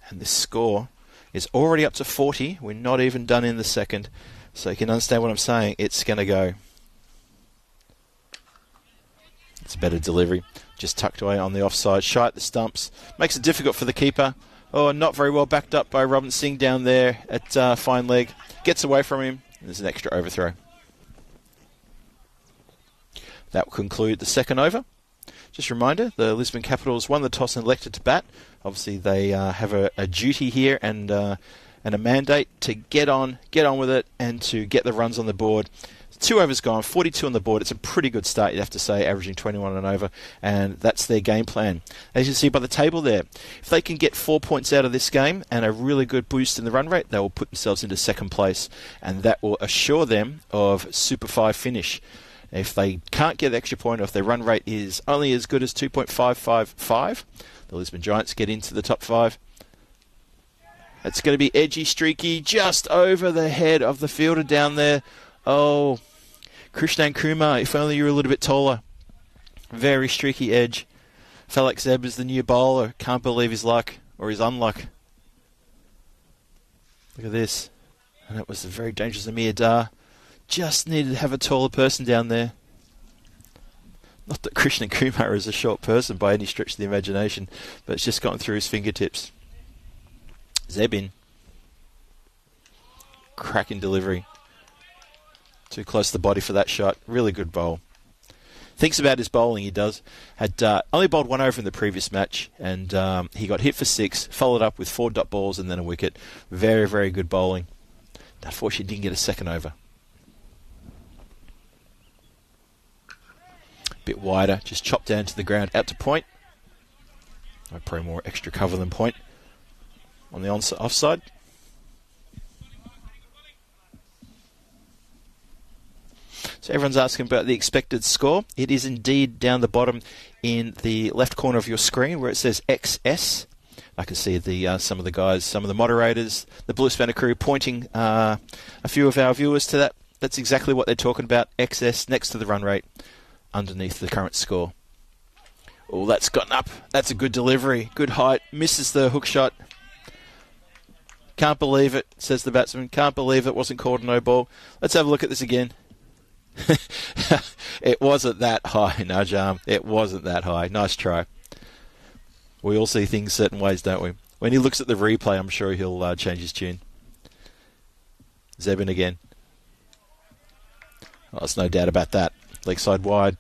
And this score is already up to 40. We're not even done in the second. So you can understand what I'm saying. It's going to go. It's a better delivery. Just tucked away on the offside. Shy at the stumps. Makes it difficult for the keeper. Oh, not very well backed up by Robin Singh down there at fine leg. Gets away from him. There's an extra overthrow. That will conclude the second over. Just a reminder, the Lisbon Capitals won the toss and elected to bat. Obviously, they have a duty here and a mandate to get on with it and to get the runs on the board. 2 overs gone, 42 on the board. It's a pretty good start, you'd have to say, averaging 21 and over, and that's their game plan. As you see by the table there, if they can get 4 points out of this game and a really good boost in the run rate, they will put themselves into second place, and that will assure them of Super 5 finish. If they can't get the extra point, or if their run rate is only as good as 2.555, the Lisbon Giants get into the top 5. It's going to be edgy, streaky, just over the head of the fielder down there. Oh, Krishnan Kumar, if only you were a little bit taller. Very streaky edge. Falak Zeb is the new bowler. Can't believe his luck, or his unluck. Look at this. And it was a very dangerous Amir Dar. Just needed to have a taller person down there. Not that Krishnan Kumar is a short person by any stretch of the imagination, but it's just gotten through his fingertips. Zebin. Cracking delivery. Too close to the body for that shot. Really good bowl. Thinks about his bowling, he does. Had only bowled 1 over in the previous match, and he got hit for 6, followed up with 4 dot balls and then a wicket. Very, very good bowling. Unfortunately, didn't get a second over. Bit wider, just chopped down to the ground, out to point. Probably more extra cover than point on the offside. So everyone's asking about the expected score. It is indeed down the bottom in the left corner of your screen where it says XS. I can see some of the guys, some of the moderators, the Blue Spanner crew pointing a few of our viewers to that. That's exactly what they're talking about. XS next to the run rate underneath the current score. Oh, that's gotten up. That's a good delivery. Good height. Misses the hook shot. Can't believe it, says the batsman. Can't believe it wasn't called a no ball. Let's have a look at this again. It wasn't that high, Najam. It wasn't that high. Nice try. We all see things certain ways, don't we? When he looks at the replay, I'm sure he'll change his tune. Zebin again. Oh, there's no doubt about that. Leg side wide.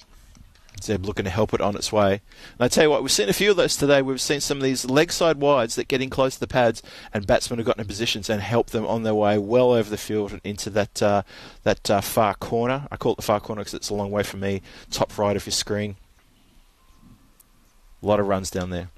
Zeb looking to help it on its way. And I tell you what, we've seen a few of those today. We've seen some of these leg side wides that get in close to the pads, and batsmen have gotten in positions and helped them on their way well over the field and into that far corner. I call it the far corner because it's a long way from me. Top right of your screen. A lot of runs down there.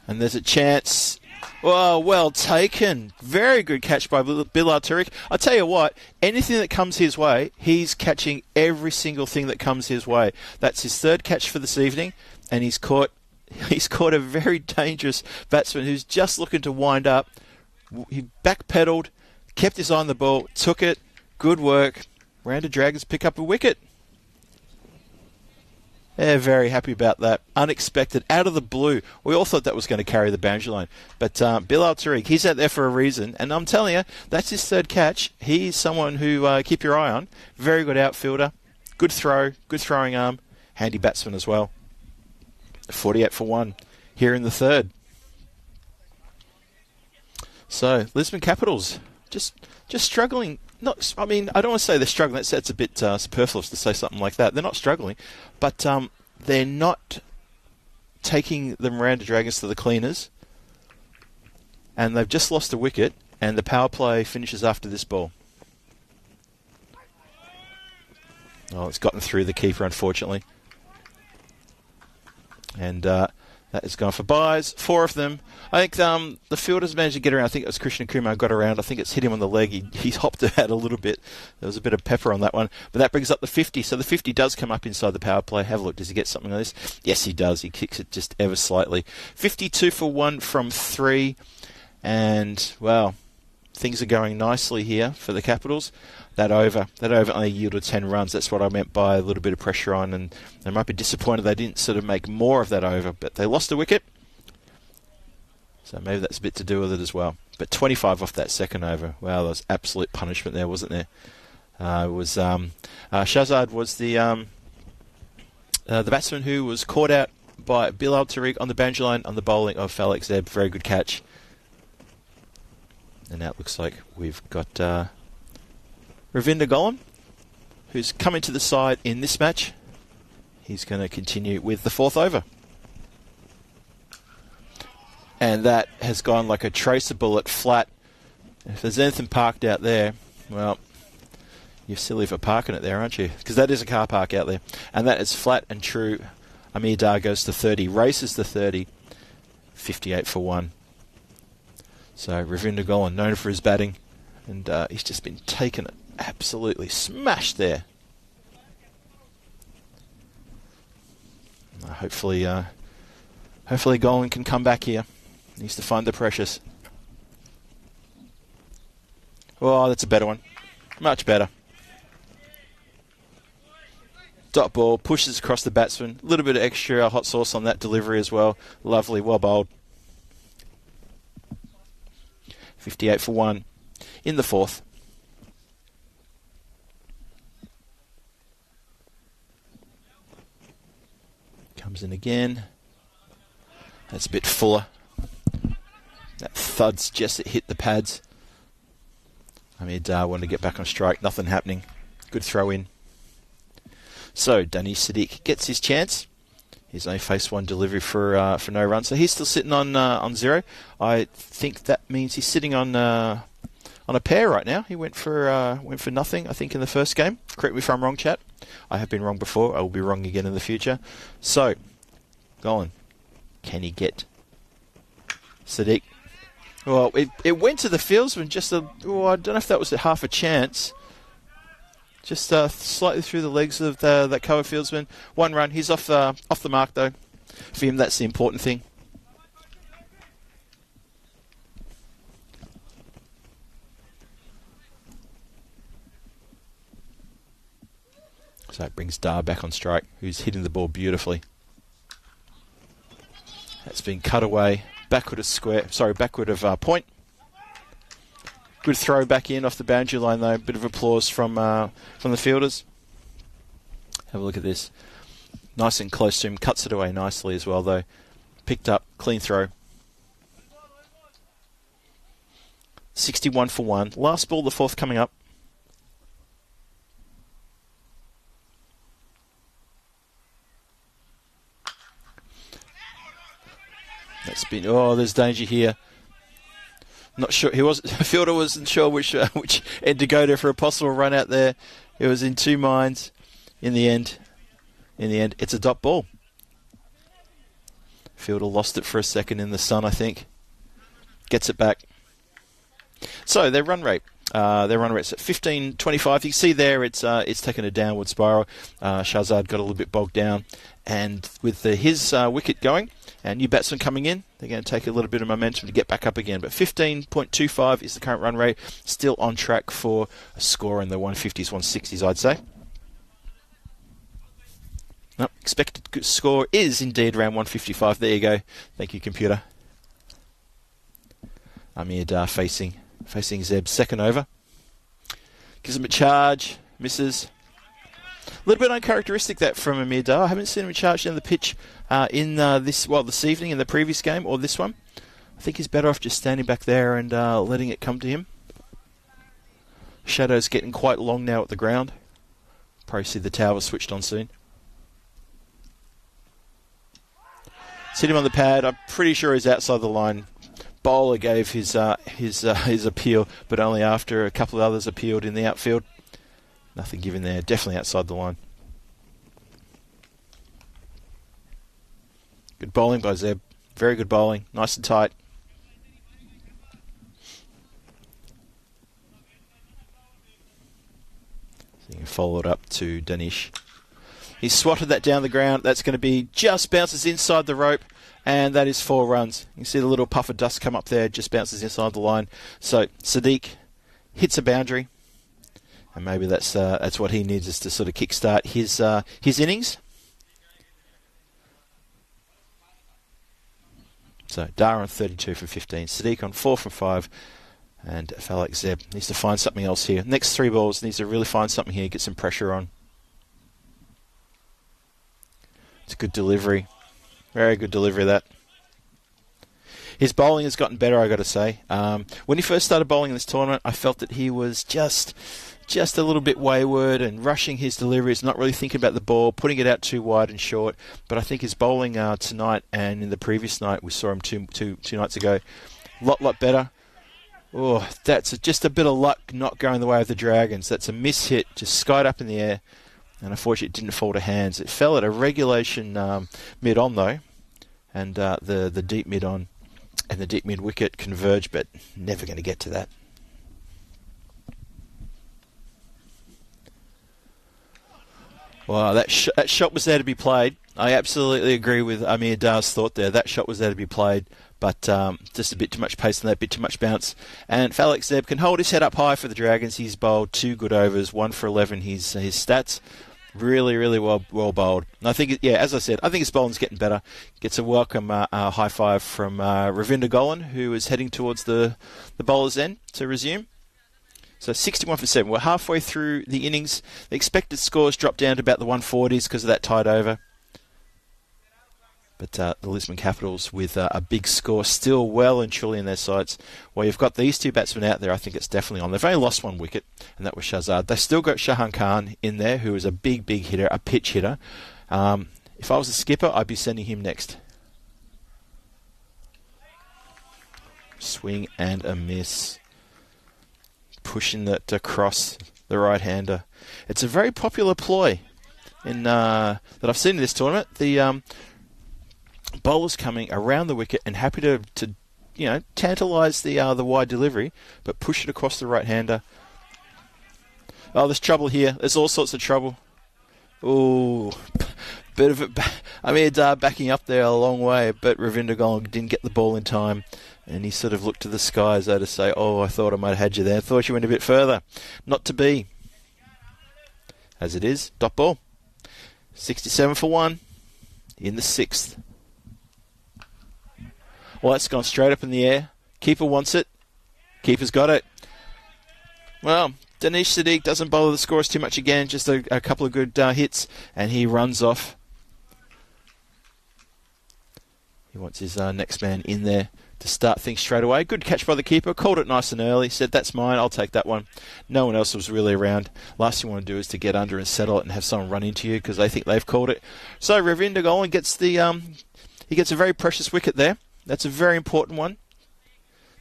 And there's a chance. Oh, well taken. Very good catch by Bilal Tariq. I'll tell you what, anything that comes his way, he's catching every single thing that comes his way. That's his third catch for this evening, and he's caught a very dangerous batsman who's just looking to wind up. He backpedaled, kept his eye on the ball, took it. Good work. Miranda Dragons pick up a wicket. They're very happy about that. Unexpected, out of the blue. We all thought that was going to carry the boundary line. But Bilal Tariq, he's out there for a reason. And I'm telling you, that's his third catch. He's someone who keep your eye on. Very good outfielder. Good throw, good throwing arm. Handy batsman as well. 48 for 1 here in the third. So, Lisbon Capitals just struggling. I don't want to say they're struggling. That's a bit superfluous to say something like that. They're not struggling, but they're not taking the Miranda Dragons to the cleaners, and they've just lost a wicket, and the power play finishes after this ball. Oh, it's gotten through the keeper, unfortunately. And that has gone for byes, 4 of them. I think the fielders managed to get around. I think it was Christian Kumar got around. I think it's hit him on the leg. He hopped out a little bit. There was a bit of pepper on that one. But that brings up the 50. So the 50 does come up inside the power play. Have a look. Does he get something like this? Yes, he does. He kicks it just ever slightly. 52 for 1 from 3. And, well, things are going nicely here for the Capitals. That over only yielded 10 runs. That's what I meant by a little bit of pressure on, and they might be disappointed they didn't sort of make more of that over, but they lost a wicket. So maybe that's a bit to do with it as well. But 25 off that second over. Wow, that was absolute punishment there, wasn't there? Shahzad was the batsman who was caught out by Bilal Tariq on the boundary line on the bowling of Falek Zeb. Very good catch. And now it looks like we've got Ravinder Gollan, who's come into the side in this match. He's going to continue with the 4th over. And that has gone like a tracer bullet flat. If there's anything parked out there, well, you're silly for parking it there, aren't you? Because that is a car park out there. And that is flat and true. Amir Dar goes to 30, races to 30, 58 for 1. So Ravinder Gollan, known for his batting, and he's just been taken absolutely smashed there. Hopefully Gollan can come back here. Needs to find the precious. Oh, that's a better one. Much better. Dot ball, pushes across the batsman. A little bit of extra hot sauce on that delivery as well. Lovely, well bowled. 58 for 1 in the 4th. Comes in again. That's a bit fuller. That thud's just hit the pads. Amir Dar wanted to get back on strike. Nothing happening. Good throw in. So Danish Sadiq gets his chance. He's only faced 1 delivery for no run, so he's still sitting on 0. I think that means he's sitting on a pair right now. He went for nothing, I think, in the first game. Correct me if I'm wrong, chat. I have been wrong before. I will be wrong again in the future. So, Gollan, can he get Sadiq? Well, it went to the fieldsman. I don't know if that was half a chance. Just slightly through the legs of that cover fieldsman. 1 run. He's off the mark, though. For him, that's the important thing. So it brings Dar back on strike, who's hitting the ball beautifully. That's been cut away. Backward of point. Good throw back in off the boundary line, though. Bit of applause from the fielders. Have a look at this. Nice and close to him. Cuts it away nicely as well, though. Picked up. Clean throw. 61 for 1. Last ball, the 4th coming up. That's been. Oh, there's danger here. Not sure. Fielder wasn't sure which end to go to for a possible run out there. It was in two minds. In the end, it's a dot ball. Fielder lost it for a second in the sun, I think. Gets it back. So their run rate. Their run rate's at 15.25. You can see there it's taken a downward spiral. Shahzad got a little bit bogged down, and with his wicket going and new batsmen coming in, they're going to take a little bit of momentum to get back up again. But 15.25 is the current run rate. Still on track for a score in the 150s, 160s, I'd say. No, expected score is indeed around 155. There you go. Thank you, computer. Amir Dar facing Zeb, second over. Gives him a charge, misses. A little bit uncharacteristic that from Amir Dar. I haven't seen him charge down the pitch this evening in the previous game or this one. I think he's better off just standing back there and letting it come to him. Shadow's getting quite long now at the ground. Probably see the tower switched on soon. Sit him on the pad. I'm pretty sure he's outside the line. Bowler gave his appeal, but only after a couple of others appealed in the outfield. Nothing given there. Definitely outside the line. Good bowling by Zeb. Very good bowling. Nice and tight. So you can follow it up to Danish. He swatted that down the ground. That's going to be just bounces inside the rope. And that is 4 runs. You can see the little puff of dust come up there, just bounces inside the line. So Sadiq hits a boundary, and maybe that's what he needs is to sort of kickstart his innings. So Dar on 32 for 15, Sadiq on 4 from 5, and Falak Zeb needs to find something else here. Next 3 balls needs to really find something here, get some pressure on. It's a good delivery. Very good delivery of that. His bowling has gotten better, I got to say. When he first started bowling in this tournament, I felt that he was just a little bit wayward and rushing his deliveries, not really thinking about the ball, putting it out too wide and short. But I think his bowling tonight and in the previous night, we saw him two nights ago, lot better. Oh, that's just a bit of luck not going the way of the Dragons. That's a miss-hit, just skied up in the air. And unfortunately, it didn't fall to hands. It fell at a regulation mid-on, though. And the deep mid-on and the deep mid-wicket converged, but never going to get to that. Wow, that shot was there to be played. I absolutely agree with Amir Dar's thought there. That shot was there to be played, but just a bit too much pace on that, a bit too much bounce. And Falak Zeb can hold his head up high for the Dragons. He's bowled 2 good overs, 1 for 11. His stats. Really well bowled. And I think, as I said, I think his bowling's getting better. Gets a welcome high five from Ravinder Golan, who is heading towards the bowler's end to resume. So 61 for 7. We're halfway through the innings. The expected scores dropped down to about the 140s because of that tied over. But the Lisbon Capitals with a big score still well and truly in their sights. Well, you've got these 2 batsmen out there. I think it's definitely on. They've only lost 1 wicket, and that was Shahzad. They've still got Shahan Khan in there, who is a big hitter, a pitch hitter. If I was a skipper, I'd be sending him next. Swing and a miss. Pushing that across the right-hander. It's a very popular ploy that I've seen in this tournament. The bowlers coming around the wicket and happy to tantalise the wide delivery, but push it across the right-hander. Oh, there's trouble here. There's all sorts of trouble. Ooh, bit of it. I mean, backing up there a long way, but Ravinder Golan didn't get the ball in time, and he sort of looked to the skies there to say, "Oh, I thought I might have had you there. I thought you went a bit further." Not to be. As it is, dot ball. 67 for 1 in the 6th. Well, that's gone straight up in the air. Keeper wants it. Keeper's got it. Well, Danish Sadiq doesn't bother the scores too much again. Just a couple of good hits, and he runs off. He wants his next man in there to start things straight away. Good catch by the keeper. Called it nice and early. Said, "That's mine. I'll take that one." No one else was really around. Last thing you want to do is to get under and settle it and have someone run into you because they think they've called it. So Ravinder Golan gets he gets a very precious wicket there. That's a very important one.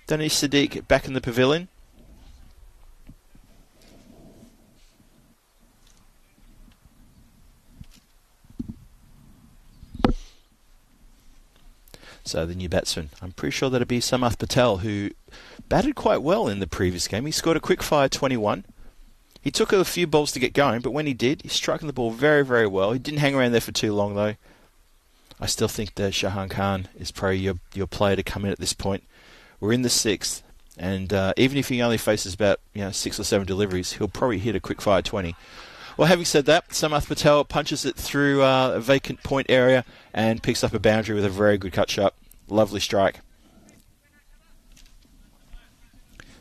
Danish Sadiq back in the pavilion. So the new batsman, I'm pretty sure that'll be Samath Patel, who batted quite well in the previous game. He scored a quick fire 21. He took a few balls to get going, but when he did, he struck the ball very, very well. He didn't hang around there for too long, though. I still think that Shahan Khan is probably your player to come in at this point. We're in the 6th, and even if he only faces about 6 or 7 deliveries, he'll probably hit a quick fire 20. Well, having said that, Samath Patel punches it through a vacant point area and picks up a boundary with a very good cut shot. Lovely strike.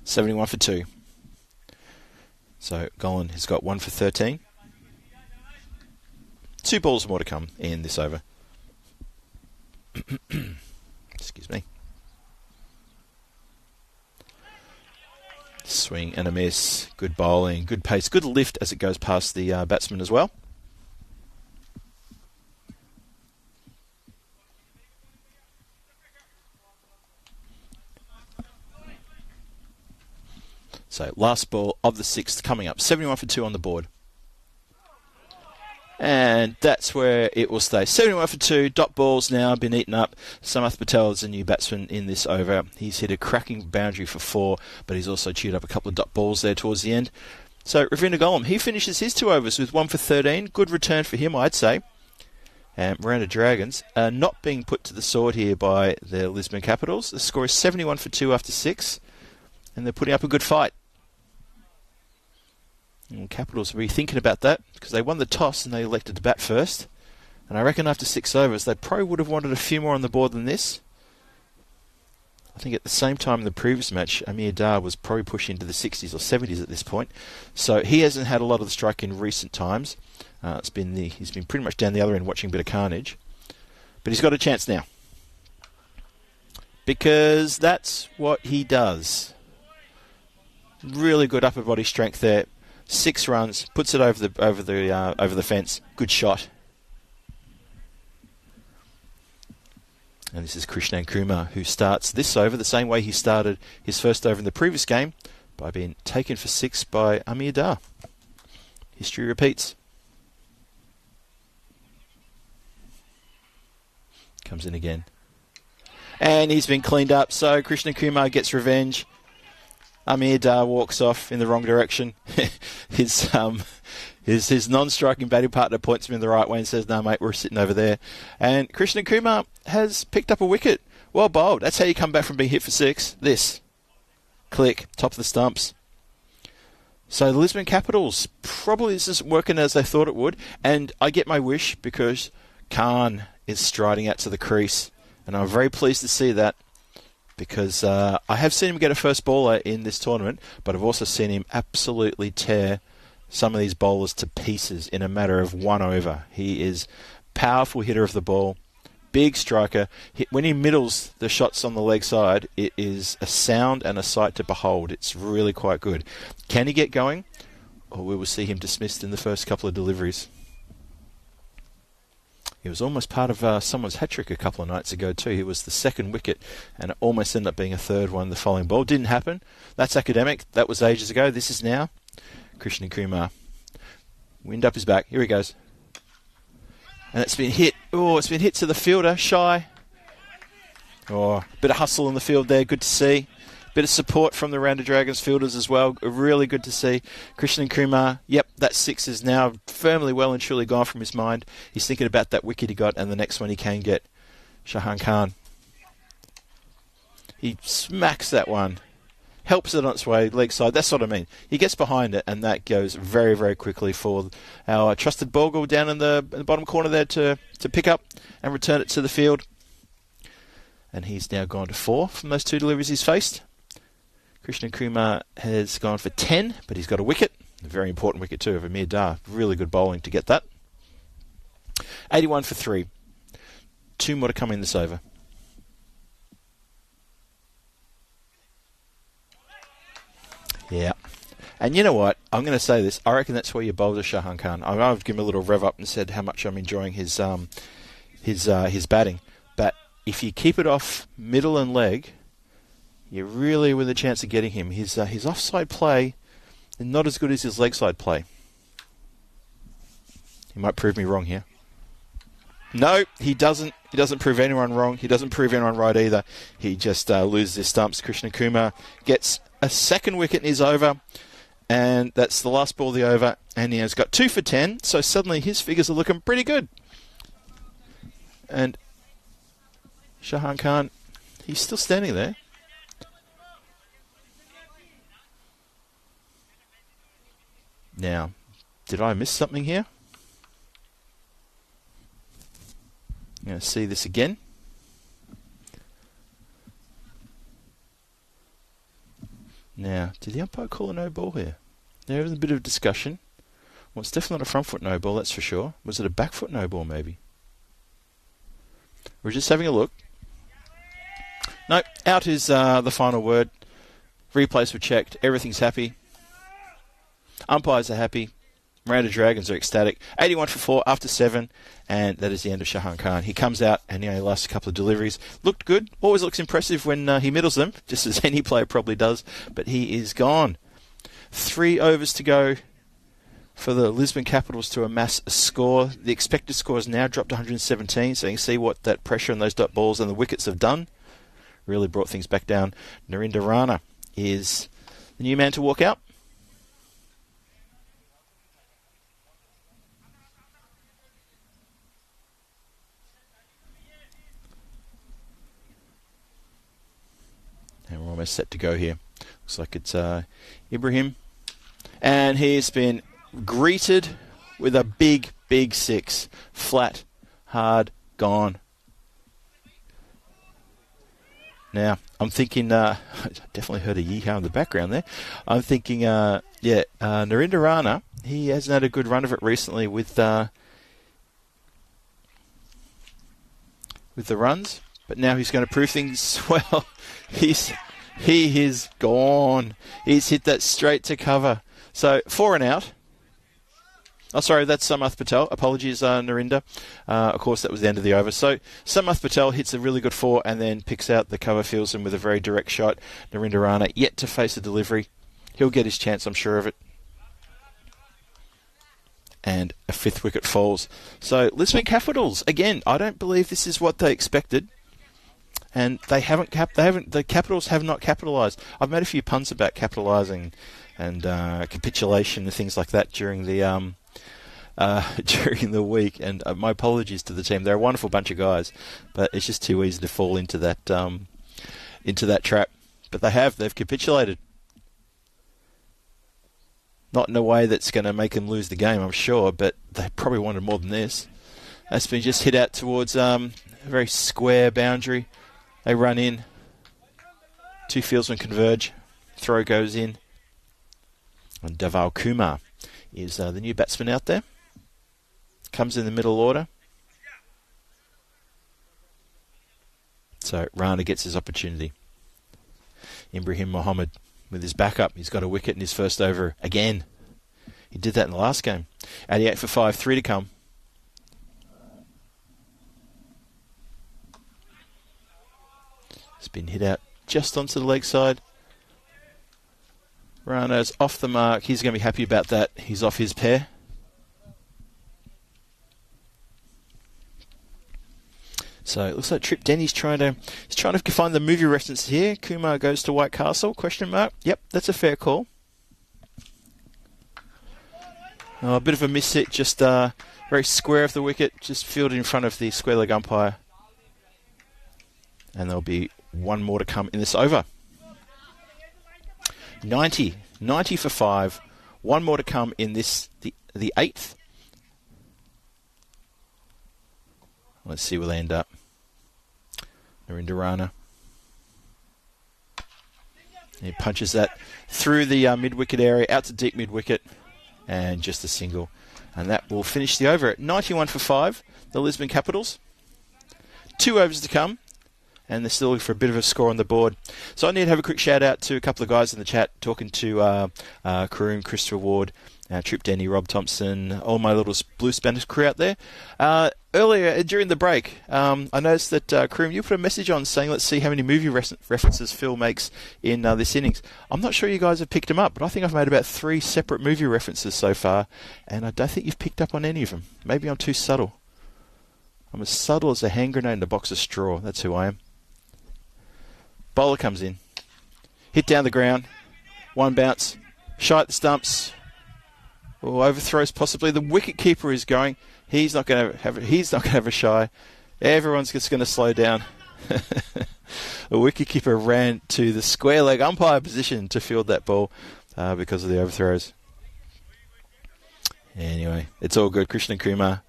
71 for 2. So Golan has got 1 for 13. 2 balls more to come in this over. Excuse me. Swing and a miss. Good bowling, good pace, good lift as it goes past the batsman as well. So last ball of the 6th coming up. 71 for 2 on the board. And that's where it will stay. 71 for 2. Dot balls now been eaten up. Samath Patel is a new batsman in this over. He's hit a cracking boundary for 4, but he's also chewed up a couple of dot balls there towards the end. So Ravindra Golam, he finishes his 2 overs with 1 for 13. Good return for him, I'd say. And Miranda Dragons are not being put to the sword here by the Lisbon Capitals. The score is 71 for 2 after 6, and they're putting up a good fight. And Capitals will be thinking about that because they won the toss and they elected to bat first. And I reckon after 6 overs, they probably would have wanted a few more on the board than this. I think at the same time in the previous match, Amir Dar was probably pushing into the 60s or 70s at this point. So he hasn't had a lot of the strike in recent times. He's been pretty much down the other end watching a bit of carnage. But he's got a chance now. Because that's what he does. Really good upper body strength there. 6 runs, puts it over the fence. Good shot. And this is Krishnan Kumar, who starts this over the same way he started his first over in the previous game, by being taken for 6 by Amir Dar. History repeats. Comes in again. And he's been cleaned up, so Krishnan Kumar gets revenge. Amir Dar walks off in the wrong direction. His non-striking batting partner points him in the right way and says, "No, mate, we're sitting over there." And Krishnan Kumar has picked up a wicket. Well bowled. That's how you come back from being hit for 6. This. Click. Top of the stumps. So the Lisbon Capitals, probably this isn't working as they thought it would. And I get my wish because Khan is striding out to the crease. And I'm very pleased to see that. Because I have seen him get a first bowler in this tournament, but I've also seen him absolutely tear some of these bowlers to pieces in a matter of 1 over. He is powerful hitter of the ball, big striker. When he middles the shots on the leg side, it is a sound and a sight to behold. It's really quite good. Can he get going? Or we will see him dismissed in the first couple of deliveries. He was almost part of someone's hat-trick a couple of nights ago too. He was the 2nd wicket and it almost ended up being a 3rd one the following ball. Didn't happen. That's academic. That was ages ago. This is now. Krishnan Kumar. Wind up his back. Here he goes. And it's been hit. Oh, it's been hit to the fielder. Shy. Oh, bit of hustle in the field there. Good to see. Bit of support from the Rounder Dragons fielders as well. Really good to see. Krishnan Kumar, yep, that 6 is now firmly well and truly gone from his mind. He's thinking about that wicket he got and the next one he can get. Shahan Khan. He smacks that one. Helps it on its way, leg side. That's what I mean. He gets behind it and that goes very, very quickly for our trusted Bogle down in the bottom corner there to pick up and return it to the field. And he's now gone to 4 from those 2 deliveries he's faced. Krishnan Kumar has gone for 10, but he's got a wicket. A very important wicket too of Amir Dar. Really good bowling to get that. 81 for 3. 2 more to come in this over. Yeah. And you know what? I'm going to say this. I reckon that's where you bowled a Shahan Khan. I've given him a little rev up and said how much I'm enjoying his batting. But if you keep it off middle and leg, you're really with a chance of getting him. His offside play is not as good as his leg side play. He might prove me wrong here. No, he doesn't. He doesn't prove anyone wrong. He doesn't prove anyone right either. He just loses his stumps. Krishna Kumar gets a second wicket in his over, and that's the last ball of the over, and he has got 2 for 10, so suddenly his figures are looking pretty good. And Shahan Khan, he's still standing there. Now, did I miss something here? I'm going to see this again. Now, did the umpire call a no ball here? There was a bit of discussion. Well, it's definitely not a front foot no ball, that's for sure. Was it a back foot no ball, maybe? We're just having a look. No, out is the final word. Replays were checked. Everything's happy. Umpires are happy. Miranda Dragons are ecstatic. 81 for 4 after 7, and that is the end of Shahan Khan. He comes out and he only lasts a couple of deliveries. Looked good. Always looks impressive when he middles them, just as any player probably does, but he is gone. 3 overs to go for the Lisbon Capitals to amass a score. The expected score has now dropped to 117, so you can see what that pressure on those dot balls and the wickets have done. Really brought things back down. Narendra Rana is the new man to walk out. And we're almost set to go here. Looks like it's Ibrahim. And he's been greeted with a big, big 6. Flat, hard, gone. Now, I'm thinking, I definitely heard a yeehaw in the background there. I'm thinking, Narendra Rana, he hasn't had a good run of it recently with the runs. But now he's going to prove things well. He is gone. He's hit that straight to cover. So 4 and out. Oh, sorry, that's Samath Patel. Apologies, Narendra. Of course, that was the end of the over. So Samath Patel hits a really good 4 and then picks out the cover, fields him with a very direct shot. Narendra Rana yet to face a delivery. He'll get his chance, I'm sure of it. And a 5th wicket falls. So Lisbon Capitals, again, I don't believe this is what they expected. And the Capitals have not capitalised. I've made a few puns about capitalising and capitulation and things like that during the week. And my apologies to the team. They're a wonderful bunch of guys, but it's just too easy to fall into that trap. But they've capitulated. Not in a way that's going to make them lose the game, I'm sure, but they probably wanted more than this. That's been just hit out towards a very square boundary. They run in. 2 fieldsmen converge. Throw goes in. And Dhaval Kumar is the new batsman out there. Comes in the middle order. So Rana gets his opportunity. Ibrahim Mohammed with his backup. He's got a wicket in his first over again. He did that in the last game. 88 for 5, 3 to come. It's been hit out just onto the leg side. Rana's off the mark. He's going to be happy about that. He's off his pair. So it looks like Trip Denny's trying to find the movie reference here. Kumar goes to White Castle? Question mark. Yep, that's a fair call. Oh, a bit of a miss hit, just very square of the wicket, just fielded in front of the square leg umpire. And there'll be 1 more to come in this over. 90 for 5. 1 more to come in this, the 8th. Let's see where they end up. Narendra Rana. He punches that through the mid-wicket area, out to deep mid-wicket, and just a single. And that will finish the over at 91 for 5, the Lisbon Capitals. 2 overs to come. And they're still looking for a bit of a score on the board. So I need to have a quick shout out to a couple of guys in the chat, talking to Karoom, Christopher Ward, Trip Denny, Rob Thompson, all my little Blue Spanish crew out there. Earlier, during the break, I noticed that, Kareem, you put a message on saying, let's see how many movie references Phil makes in this innings. I'm not sure you guys have picked them up, but I think I've made about 3 separate movie references so far, and I don't think you've picked up on any of them. Maybe I'm too subtle. I'm as subtle as a hand grenade in a box of straw. That's who I am. Bowler comes in. Hit down the ground. 1 bounce. Shy at the stumps. Or overthrows possibly. The wicket keeper is going. He's not going to have a shy. Everyone's just going to slow down. The wicket keeper ran to the square leg umpire position to field that ball because of the overthrows. Anyway, it's all good. Krishnan Kumar,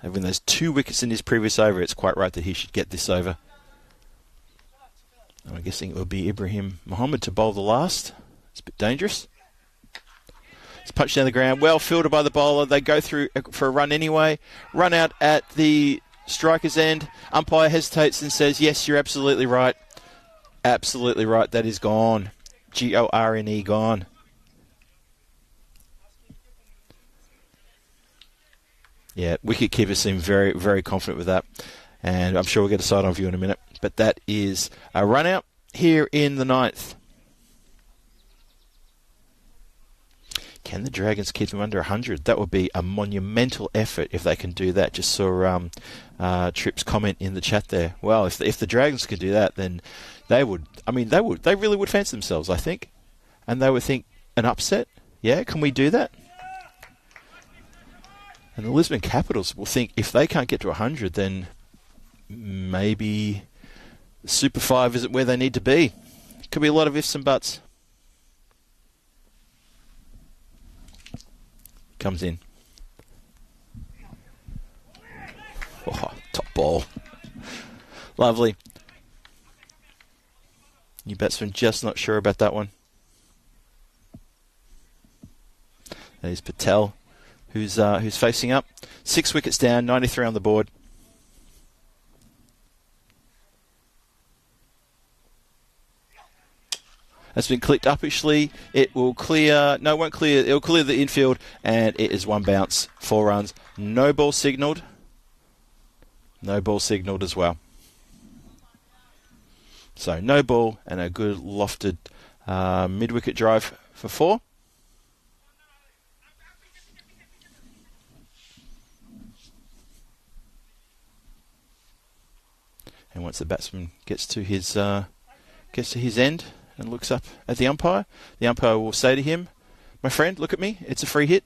having those 2 wickets in his previous over, it's quite right that he should get this over. I'm guessing it will be Ibrahim Mohammed to bowl the last. It's a bit dangerous. It's punched down the ground. Well fielded by the bowler. They go through for a run anyway. Run out at the striker's end. Umpire hesitates and says, yes, you're absolutely right. Absolutely right. That is gone. Gorne, gone. Yeah, wicketkeeper seemed very, very confident with that. And I'm sure we'll get a side-on view in a minute. But that is a run out here in the 9th. Can the Dragons keep them under 100? That would be a monumental effort if they can do that. Just saw Tripp's comment in the chat there. Well, if the Dragons could do that, then they would. I mean, they really would fancy themselves, I think. And they would think, an upset? Yeah, can we do that? And the Lisbon Capitals will think, if they can't get to 100, then maybe Super 5 isn't where they need to be. Could be a lot of ifs and buts. Comes in. Oh, top ball. Lovely. New batsman just not sure about that one. There's Patel, who's facing up. 6 wickets down, 93 on the board. That's been clicked uppishly. It will clear. No, it won't clear. It will clear the infield, and it is 1 bounce, 4 runs. No ball signalled. No ball signalled as well. So no ball and a good lofted mid-wicket drive for 4. And once the batsman gets to his end and looks up at the umpire will say to him, my friend, look at me, it's a free hit.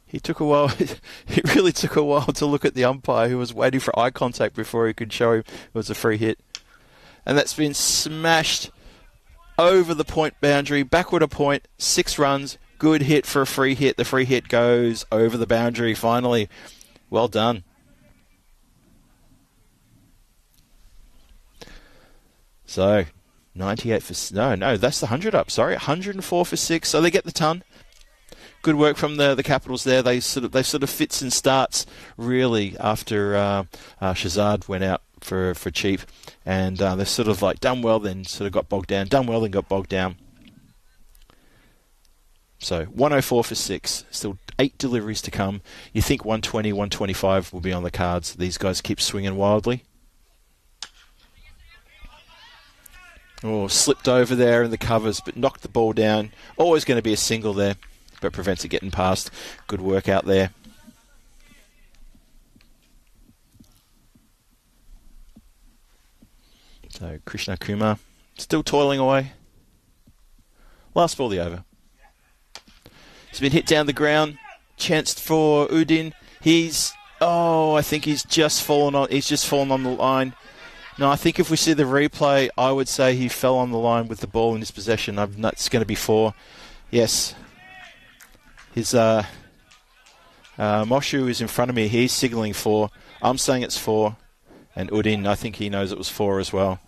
He took a while, it really took a while to look at the umpire, who was waiting for eye contact before he could show him it was a free hit. And that's been smashed over the point boundary, backward a point, 6 runs, good hit for a free hit. The free hit goes over the boundary finally. Well done. So, 98 for... No, that's the 100 up. Sorry, 104 for 6. So they get the ton. Good work from the Capitals there. They sort of fits and starts really after Shazad went out for cheap, and they've sort of like done well, then sort of got bogged down. Done well, then got bogged down. So 104 for 6. Still 8 deliveries to come. You think 120, 125 will be on the cards. These guys keep swinging wildly. Oh, slipped over there in the covers, but knocked the ball down. Always going to be a single there, but prevents it getting past. Good work out there. So Krishna Kumar still toiling away. Last ball the over. He's been hit down the ground. Chanced for Udin. I think he's just fallen on the line. No, I think if we see the replay, I would say he fell on the line with the ball in his possession. It's going to be 4. Yes. His Moshu is in front of me. He's signalling 4. I'm saying it's 4. And Udin, I think he knows it was 4 as well.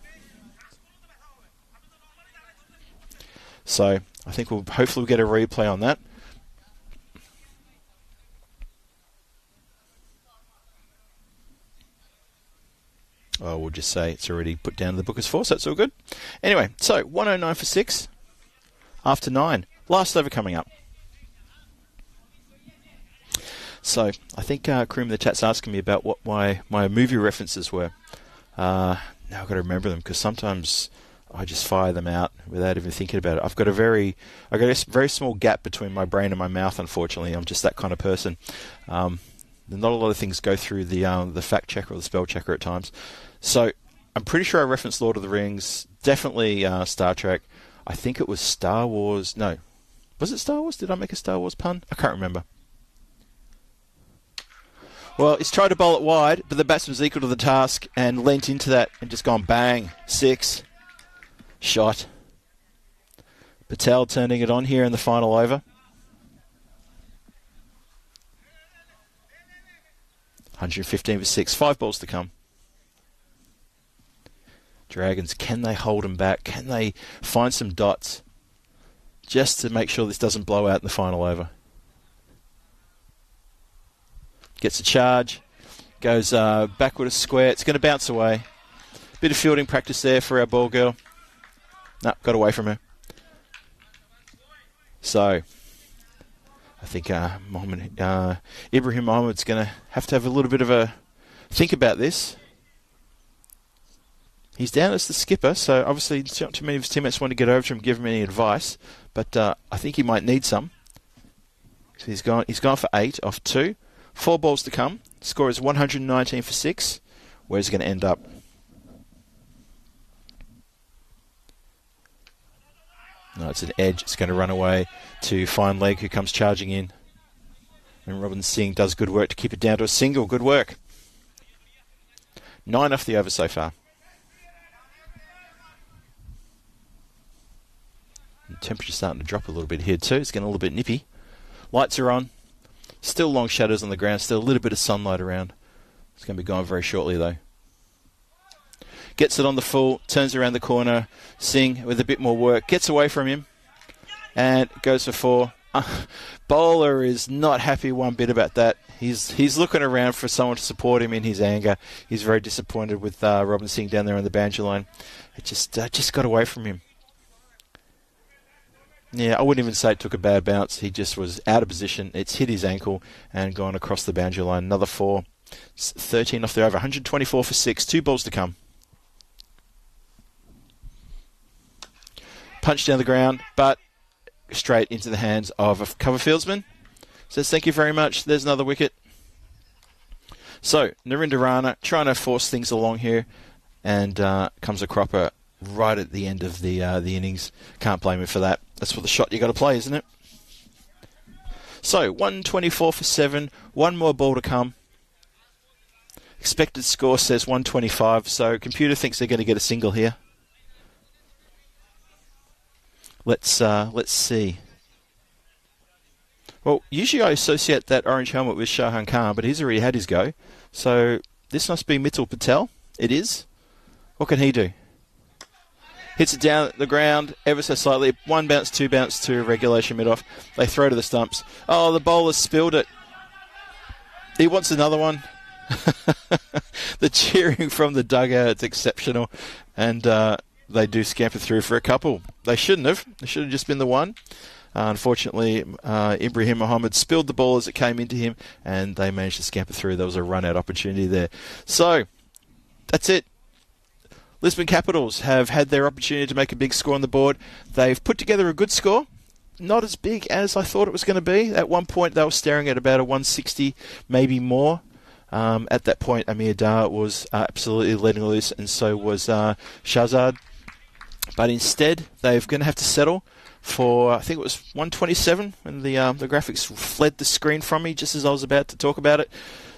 So I think hopefully we'll get a replay on that. Oh, we'll just say it's already put down to the book as 4, so it's all good. Anyway, so 109 for 6 after 9. Last over coming up. So, I think Kareem in the chat's asking me about what my movie references were. Now I've got to remember them, because sometimes I just fire them out without even thinking about it. I've got a very small gap between my brain and my mouth, unfortunately. I'm just that kind of person. Not a lot of things go through the fact checker or the spell checker at times. So, I'm pretty sure I referenced Lord of the Rings, definitely Star Trek. I think it was Star Wars. No. Was it Star Wars? Did I make a Star Wars pun? I can't remember. Well, he's tried to bowl it wide, but the batsman's equal to the task and leant into that and just gone bang. 6. Shot. Patel turning it on here in the final over. 115 for 6. 5 balls to come. Dragons, can they hold them back? Can they find some dots just to make sure this doesn't blow out in the final over? Gets a charge, goes backward a square. It's going to bounce away. Bit of fielding practice there for our ball girl. No, got away from her. So, I think Ibrahim Mohammed's going to have a little bit of a think about this. He's down as the skipper, so obviously not too many of his teammates want to get over to him and give him any advice, but I think he might need some. So he's gone for 8 off 2. 4 balls to come. Score is 119 for 6. Where's it going to end up? No, it's an edge. It's going to run away to fine leg, who comes charging in. And Robin Singh does good work to keep it down to a single. Good work. 9 off the over so far. And temperature's starting to drop a little bit here too. It's getting a little bit nippy. Lights are on. Still long shadows on the ground. Still a little bit of sunlight around. It's going to be gone very shortly though. Gets it on the full. Turns around the corner. Singh with a bit more work. Gets away from him. And goes for 4. Bowler is not happy one bit about that. He's looking around for someone to support him in his anger. He's very disappointed with Robin Singh down there on the boundary line. It just got away from him. Yeah, I wouldn't even say it took a bad bounce. He just was out of position. It's hit his ankle and gone across the boundary line. Another 4. 13 off the over. 124 for 6. 2 balls to come. Punch down the ground, but straight into the hands of a cover fieldsman. Says thank you very much. There's another wicket. So, Narendra Rana trying to force things along here, and comes a cropper right at the end of the innings. Can't blame him for that. That's what the shot you got to play, isn't it? So, 124 for 7. 1 more ball to come. Expected score says 125, so computer thinks they're going to get a single here. Let's see. Well, usually I associate that orange helmet with Shahan Khan, but he's already had his go. So this must be Mittal Patel. It is. What can he do? Hits it down the ground ever so slightly. 1 bounce, 2 bounce to regulation mid-off. They throw to the stumps. Oh, the bowler spilled it. He wants another one. The cheering from the dugout, it's exceptional. And they do scamper through for a couple. They shouldn't have. They should have just been the one. Unfortunately, Ibrahim Mohammad spilled the ball as it came into him, and they managed to scamper through. There was a run-out opportunity there. So, that's it. Lisbon Capitals have had their opportunity to make a big score on the board. They've put together a good score. Not as big as I thought it was going to be. At one point, they were staring at about a 160, maybe more. At that point, Amir Dar was absolutely letting loose, and so was Shahzad. But instead, they're going to have to settle for, I think it was 127 when the graphics fled the screen from me just as I was about to talk about it.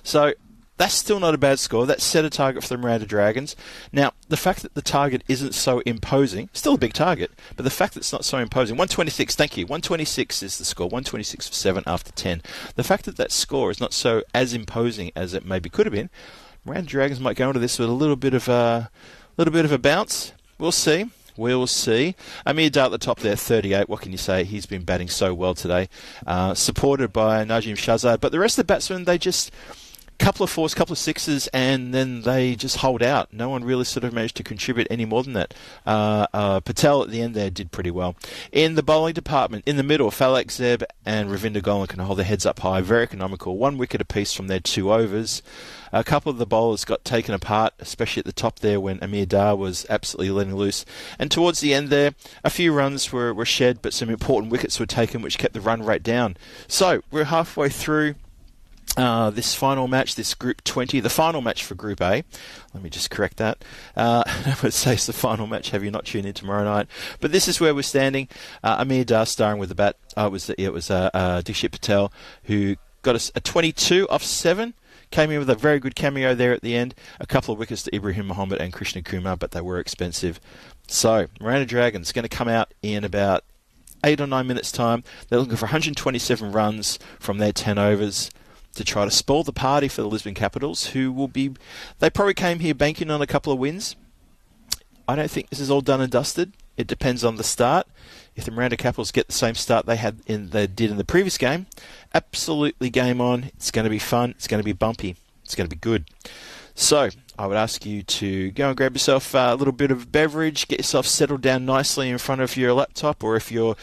So that's still not a bad score. That set a target for the Miranda Dragons. Now, the fact that the target isn't so imposing, still a big target, but the fact that it's not so imposing, 126, thank you, 126 is the score, 126 for 7 after 10. The fact that that score is not so as imposing as it maybe could have been, Miranda Dragons might go into this with a little bit of a bounce. We'll see. We'll see. Amir Dar at the top there, 38. What can you say? He's been batting so well today. Supported by Najim Shahzad. But the rest of the batsmen, they just couple of fours, couple of sixes, and then they just hold out. No one really sort of managed to contribute any more than that. Patel at the end there did pretty well. In the bowling department, in the middle, Falak Zeb and Ravinder Golan can hold their heads up high. Very economical. 1 wicket apiece from their 2 overs. A couple of the bowlers got taken apart, especially at the top there when Amir Dar was absolutely letting loose. And towards the end there, a few runs were shed, but some important wickets were taken, which kept the run rate down. So we're halfway through this final match, this Group 20, the final match for Group A. Let me just correct that. I would say it's the final match. Have you not tuned in tomorrow night? But this is where we're standing. Amir Dar starring with the bat. It was Dikshit Patel who got us a 22 off 7. Came in with a very good cameo there at the end. A couple of wickets to Ibrahim Mohammed and Krishna Kumar, but they were expensive. So, Miranda Dragons going to come out in about 8 or 9 minutes' time. They're looking for 127 runs from their 10 overs to try to spoil the party for the Lisbon Capitals, who will be... They probably came here banking on a couple of wins. I don't think this is all done and dusted. It depends on the start. If the Miranda Capitals get the same start they did in the previous game, absolutely game on. It's going to be fun. It's going to be bumpy. It's going to be good. So I would ask you to go and grab yourself a little bit of beverage, get yourself settled down nicely in front of your laptop, or if you're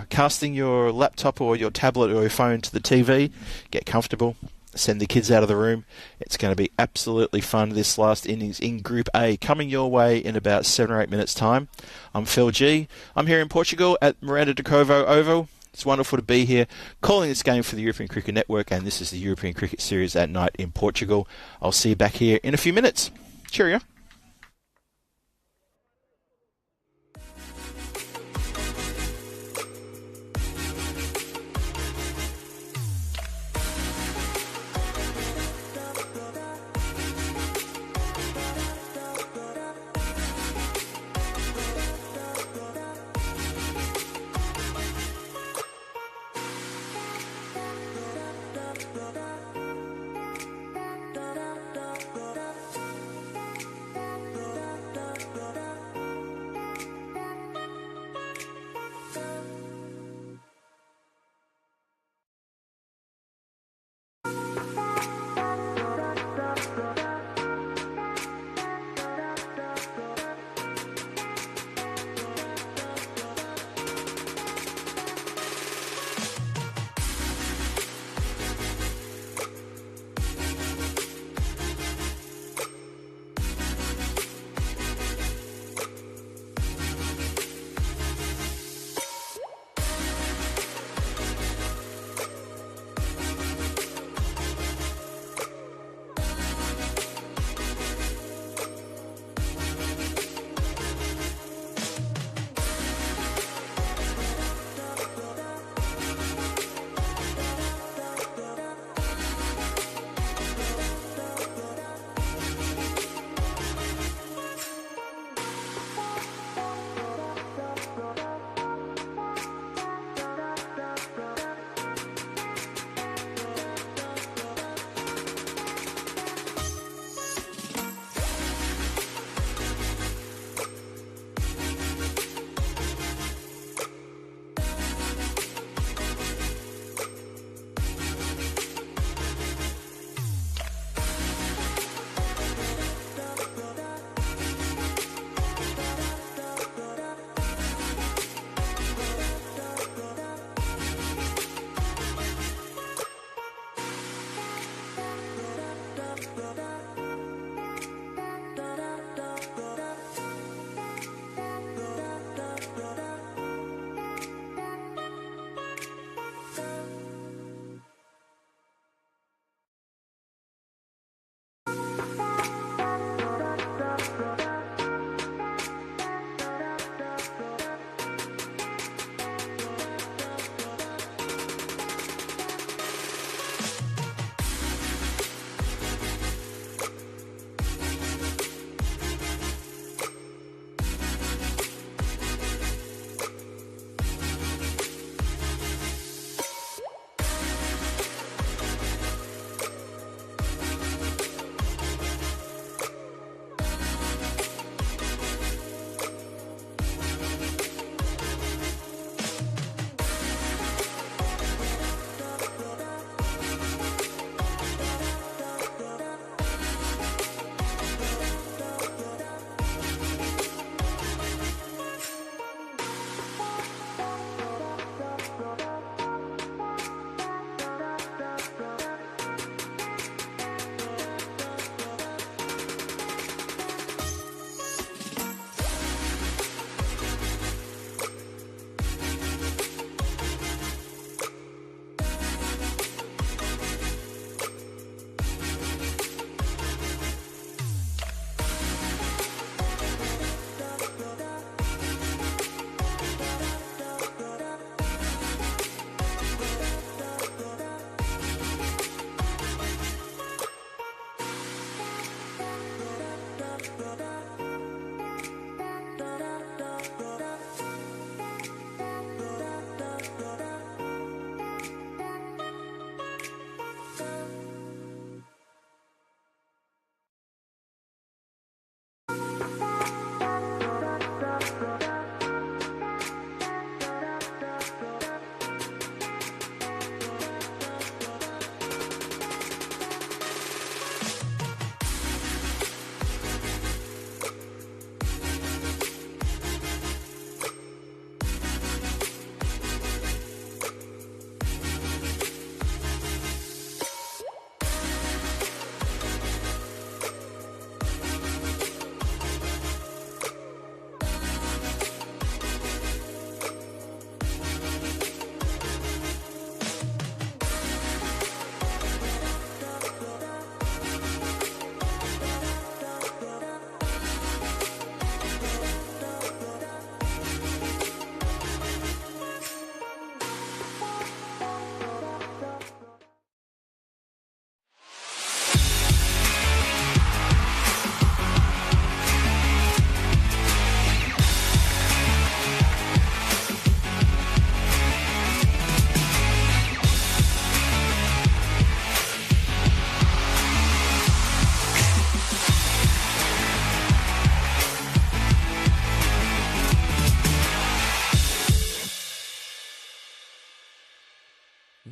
casting your laptop or your tablet or your phone to the TV, get comfortable. Send the kids out of the room. It's going to be absolutely fun, this last innings in Group A, coming your way in about 7 or 8 minutes' time. I'm Phil G. I'm here in Portugal at Miranda de Covo Oval. It's wonderful to be here, calling this game for the European Cricket Network, and this is the European Cricket Series at night in Portugal. I'll see you back here in a few minutes. Cheerio.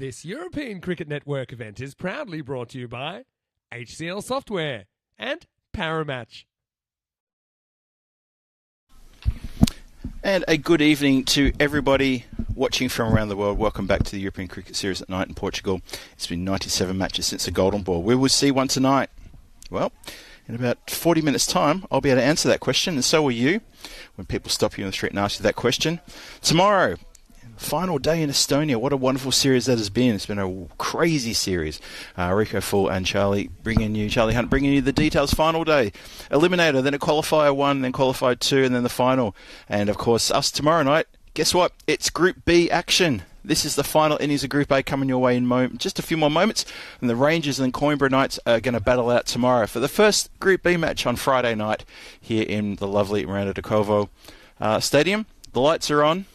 This European Cricket Network event is proudly brought to you by HCL Software and Paramatch. And a good evening to everybody watching from around the world. Welcome back to the European Cricket Series at night in Portugal. It's been 97 matches since the Golden Ball. We will see one tonight. Well, in about 40 minutes' time, I'll be able to answer that question, and so will you, when people stop you in the street and ask you that question. Tomorrow, final day in Estonia. What a wonderful series that has been. It's been a crazy series. Rico Full and Charlie Hunt bringing you the details. Final day. Eliminator, then a qualifier 1, then qualifier 2, and then the final. And, of course, us tomorrow night. Guess what? It's Group B action. This is the final innings of Group A coming your way in just a few more moments. And the Rangers and Coimbra Knights are going to battle out tomorrow for the first Group B match on Friday night here in the lovely Miranda de Kovo Stadium. The lights are on.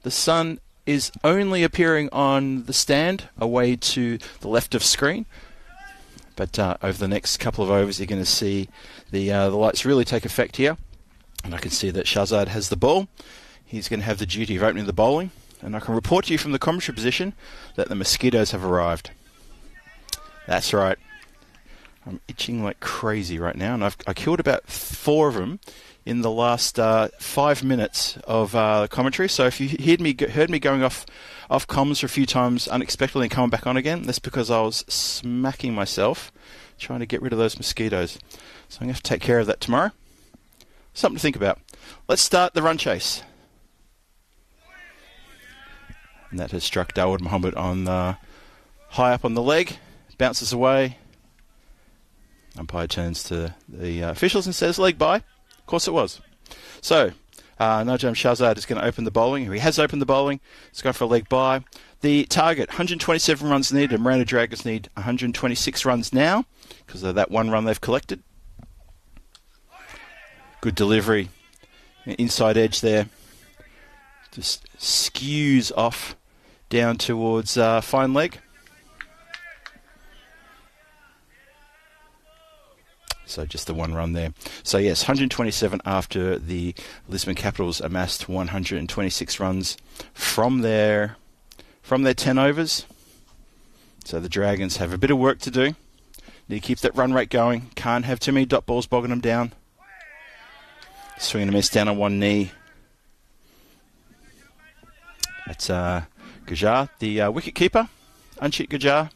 The sun is only appearing on the stand away to the left of screen. But over the next couple of overs, you're going to see the lights really take effect here. And I can see that Shahzad has the ball. He's going to have the duty of opening the bowling. And I can report to you from the commentary position that the mosquitoes have arrived. That's right. I'm itching like crazy right now. And I killed about 4 of them in the last 5 minutes of commentary. So if you heard me going off comms for a few times unexpectedly and coming back on again, that's because I was smacking myself trying to get rid of those mosquitoes. So I'm going to have to take care of that tomorrow. Something to think about. Let's start the run chase. And that has struck Dawood Mohammed on high up on the leg. Bounces away. Umpire turns to the officials and says leg bye. Of course it was. So, Najam Shahzad is going to open the bowling. He has opened the bowling. He's going for a leg bye. The target, 127 runs needed. And Miranda Dragons need 126 runs now because of that 1 run they've collected. Good delivery. Inside edge there. Just skews off down towards fine leg. So just the 1 run there. So yes, 127 after the Lisbon Capitals amassed 126 runs from their 10 overs. So the Dragons have a bit of work to do. Need to keep that run rate going. Can't have too many dot balls bogging them down. Swinging a miss down on one knee. That's Gujar, the wicket keeper, Anchit Gujar.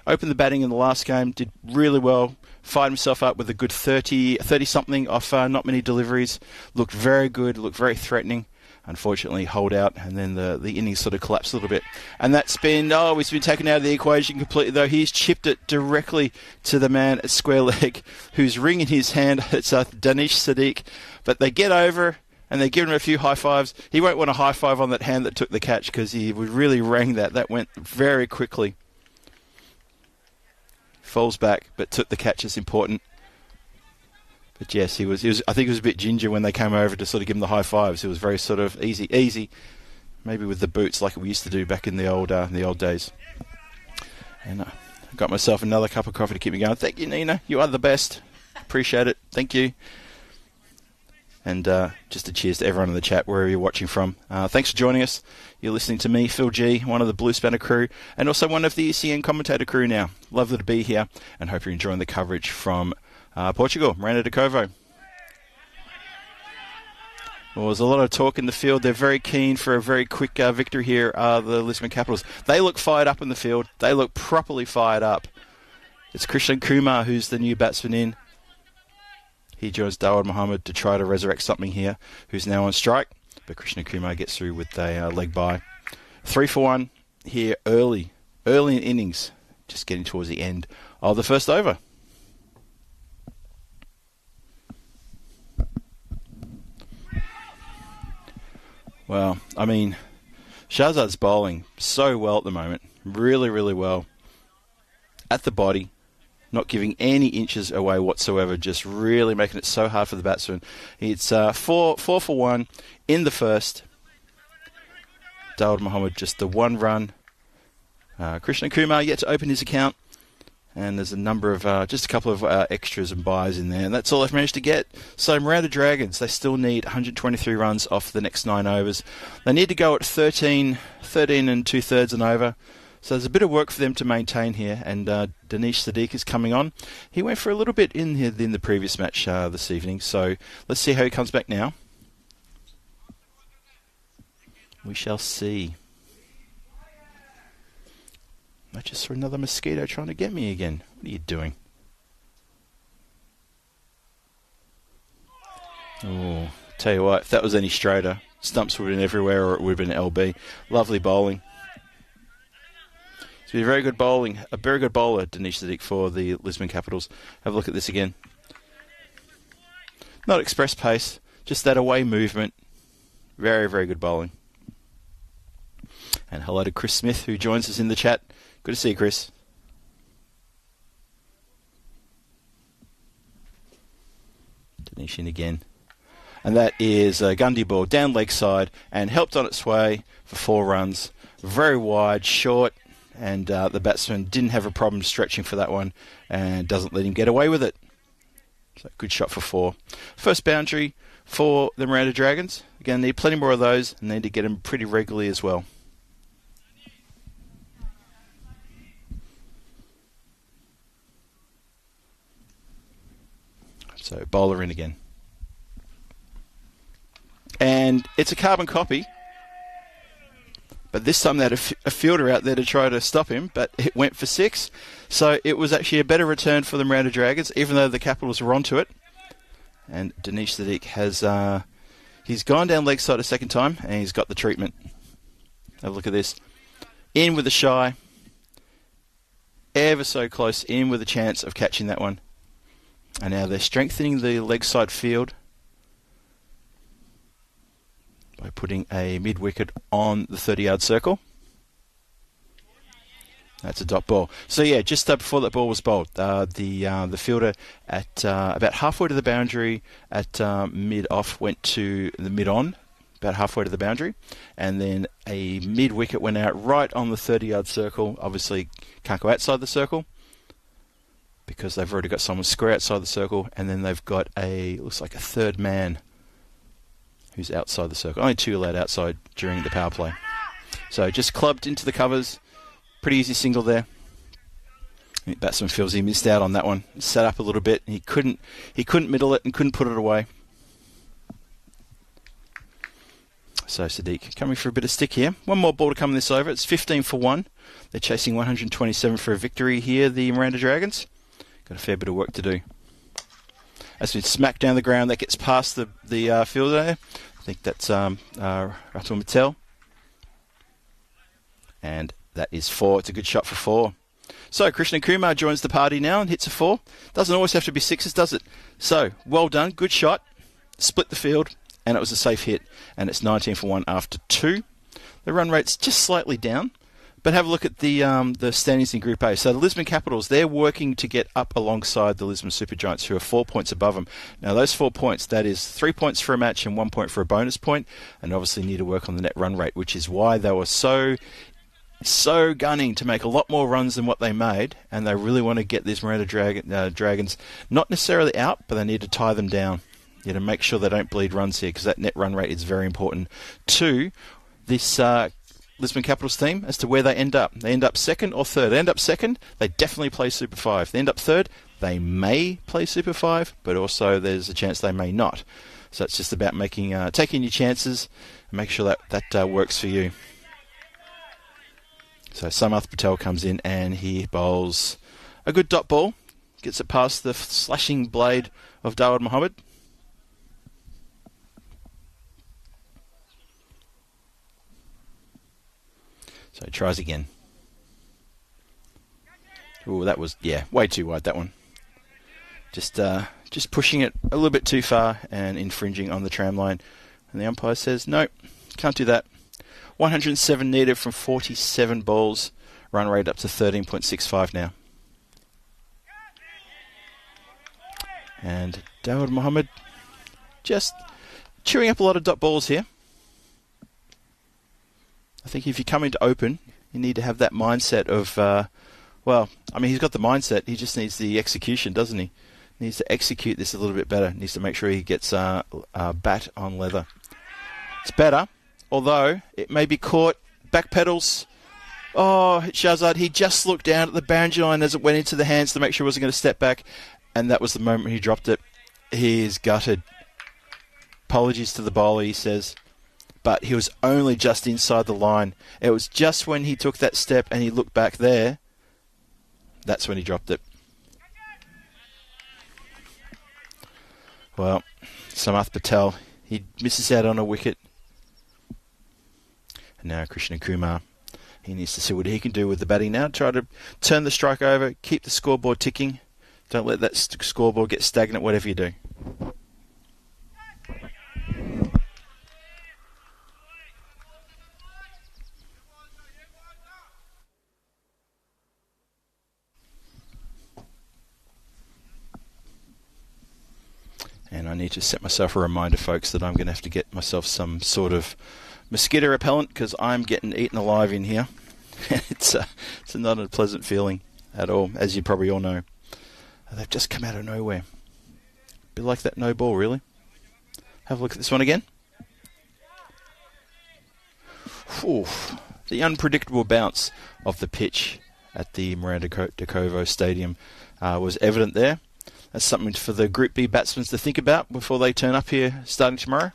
Opened the batting in the last game, did really well, fired himself up with a good 30-something off not many deliveries. Looked very good, looked very threatening. Unfortunately, hold out, and then the innings sort of collapsed a little bit. And that's been, he's been taken out of the equation completely, though. He's chipped it directly to the man at square leg, who's wringing his hand. It's Danish Sadiq. But they get over, and they give him a few high fives. He won't want a high five on that hand that took the catch because he would really rang that. That went very quickly. Falls back, but took the catch as important. But yes, he was. I think he was a bit ginger when they came over to sort of give him the high fives. It was very sort of easy. Maybe with the boots like we used to do back in the old days. And I got myself another cup of coffee to keep me going. Thank you, Nina. You are the best. Appreciate it. Thank you. And just a cheers to everyone in the chat, wherever you're watching from. Thanks for joining us. You're listening to me, Phil G, one of the Blue Spanner crew, and also one of the ECSN commentator crew now. Lovely to be here, and hope you're enjoying the coverage from Portugal, Miranda de Kovo. Well, there's a lot of talk in the field. They're very keen for a very quick victory here, the Lisbon Capitals. They look fired up in the field. They look properly fired up. It's Krishnan Kumar who's the new batsman in. He joins Dawood Mohammed to try to resurrect something here, who's now on strike. But Krishna Kumar gets through with a leg bye. 3 for 1 here early in innings, just getting towards the end of the first over. Well, I mean, Shahzad's bowling so well at the moment. Really, really well. At the body. Not giving any inches away whatsoever, just really making it so hard for the batsman. It's 4 for 1 in the first. Dawood Mohammed just the 1 run. Krishna Kumar yet to open his account. And there's a number of, just a couple of extras and buys in there. And that's all they've managed to get. So Miranda Dragons, they still need 123 runs off the next 9 overs. They need to go at 13 and 2/3 an over. So there's a bit of work for them to maintain here, and Dinesh Sadiq is coming on. He went for a little bit in the previous match this evening, so let's see how he comes back now. We shall see. I just saw another mosquito trying to get me again. What are you doing? Oh, tell you what, if that was any straighter, stumps would have been everywhere, or it would have been LB. Lovely bowling. It's been very good bowling. A very good bowler, Dinesh Sadiq, for the Lisbon Capitals. Have a look at this again. Not express pace, just that away movement. Very, very good bowling. And hello to Chris Smith, who joins us in the chat. Good to see you, Chris. Dinesh in again. And that is a Gundy ball down leg side and helped on its way for 4 runs. Very wide, short, and the batsman didn't have a problem stretching for that one and doesn't let him get away with it. So good shot for 4. First boundary for the Miranda Dragons. Again, need plenty more of those and need to get them pretty regularly as well. So bowler in again. And it's a carbon copy. But this time they had a fielder out there to try to stop him, but it went for 6. So it was actually a better return for the Miranda Dragons, even though the Capitals were onto it. And Dinesh Sadiq has he's gone down leg side a second time, and he's got the treatment. Have a look at this. In with a shy. Ever so close, in with a chance of catching that one. And now they're strengthening the leg side field by putting a mid-wicket on the 30-yard circle. That's a dot ball. So yeah, just before that ball was bowled, the fielder at about halfway to the boundary at mid-off went to the mid-on, about halfway to the boundary, and then a mid-wicket went out right on the 30-yard circle. Obviously can't go outside the circle, because they've already got someone square outside the circle, and then they've got looks like a third man who's outside the circle. Only 2 allowed outside during the power play. So just clubbed into the covers. Pretty easy single there. The batsman feels he missed out on that one. Set up a little bit. He couldn't middle it and couldn't put it away. So Sadiq coming for a bit of stick here. One more ball to come this over. It's 15 for 1. They're chasing 127 for a victory here, the Miranda Dragons. Got a fair bit of work to do. As we smack down the ground, that gets past the fielder there. I think that's Ratul Mattel. And that is 4. It's a good shot for 4. So Krishna Kumar joins the party now and hits a 4. Doesn't always have to be 6s, does it? So, well done. Good shot. Split the field. And it was a safe hit. And it's 19 for 1 after 2. The run rate's just slightly down. But have a look at the standings in Group A. So the Lisbon Capitals, they're working to get up alongside the Lisbon Supergiants, who are 4 points above them. Now those 4 points, that is 3 points for a match and 1 point for a bonus point, and obviously need to work on the net run rate, which is why they were so gunning to make a lot more runs than what they made, and they really want to get these Miranda Dragons not necessarily out, but they need to tie them down. You know, make sure they don't bleed runs here, because that net run rate is very important to this Lisbon Capitals team as to where they end up. They end up second or third. They end up second, they definitely play Super 5. They end up third, they may play Super 5, but also there's a chance they may not. So it's just about taking your chances and making sure that works for you. So Samath Patel comes in and he bowls a good dot ball. Gets it past the slashing blade of Dawud Mohammed. So he tries again. Oh, that was, way too wide, that one. Just pushing it a little bit too far and infringing on the tram line. And the umpire says, no, can't do that. 107 needed from 47 balls. Run rate up to 13.65 now. And Dawud Mohammed just chewing up a lot of dot balls here. I think if you come into open, you need to have that mindset of, he's got the mindset. He just needs the execution, doesn't he? He needs to execute this a little bit better. He needs to make sure he gets bat on leather. It's better, although it may be caught. Back pedals. Oh, Shahzad, he just looked down at the boundary line as it went into the hands to make sure he wasn't going to step back, and that was the moment he dropped it. He is gutted. Apologies to the bowler, he says, but he was only just inside the line. It was just when he took that step and he looked back there, that's when he dropped it. Well, Samath Patel, he misses out on a wicket. And now Krishnan Kumar, he needs to see what he can do with the batting now. Try to turn the strike over, keep the scoreboard ticking. Don't let that scoreboard get stagnant, whatever you do. And I need to set myself a reminder, folks, that I'm going to have to get myself some sort of mosquito repellent because I'm getting eaten alive in here. It's not a pleasant feeling at all, as you probably all know. They've just come out of nowhere. Bit like that no ball, really. Have a look at this one again. Oof. The unpredictable bounce of the pitch at the Miranda Decovo Stadium was evident there. That's something for the Group B batsmen to think about before they turn up here starting tomorrow.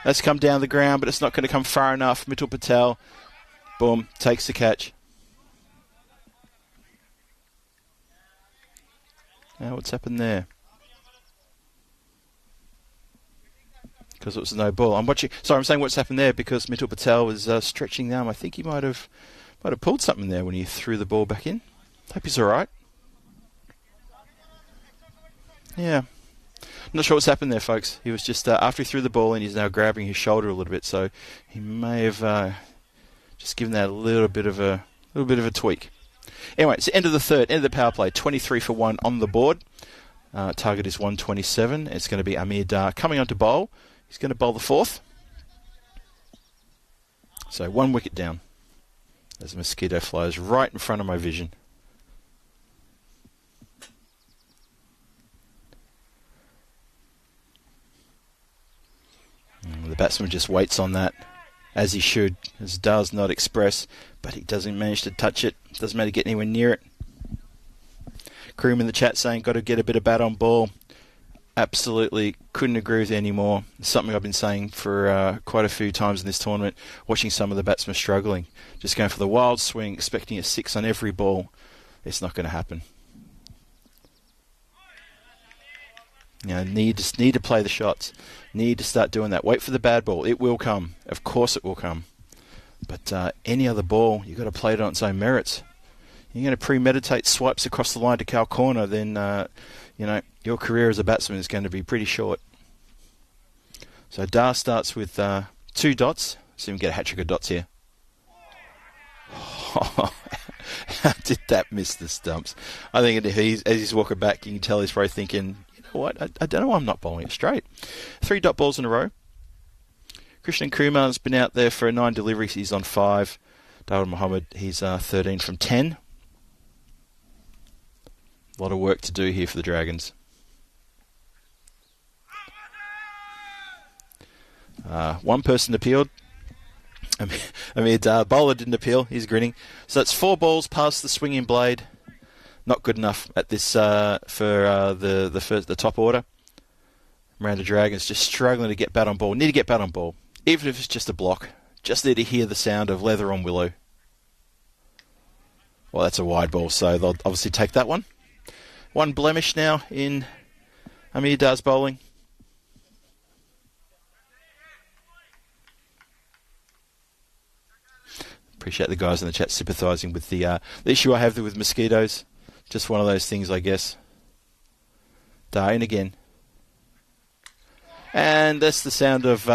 That's come down the ground, but it's not going to come far enough. Mittal Patel, boom, takes the catch. Now what's happened there? Because it was no ball. I'm saying what's happened there because Mittal Patel was stretching the arm. I think he might have pulled something there when he threw the ball back in. Hope he's all right. Yeah. Not sure what's happened there, folks. He was just, after he threw the ball in, he's now grabbing his shoulder a little bit, so he may have just given that a little bit of a tweak. Anyway, it's the end of the third, end of the power play. 23 for 1 on the board. Target is 127. It's going to be Amir Dar coming on to bowl. He's going to bowl the fourth. So 1 wicket down as the mosquito flies right in front of my vision. The batsman just waits on that, as he should, as does not express, but he doesn't manage to touch it. Doesn't matter to get anywhere near it. Kroom in the chat saying, got to get a bit of bat on ball. Absolutely couldn't agree with you anymore. It's something I've been saying for quite a few times in this tournament, watching some of the batsmen struggling. Just going for the wild swing, expecting a 6 on every ball. It's not going to happen. You know, need to play the shots. Need to start doing that. Wait for the bad ball. It will come. Of course it will come. But any other ball, you've got to play it on its own merits. You're going to premeditate swipes across the line to cow corner, then your career as a batsman is going to be pretty short. So Dar starts with 2 dots. So we can get a hat-trick of dots here. How did that miss the stumps? I think as he's walking back, you can tell he's probably thinking, what? I don't know why I'm not bowling it straight. 3 dot balls in a row. Krishnan Kumar's been out there for 9 deliveries. He's on 5. Dawud Mohammed, he's 13 from 10. A lot of work to do here for the Dragons. One person appealed. Amir Dar, bowler didn't appeal. He's grinning. So it's 4 balls past the swinging blade. Not good enough at this for the top order. Miranda Dragons just struggling to get bat on ball. Need to get bat on ball, even if it's just a block. Just need to hear the sound of leather on willow. Well, that's a wide ball, so they'll obviously take that one. 1 blemish now in Amir Dar's bowling. Appreciate the guys in the chat sympathising with the issue I have there with mosquitoes. Just one of those things, I guess. Dar in again. And that's the sound of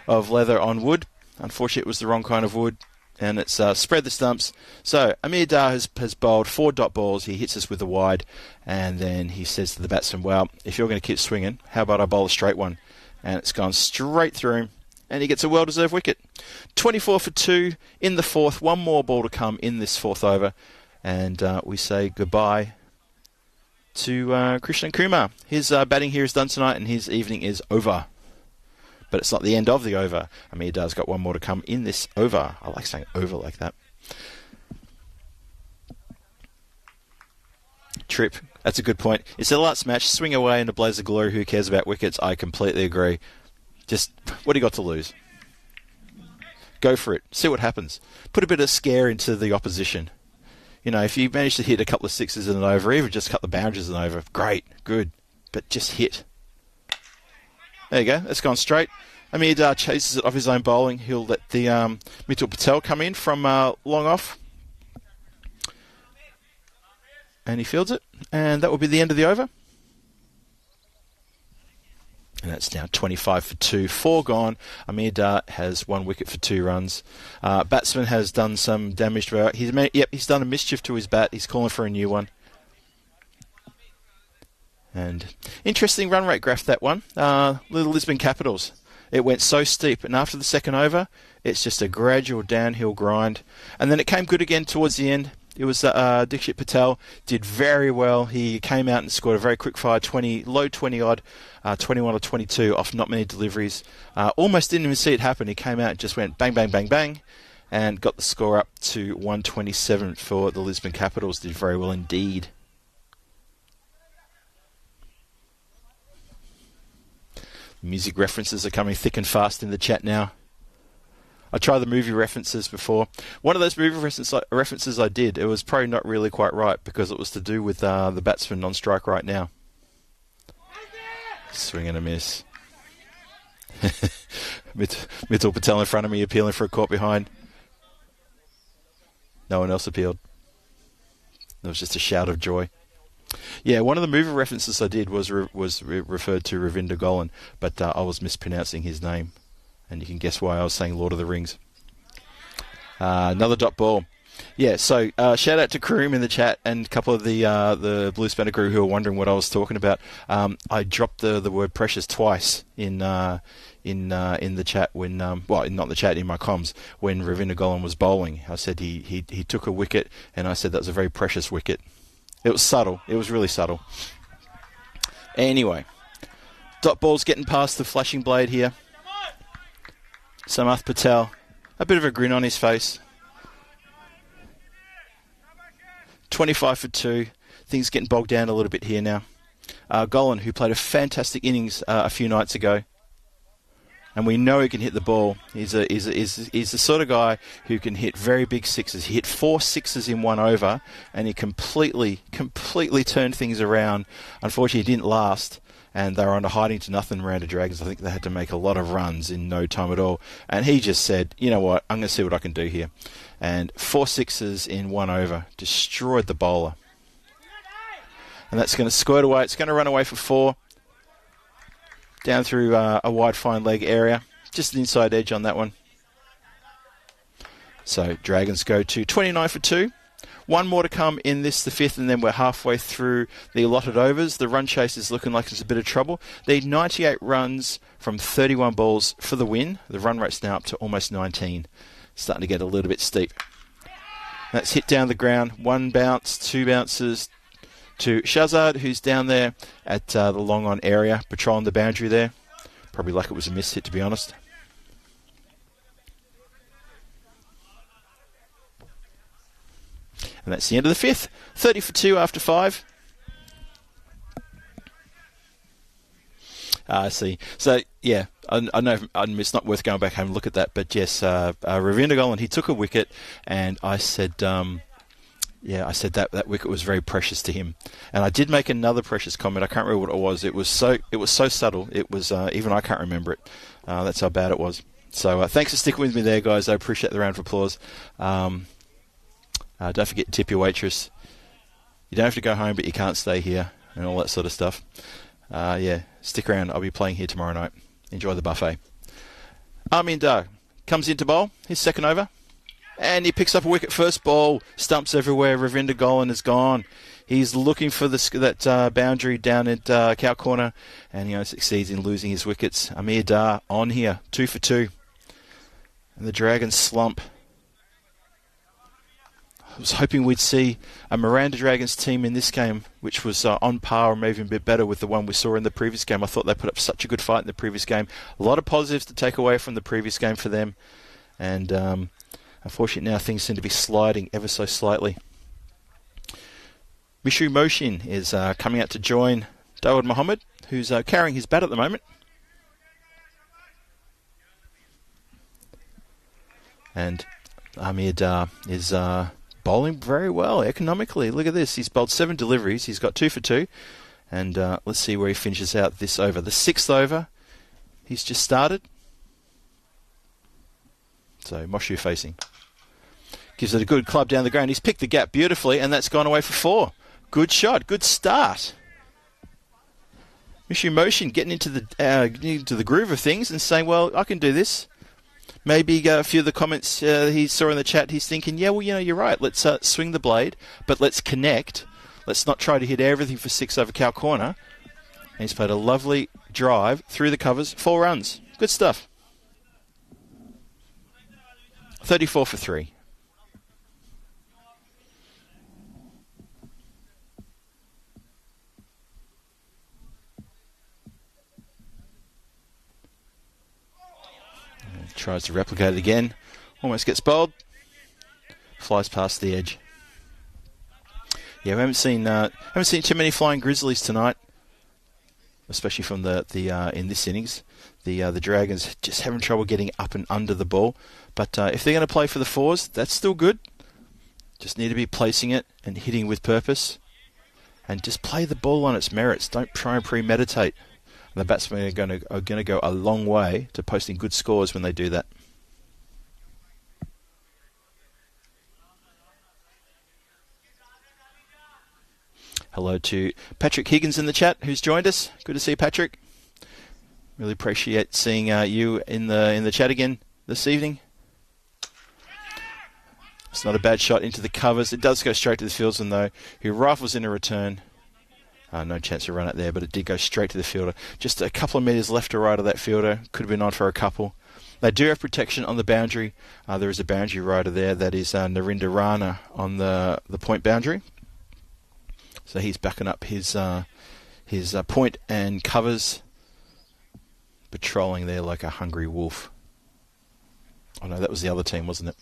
leather on wood. Unfortunately, it was the wrong kind of wood. And it's spread the stumps. So Amir Dar has bowled 4 dot balls. He hits us with a wide. And then he says to the batsman, well, if you're going to keep swinging, how about I bowl a straight one? And it's gone straight through him. And he gets a well-deserved wicket. 24 for 2 in the fourth. 1 more ball to come in this fourth over. And we say goodbye to Krishnan Kumar. His batting here is done tonight and his evening is over. But it's not the end of the over. Amir Dar's got 1 more to come in this over. I like saying over like that. Trip, that's a good point. It's the last match. Swing away in a blaze of glory. Who cares about wickets? I completely agree. Just, what do you got to lose? Go for it. See what happens. Put a bit of scare into the opposition. You know, if you manage to hit a couple of sixes in an over, even just cut the boundaries in an over, great, good. But just hit. There you go. That's gone straight. Amir Dar chases it off his own bowling. He'll let the Mitchell Patel come in from long off. And he fields it. And that will be the end of the over. And that's now 25 for 2. 4 gone. Amir Dar has 1 wicket for 2 runs. Batsman has done some damage to he's done a mischief to his bat. He's calling for a new one. And interesting run rate graph, that one. Little Lisbon Capitals. It went so steep, and after the second over, it's just a gradual downhill grind. And then it came good again towards the end. It was Dikshit Patel did very well. He came out and scored a very quick fire, low 20 odd, 21 or 22 off not many deliveries. Almost didn't even see it happen. He came out and just went bang, bang, bang, bang, and got the score up to 127 for the Lisbon Capitals. Did very well indeed. Music references are coming thick and fast in the chat now. I tried the movie references before. One of those movie references I did, it was probably not really quite right because it was to do with the batsman on strike right now. Swing and a miss. Mitchell Patel in front of me appealing for a caught behind. No one else appealed. There was just a shout of joy. Yeah, one of the movie references I did was referred to Ravinder Golan, but I was mispronouncing his name. And you can guess why I was saying Lord of the Rings. Another dot ball. Yeah, so shout out to Karoom in the chat and a couple of the Blue Spanner crew who are wondering what I was talking about. I dropped the word precious twice in the chat when not in the chat, in my comms, when Ravinder Golan was bowling. I said he took a wicket, and I said that was a very precious wicket. It was subtle. It was really subtle. Anyway, dot ball's getting past the flashing blade here. Samath Patel, a bit of a grin on his face. 25 for 2. Things getting bogged down a little bit here now. Golan, who played a fantastic innings a few nights ago, and we know he can hit the ball. He's the sort of guy who can hit very big sixes. He hit 4 sixes in 1 over, and he completely turned things around. Unfortunately, he didn't last. And they were under hiding to nothing, Miranda Dragons. I think they had to make a lot of runs in no time at all. And he just said, you know what, I'm going to see what I can do here. And 4 sixes in 1 over. Destroyed the bowler. And that's going to squirt away. It's going to run away for 4. Down through a wide fine leg area. Just an inside edge on that one. So Dragons go to 29 for 2. 1 more to come in this, the 5th, and then we're halfway through the allotted overs. The run chase is looking like it's a bit of trouble. They need 98 runs from 31 balls for the win. The run rate's now up to almost 19. Starting to get a little bit steep. That's hit down the ground. 1 bounce, 2 bounces to Shazad, who's down there at the long on area, patrolling the boundary there. Probably like it was a miss hit, to be honest. And that's the end of the 5th. 30 for 2 after 5. I see. So, yeah, I know it's not worth going back home and look at that, but yes, Ravinder Golan, he took a wicket, and I said, that wicket was very precious to him. And I did make another precious comment. I can't remember what it was. It was so subtle. It was even I can't remember it. That's how bad it was. So thanks for sticking with me there, guys. I appreciate the round of applause. Don't forget to tip your waitress. You don't have to go home, but you can't stay here, and all that sort of stuff. Stick around. I'll be playing here tomorrow night. Enjoy the buffet. Armin Dar comes into bowl, his second over, and he picks up a wicket first ball. Stumps everywhere. Ravinder Golan is gone. He's looking for that boundary down at cow corner, and succeeds in losing his wickets. Amir Dar on here, 2 for 2, and the Dragons slump. I was hoping we'd see a Miranda Dragons team in this game, which was on par or maybe a bit better with the one we saw in the previous game. I thought they put up such a good fight in the previous game. A lot of positives to take away from the previous game for them. And unfortunately now things seem to be sliding ever so slightly. Mishu Moshin is coming out to join Dawood Mohammed, who's carrying his bat at the moment. And Ahmed is bowling very well, economically. Look at this. He's bowled 7 deliveries. He's got 2 for 2. And let's see where he finishes out this over. The 6th over, he's just started. So Moshu facing. Gives it a good club down the ground. He's picked the gap beautifully, and that's gone away for 4. Good shot. Good start. Mishu Motion getting into the groove of things and saying, well, I can do this. Maybe a few of the comments he saw in the chat, he's thinking, yeah, well, you're right. Let's swing the blade, but let's connect. Let's not try to hit everything for 6 over cow corner. And he's played a lovely drive through the covers. 4 runs. Good stuff. 34 for 3. Tries to replicate it again. Almost gets bowled. Flies past the edge. Yeah, we haven't seen too many flying grizzlies tonight, especially from the in this innings. The Dragons just having trouble getting up and under the ball. But if they're going to play for the 4s, that's still good. Just need to be placing it and hitting with purpose, and just play the ball on its merits. Don't try and premeditate. The batsmen are going to go a long way to posting good scores when they do that. Hello to Patrick Higgins in the chat, who's joined us. Good to see Patrick. Really appreciate seeing you in the chat again this evening. It's not a bad shot into the covers. It does go straight to the fieldsman though, who rifles in a return. No chance to run it there, but it did go straight to the fielder. Just a couple of metres left or right of that fielder. Could have been on for a couple. They do have protection on the boundary. There is a boundary rider there. That is Narinder Rana on the point boundary. So he's backing up his point and covers, patrolling there like a hungry wolf. Oh no, that was the other team, wasn't it?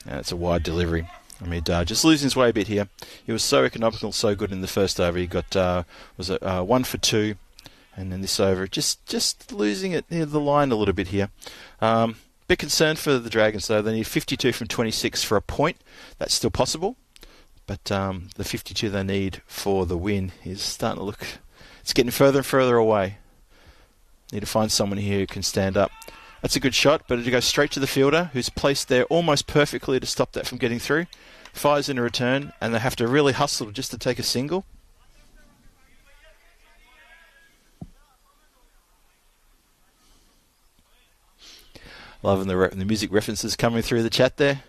And it's a wide delivery. I mean, just losing his way a bit here. He was so economical, so good in the first over. He got 1 for 2, and then this over just losing it near the line a little bit here. Bit concerned for the Dragons though. They need 52 from 26 for a point. That's still possible, but the 52 they need for the win is starting to look. It's getting further and further away. Need to find someone here who can stand up. That's a good shot, but it goes straight to the fielder, who's placed there almost perfectly to stop that from getting through. Fires in a return, and they have to really hustle just to take a single. Loving the music references coming through the chat there.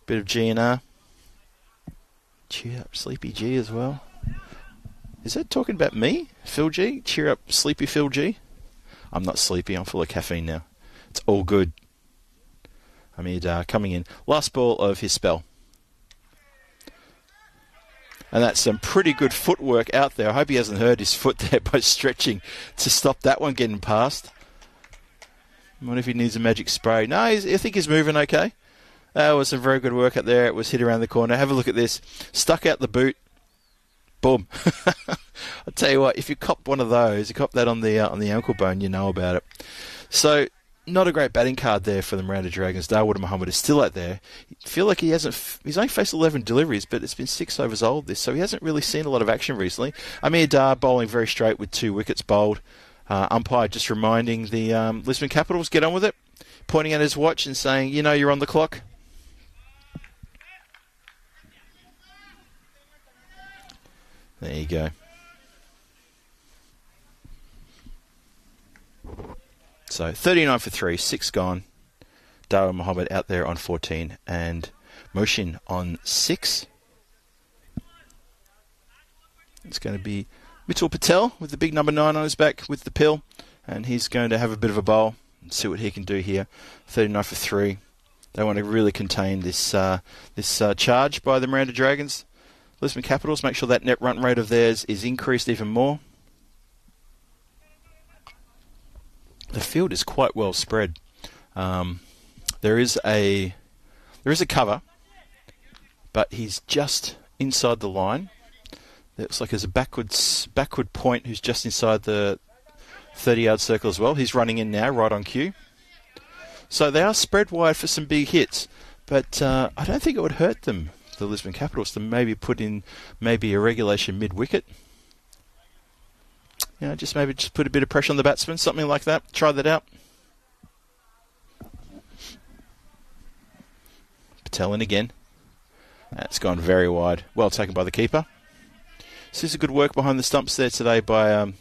Bit of GNR. Cheer up, Sleepy G as well. Is that talking about me, Phil G? Cheer up, Sleepy Phil G? I'm not sleepy. I'm full of caffeine now. It's all good. Hamid coming in. Last ball of his spell. And that's some pretty good footwork out there. I hope he hasn't hurt his foot there by stretching to stop that one getting past. I wonder if he needs a magic spray. No, I think he's moving okay. That was some very good work out there. It was hit around the corner. Have a look at this. Stuck out the boot. Boom. I'll tell you what, if you cop one of those, you cop that on the ankle bone, you know about it. So, not a great batting card there for the Miranda Dragons. Dawood Mohammed is still out there. I feel like he's only faced 11 deliveries, but it's been 6 overs old this, so he hasn't really seen a lot of action recently. Amir Dar bowling very straight with 2 wickets bowled. Umpire just reminding the Lisbon Capitals, get on with it, pointing at his watch and saying, you're on the clock. There you go. So 39 for 3, 6 gone. Dawood Mohammed out there on 14 and Moshin on 6. It's going to be Mitchell Patel with the big number 9 on his back with the pill, and he's going to have a bit of a bowl and see what he can do here. 39 for 3. They want to really contain this charge by the Miranda Dragons. Lisbon Capitals, make sure that net run rate of theirs is increased even more. The field is quite well spread. There is a cover but he's just inside the line. It looks like there's a backward point who's just inside the 30-yard circle as well. He's running in now, right on cue. So they are spread wide for some big hits, but I don't think it would hurt them, the Lisbon Capitals, to maybe put in maybe a regulation mid-wicket. Just put a bit of pressure on the batsman, something like that. Try that out. Patel in again. That's gone very wide. Well taken by the keeper. This is a good work behind the stumps there today by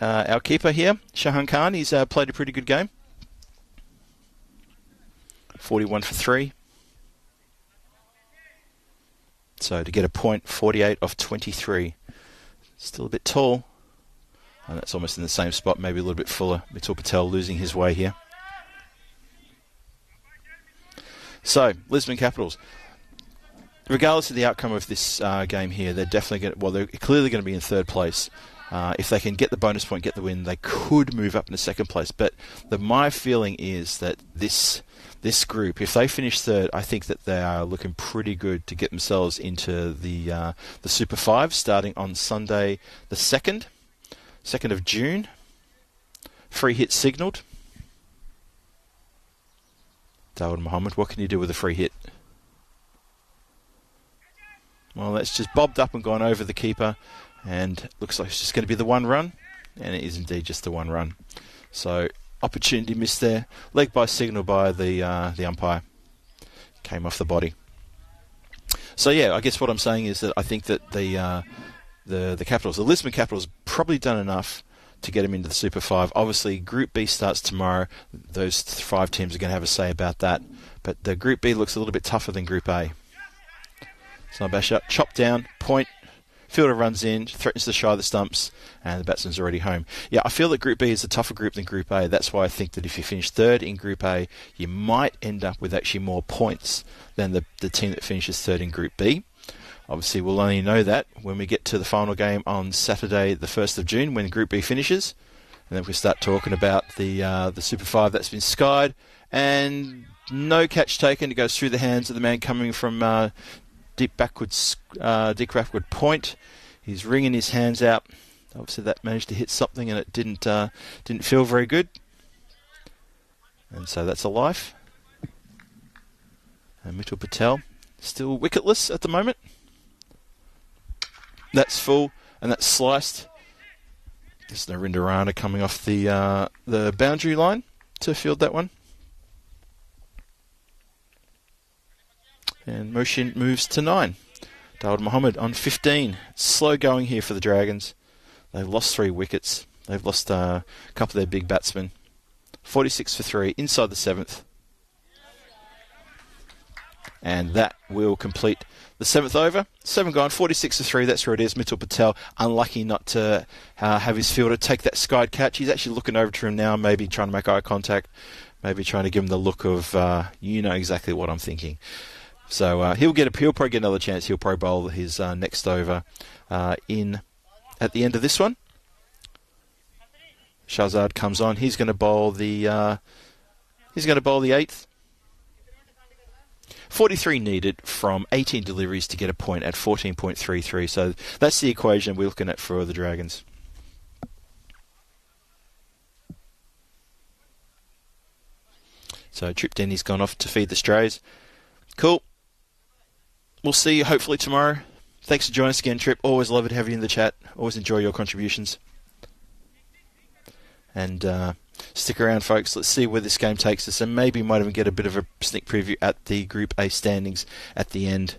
our keeper here, Shahan Khan. He's played a pretty good game. 41 for 3. So to get a point, 48 off 23. Still a bit tall. And that's almost in the same spot, maybe a little bit fuller. Mitul Patel losing his way here. So, Lisbon Capitals. Regardless of the outcome of this game here, they're definitely they're clearly going to be in third place. If they can get the bonus point, get the win, they could move up into second place. But my feeling is that this group, if they finish third, I think that they are looking pretty good to get themselves into the Super 5 starting on Sunday the 2nd of June. Free hit signalled. Dawud Mohammed, what can you do with a free hit? Well, that's just bobbed up and gone over the keeper, and looks like it's just going to be the one run, and it is indeed just the one run. So, opportunity missed there. Leg by signal by the umpire. Came off the body. So yeah, I guess what I'm saying is that I think that the Capitals, the Lisbon Capitals, probably done enough to get them into the Super 5. Obviously, Group B starts tomorrow. Those 5 teams are going to have a say about that. But the Group B looks a little bit tougher than Group A. So Basha, chop down, point, fielder runs in, threatens to shy the stumps, and the batsman's already home. Yeah, I feel that Group B is a tougher group than Group A. That's why I think that if you finish third in Group A, you might end up with actually more points than the team that finishes third in Group B. Obviously, we'll only know that when we get to the final game on Saturday, the 1st of June, when Group B finishes. And then we start talking about the Super 5 that's been skied. And no catch taken. It goes through the hands of the man coming from deep backward point. He's wringing his hands out. Obviously, that managed to hit something, and it didn't feel very good. And so that's a life. And Mitul Patel still wicketless at the moment. That's full, and that's sliced. There's Narindarana coming off the boundary line to field that one. And Moshin moves to 9. Dawud Mohammed on 15. Slow going here for the Dragons. They've lost 3 wickets. They've lost a couple of their big batsmen. 46 for 3, inside the 7th. And that will complete the 7th over. 7 gone, 46 for 3. That's where it is. Mitul Patel, unlucky not to have his fielder take that skied catch. He's actually looking over to him now, maybe trying to make eye contact, maybe trying to give him the look of, you know exactly what I'm thinking. So he'll probably get another chance. He'll probably bowl his next over in at the end of this one. Shahzad comes on. He's going to bowl the 8th. 43 needed from 18 deliveries to get a point at 14.33. So that's the equation we're looking at for the Dragons. So Trip Denny's gone off to feed the strays. Cool. We'll see you hopefully tomorrow. Thanks for joining us again, Trip. Always love it to have you in the chat. Always enjoy your contributions. And stick around, folks. Let's see where this game takes us. And maybe might even get a bit of a sneak preview at the Group A standings at the end,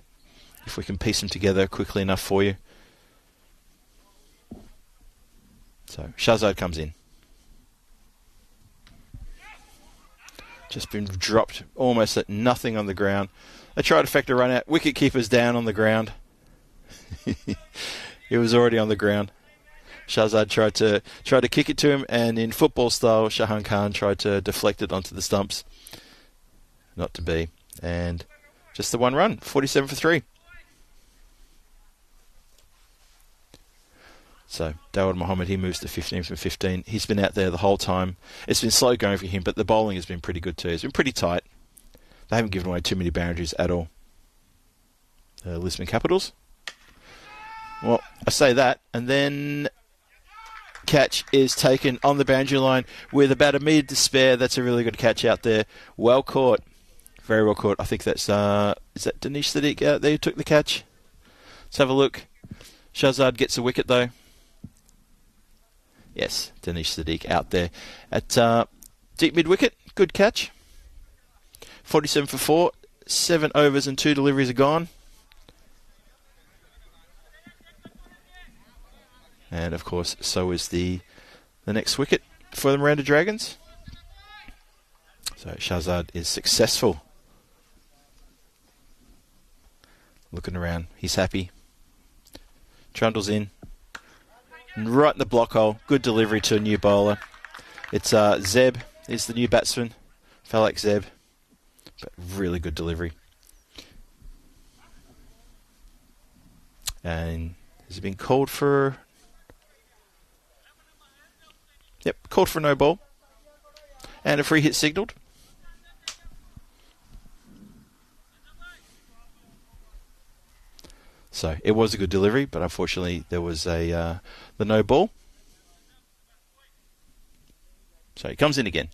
if we can piece them together quickly enough for you. So Shahzad comes in. Just been dropped almost at nothing on the ground. They tried to effect a run out. Wicket keeper's down on the ground. He was already on the ground. Shahzad tried to kick it to him, and in football style, Shahan Khan tried to deflect it onto the stumps. Not to be. And just the one run, 47 for 3. So Dawud Mohammed, he moves to 15 from 15. He's been out there the whole time. It's been slow going for him, but the bowling has been pretty good too. It's been pretty tight. They haven't given away too many boundaries at all. Lisbon Capitals. Well, I say that, and then catch is taken on the boundary line with about a minute to spare. That's a really good catch out there. Well caught. Very well caught. I think that's, is that Dinesh Sadiq out there who took the catch? Let's have a look. Shahzad gets a wicket though. Yes, Dinesh Sadiq out there at deep mid-wicket. Good catch. 47 for 4. 7 overs and 2 deliveries are gone. And, of course, so is the next wicket for the Miranda Dragons. So Shahzad is successful. Looking around. He's happy. Trundles in. Right in the block hole. Good delivery to a new bowler. It's Zeb is the new batsman. Falak Zeb. But really good delivery. And has it been called for... Yep, called for no ball. And a free hit signalled. So it was a good delivery, but unfortunately there was the no ball. So he comes in again.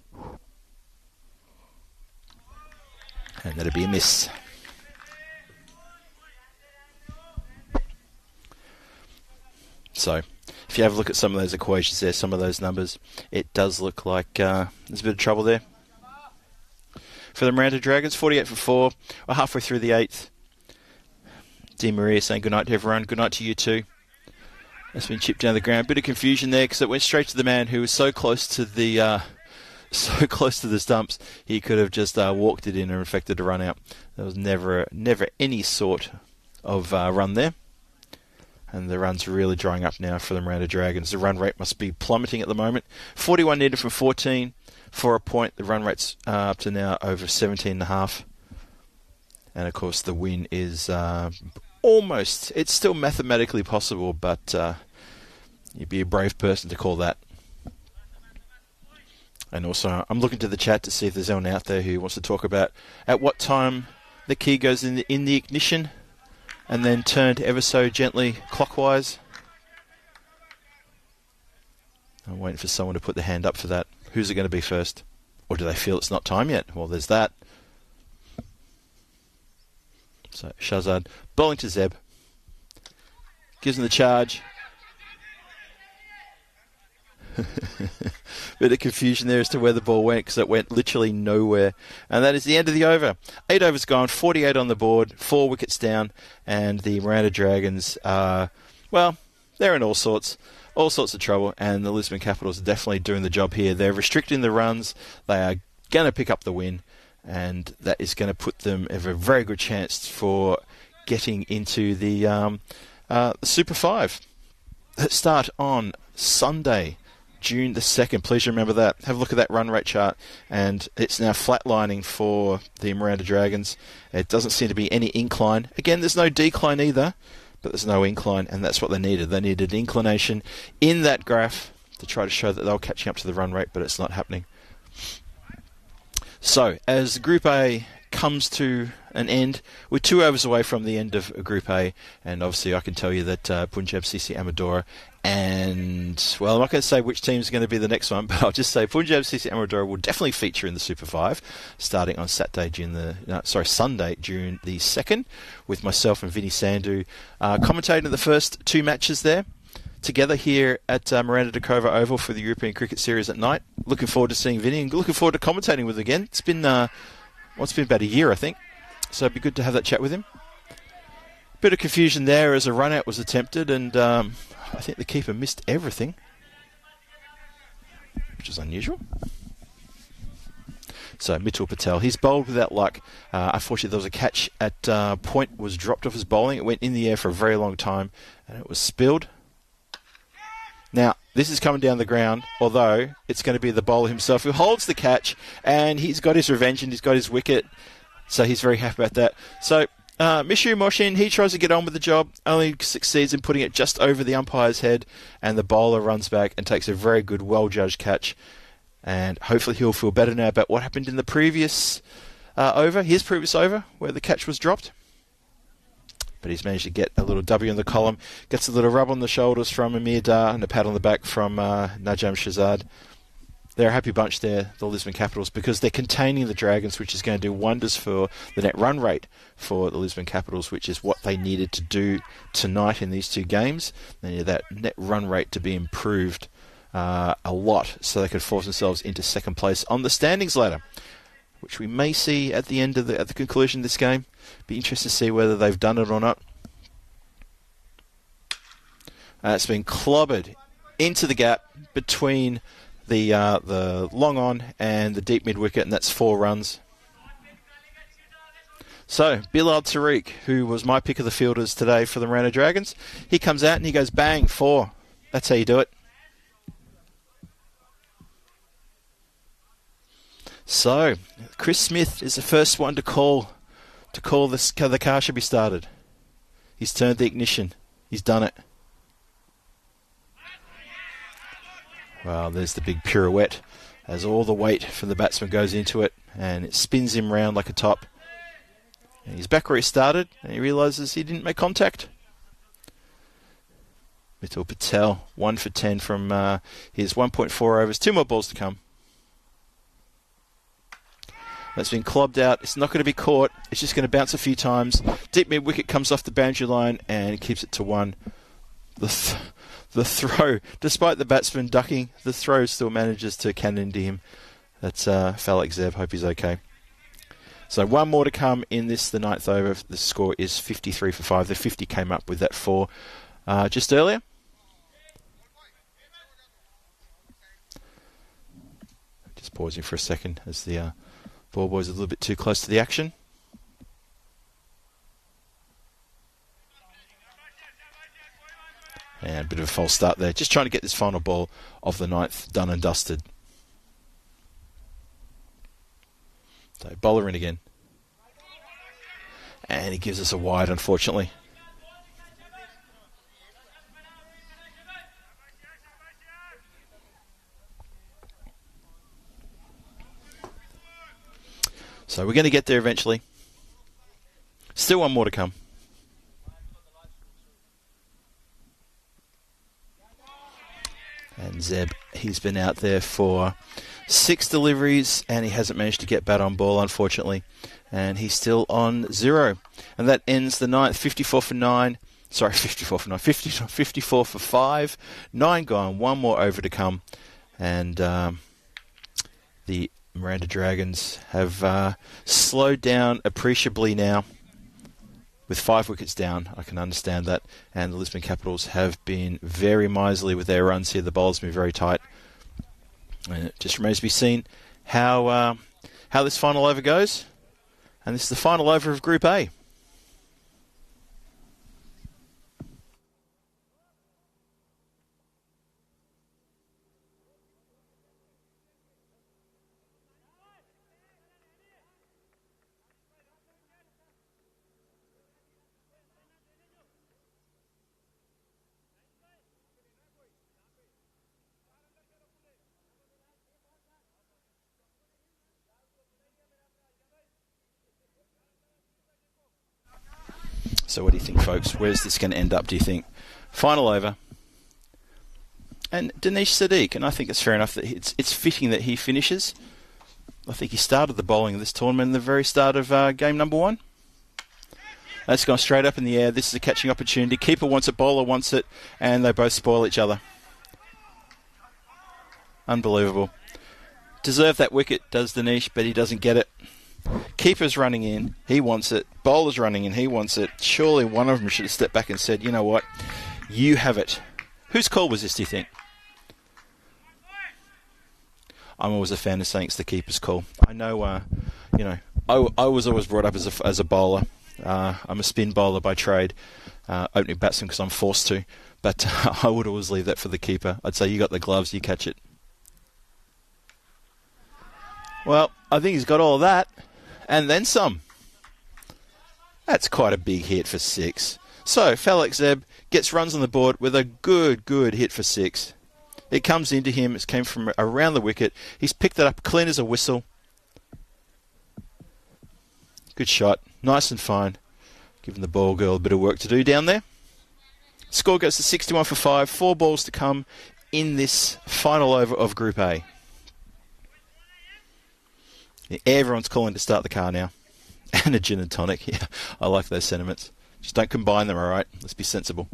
And that'll be a miss. So if you have a look at some of those equations there, some of those numbers, it does look like there's a bit of trouble there. For the Miranda Dragons, 48 for 4. We're halfway through the 8th. Dear Maria saying good night to everyone. Good night to you too. That's been chipped down the ground. Bit of confusion there because it went straight to the man who was so close to the stumps. He could have just walked it in and effected a run out. There was never any sort of run there. And the run's really drying up now for the Miranda Dragons. The run rate must be plummeting at the moment. 41 needed from 14 for a point. The run rate's up to now over 17.5. And, of course, the win is almost... It's still mathematically possible, but you'd be a brave person to call that. And also, I'm looking to the chat to see if there's anyone out there who wants to talk about at what time the key goes in the ignition and then turned ever so gently clockwise. I'm waiting for someone to put their hand up for that. Who's it going to be first? Or do they feel it's not time yet? Well, there's that. So Shahzad bowling to Zeb. Gives him the charge. Bit of confusion there as to where the ball went because it went literally nowhere. And that is the end of the over. 8 overs gone, 48 on the board, 4 wickets down, and the Miranda Dragons are, well, they're in all sorts of trouble, and the Lisbon Capitals are definitely doing the job here. They're restricting the runs. They are going to pick up the win, and that is going to put them have a very good chance for getting into the Super 5. Start on Sunday, June the 2nd. Please remember that. Have a look at that run rate chart, and it's now flatlining for the Miranda Dragons. It doesn't seem to be any incline. Again, there's no decline either, but there's no incline, and that's what they needed. They needed inclination in that graph to try to show that they were catching up to the run rate, but it's not happening. So, as Group A comes to an end, we're 2 overs away from the end of Group A, and obviously I can tell you that Punjab CC Amadora and, well, I'm not going to say which team is going to be the next one, but I'll just say Punjab CC Amadora will definitely feature in the Super 5 starting on Sunday, June the 2nd, with myself and Vinny Sandhu commentating the first 2 matches there together here at Miranda Dakova Oval for the European Cricket Series at night. Looking forward to seeing Vinny and looking forward to commentating with him again. It's been it's been about a year, I think, so it'd be good to have that chat with him. Bit of confusion there as a run-out was attempted, and I think the keeper missed everything, which is unusual. So Mitchell Patel, he's bowled without luck. Unfortunately, there was a catch at point, was dropped off his bowling. It went in the air for a very long time, and it was spilled. Now, this is coming down the ground, although it's going to be the bowler himself who holds the catch, and he's got his revenge and he's got his wicket, so he's very happy about that. So, Mishu Moshin, he tries to get on with the job, only succeeds in putting it just over the umpire's head, and the bowler runs back and takes a very good, well-judged catch, and hopefully he'll feel better now about what happened in the previous over, his previous over, where the catch was dropped. but he's managed to get a little W in the column. Gets a little rub on the shoulders from Amir Dar and a pat on the back from Najam Shazad. They're a happy bunch there, the Lisbon Capitals, because they're containing the Dragons, which is going to do wonders for the net run rate for the Lisbon Capitals, which is what they needed to do tonight in these two games. They needed that net run rate to be improved a lot so they could force themselves into second place on the standings ladder, which we may see at the end of at the conclusion of this game. Be interested to see whether they've done it or not. It's been clobbered into the gap between the long on and the deep mid wicket, and that's 4 runs. So Bilal Tariq, who was my pick of the fielders today for the Miranda Dragons, he comes out and he goes bang, 4. That's how you do it. So Chris Smith is the first one to call the car should be started. He's turned the ignition. He's done it. Well, there's the big pirouette as all the weight from the batsman goes into it and it spins him round like a top. And he's back where he started and he realises he didn't make contact. Mitul Patel, 1 for 10 from his 1.4 overs. 2 more balls to come. That's been clobbed out. It's not going to be caught. It's just going to bounce a few times. Deep mid wicket comes off the boundary line and keeps it to 1. The throw, despite the batsman ducking, the throw still manages to cannon into him. That's Falak Zeb. Hope he's okay. So 1 more to come in this, the 9th over. The score is 53 for 5. The 50 came up with that 4 just earlier. Just pausing for a second as the ball boy's a little bit too close to the action. And a bit of a false start there. Just trying to get this final ball of the 9th done and dusted. So bowler in again. And he gives us a wide, unfortunately. So we're going to get there eventually. Still 1 more to come. And Zeb, he's been out there for 6 deliveries and he hasn't managed to get bat on ball, unfortunately. And he's still on 0. And that ends the 9th, 54 for 9. Sorry, 54 for 9. 54 for 5. 9 gone, 1 more over to come. And the Miranda Dragons have slowed down appreciably now. With 5 wickets down, I can understand that. And the Lisbon Capitals have been very miserly with their runs here. The bowls have been very tight. And it just remains to be seen how this final over goes. And this is the final over of Group A. So what do you think, folks? Where's this going to end up, do you think? Final over. And Dinesh Sadiq, and I think it's fair enough that it's fitting that he finishes. I think he started the bowling of this tournament at the very start of game number 1. That's gone straight up in the air. This is a catching opportunity. Keeper wants it, bowler wants it, and they both spoil each other. Unbelievable. Deserved that wicket, does Dinesh, but he doesn't get it. Keeper's running in, he wants it. Bowler's running in, he wants it. Surely one of them should have stepped back and said, you know what, you have it. Whose call was this, do you think? I'm always a fan of saying it's the keeper's call. I know, I was always brought up as a bowler. I'm a spin bowler by trade, opening batsman because I'm forced to. But I would always leave that for the keeper. I'd say, you got the gloves, you catch it. Well, I think he's got all of that. And then some. That's quite a big hit for 6. So, Falak Zeb gets runs on the board with a good hit for 6. It comes into him. It came from around the wicket. He's picked it up clean as a whistle. Good shot. Nice and fine. giving the ball girl a bit of work to do down there. Score goes to 61 for 5. 4 balls to come in this final over of Group A. Yeah, everyone's calling to start the car now. And a gin and tonic. Yeah, I like those sentiments. Just don't combine them, all right? Let's be sensible.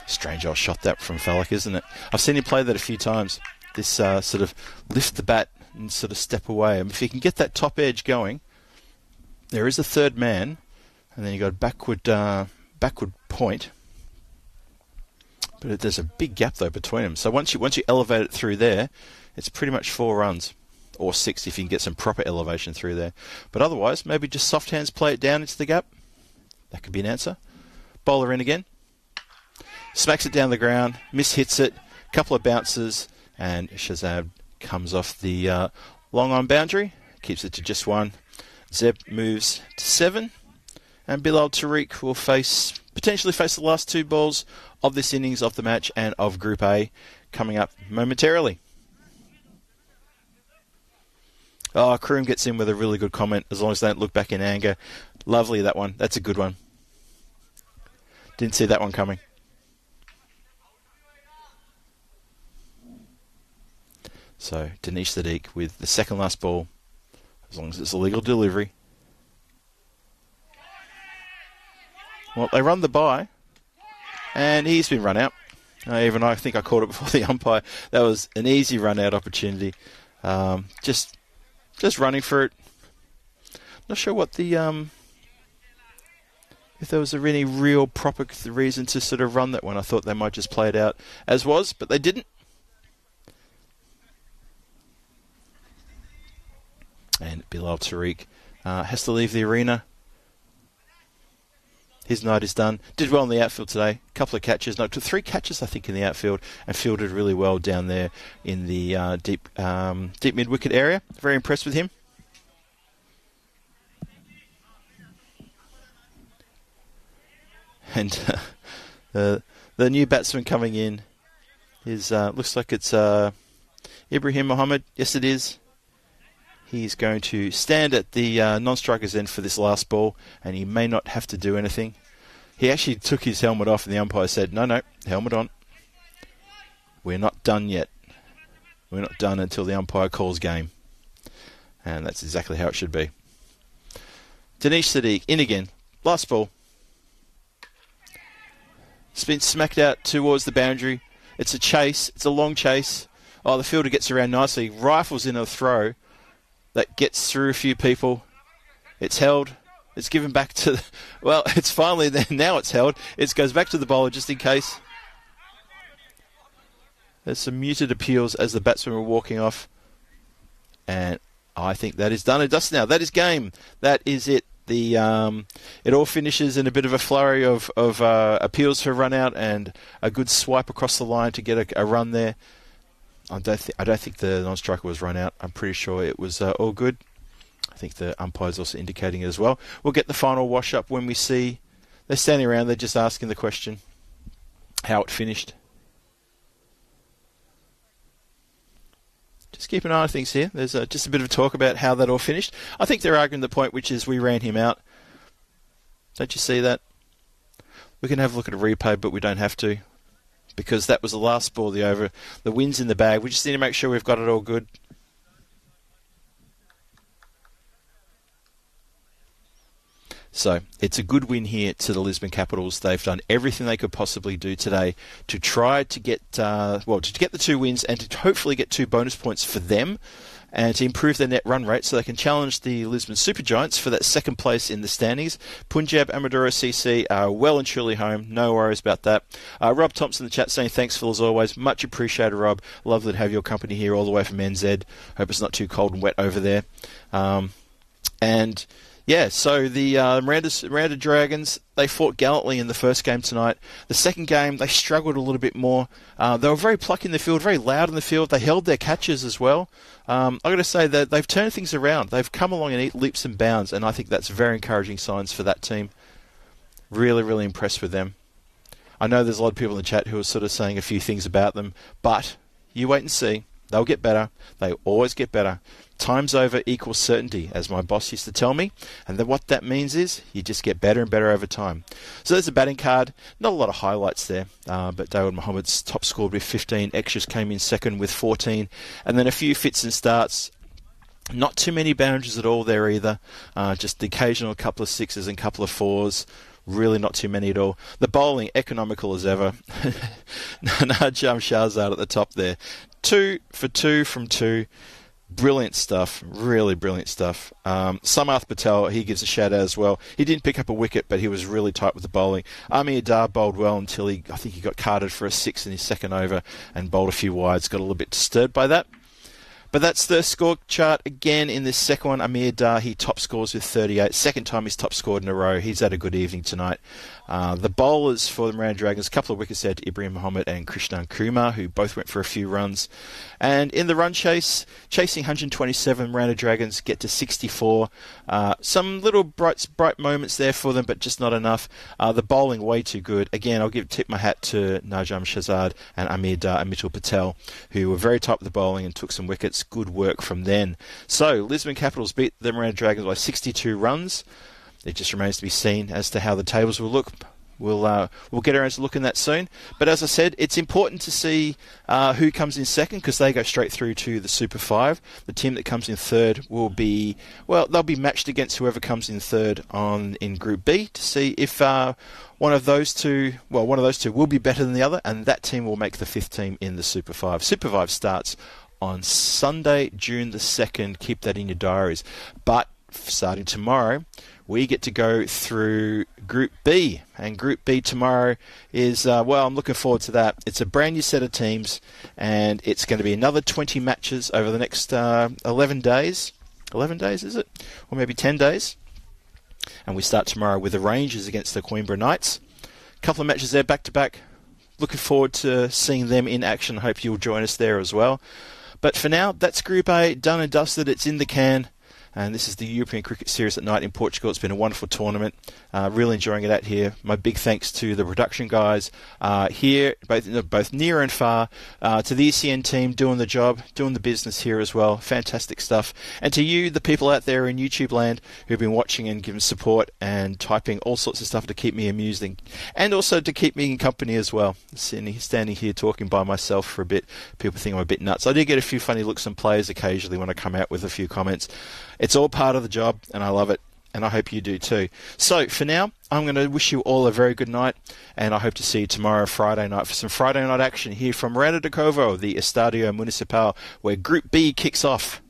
Strange old shot that from Fallick, isn't it? I've seen him play that a few times. This sort of lift the bat and sort of step away. And if you can get that top edge going, there is a third man, and then you got a backward point. But there's a big gap though between them. So once you elevate it through there, it's pretty much 4 runs, or 6 if you can get some proper elevation through there. But otherwise, maybe just soft hands play it down into the gap. That could be an answer. Bowler in again. Smacks it down the ground, mishits it, couple of bounces, and Shazab comes off the long on boundary, keeps it to just 1. Zeb moves to 7, and Bilal Tariq will potentially face the last 2 balls of this innings of the match and of Group A coming up momentarily. Oh, Kroom gets in with a really good comment, as long as they don't look back in anger. Lovely, that one. That's a good one. Didn't see that one coming. So, Dinesh Sadiq with the second last ball, as long as it's a legal delivery. Well, they run the bye, and he's been run out. Even I think I called it before the umpire. That was an easy run-out opportunity. Just running for it. Not sure what the if there was any real proper reason to sort of run that one. I thought they might just play it out as was, but they didn't. And Bilal Tariq has to leave the arena. His night is done. Did well in the outfield today. Couple of catches. No, took 3 catches, I think, in the outfield, and fielded really well down there in the deep mid-wicket area. Very impressed with him. And the new batsman coming in is looks like it's Ibrahim Mohammed. Yes, it is. He's going to stand at the non-striker's end for this last ball, and he may not have to do anything. He actually took his helmet off, and the umpire said, no, helmet on. We're not done yet. We're not done until the umpire calls game. And that's exactly how it should be. Dinesh Sadiq, in again. Last ball. It's been smacked out towards the boundary. It's a chase. It's a long chase. Oh, the fielder gets around nicely. Rifles in a throw that gets through a few people. It's held. It's given back to... Well, it's finally there. Now it's held. It goes back to the bowler just in case. There's some muted appeals as the batsmen were walking off. And I think that is done and dusted now. That is game. That is it. It all finishes in a bit of a flurry of appeals for run out and a good swipe across the line to get a run there. I don't think the non-striker was run out. I'm pretty sure it was all good. I think the umpire's also indicating it as well. We'll get the final wash-up when we see... They're standing around, they're just asking the question how it finished. Just keep an eye on things here. There's just a bit of talk about how that all finished. I think they're arguing the point, which is we ran him out. Don't you see that? We can have a look at a replay, but we don't have to, because that was the last ball of the over. The win's in the bag. We just need to make sure we've got it all good. So it's a good win here to the Lisbon Capitals. They've done everything they could possibly do today to try to get the 2 wins and to hopefully get 2 bonus points for them and to improve their net run rate so they can challenge the Lisbon Supergiants for that second place in the standings. Punjab Amadora CC are well and truly home. No worries about that. Rob Thompson in the chat saying thanks, Phil, as always. Much appreciated, Rob. Lovely to have your company here all the way from NZ. Hope it's not too cold and wet over there. Yeah, so the Miranda Dragons, they fought gallantly in the first game tonight. The second game, they struggled a little bit more. They were very plucky in the field, very loud in the field. They held their catches as well. I've got to say that they've turned things around. They've come along and eat leaps and bounds, and I think that's very encouraging signs for that team. Really, really impressed with them. I know there's a lot of people in the chat who are sort of saying a few things about them, but you wait and see. They'll get better. They always get better. Times over equals certainty, as my boss used to tell me. And then what that means is you just get better and better over time. So there's a batting card. Not a lot of highlights there, but Dawood Mohammed's top scored with 15. Extras came in second with 14. And then a few fits and starts. Not too many boundaries at all there either. Just the occasional couple of sixes and couple of fours. Really not too many at all. The bowling, economical as ever. Najam Shahzad at the top there. 2 for 2 from 2. Brilliant stuff. Really brilliant stuff. Samarth Patel, he gives a shout out as well. He didn't pick up a wicket, but he was really tight with the bowling. Amir Dar bowled well until I think he got carded for a 6 in his second over and bowled a few wides. Got a little bit disturbed by that. But that's the score chart again in this second one. Amir Dar, he top scores with 38. Second time he's top scored in a row. He's had a good evening tonight. The bowlers for the Miranda Dragons, a couple of wickets there to Ibrahim Mohammed and Krishnan Kumar, who both went for a few runs. And in the run chase, chasing 127, Miranda Dragons get to 64. Some little bright moments there for them, but just not enough. The bowling way too good. Again, I'll tip my hat to Najam Shahzad and Amir Dar and Mitchell Patel, who were very top of the bowling and took some wickets. Good work from them. So, Lisbon Capitals beat the Miranda Dragons by 62 runs. It just remains to be seen as to how the tables will look. We'll get around to looking at that soon. But as I said, it's important to see who comes in second, because they go straight through to the Super 5. The team that comes in third will be, they'll be matched against whoever comes in third in Group B to see if one of those two will be better than the other, and that team will make the 5th team in the Super 5. Super 5 starts on Sunday, June the 2nd. Keep that in your diaries. But starting tomorrow, we get to go through Group B. And Group B tomorrow is, I'm looking forward to that. It's a brand new set of teams, and it's going to be another 20 matches over the next 11 days. 11 days, is it? Or maybe 10 days. And we start tomorrow with the Rangers against the Coimbra Knights. A couple of matches there back-to-back. Looking forward to seeing them in action. Hope you'll join us there as well. But for now, that's Group A, done and dusted. It's in the can. And this is the European Cricket Series at night in Portugal. It's been a wonderful tournament. Really enjoying it out here. My big thanks to the production guys here, both near and far, to the ECN team doing the job, doing the business here as well. Fantastic stuff. And to you, the people out there in YouTube land who've been watching and giving support and typing all sorts of stuff to keep me amused and also to keep me in company as well. Standing here talking by myself for a bit, people think I'm a bit nuts. I do get a few funny looks from players occasionally when I come out with a few comments. It's all part of the job, and I love it, and I hope you do too. So, for now, I'm going to wish you all a very good night, and I hope to see you tomorrow, Friday night, for some Friday night action here from Miranda de Covo, the Estadio Municipal, where Group B kicks off.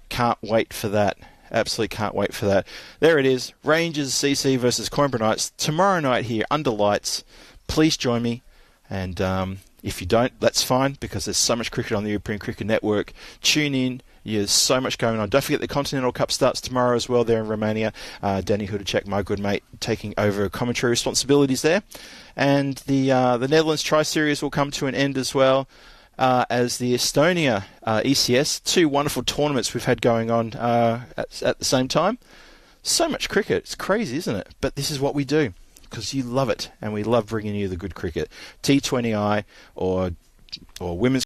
Can't wait for that. Absolutely can't wait for that. There it is, Rangers CC versus Coimbra Knights, tomorrow night here, under lights. Please join me, and if you don't, that's fine, because there's so much cricket on the European Cricket Network. Tune in. There's so much going on. Don't forget the Continental Cup starts tomorrow as well there in Romania. Danny Hudacek, my good mate, taking over commentary responsibilities there. And the Netherlands Tri-Series will come to an end as well as the Estonia ECS. 2 wonderful tournaments we've had going on at the same time. So much cricket. It's crazy, isn't it? But this is what we do, because you love it, and we love bringing you the good cricket. T20I or women's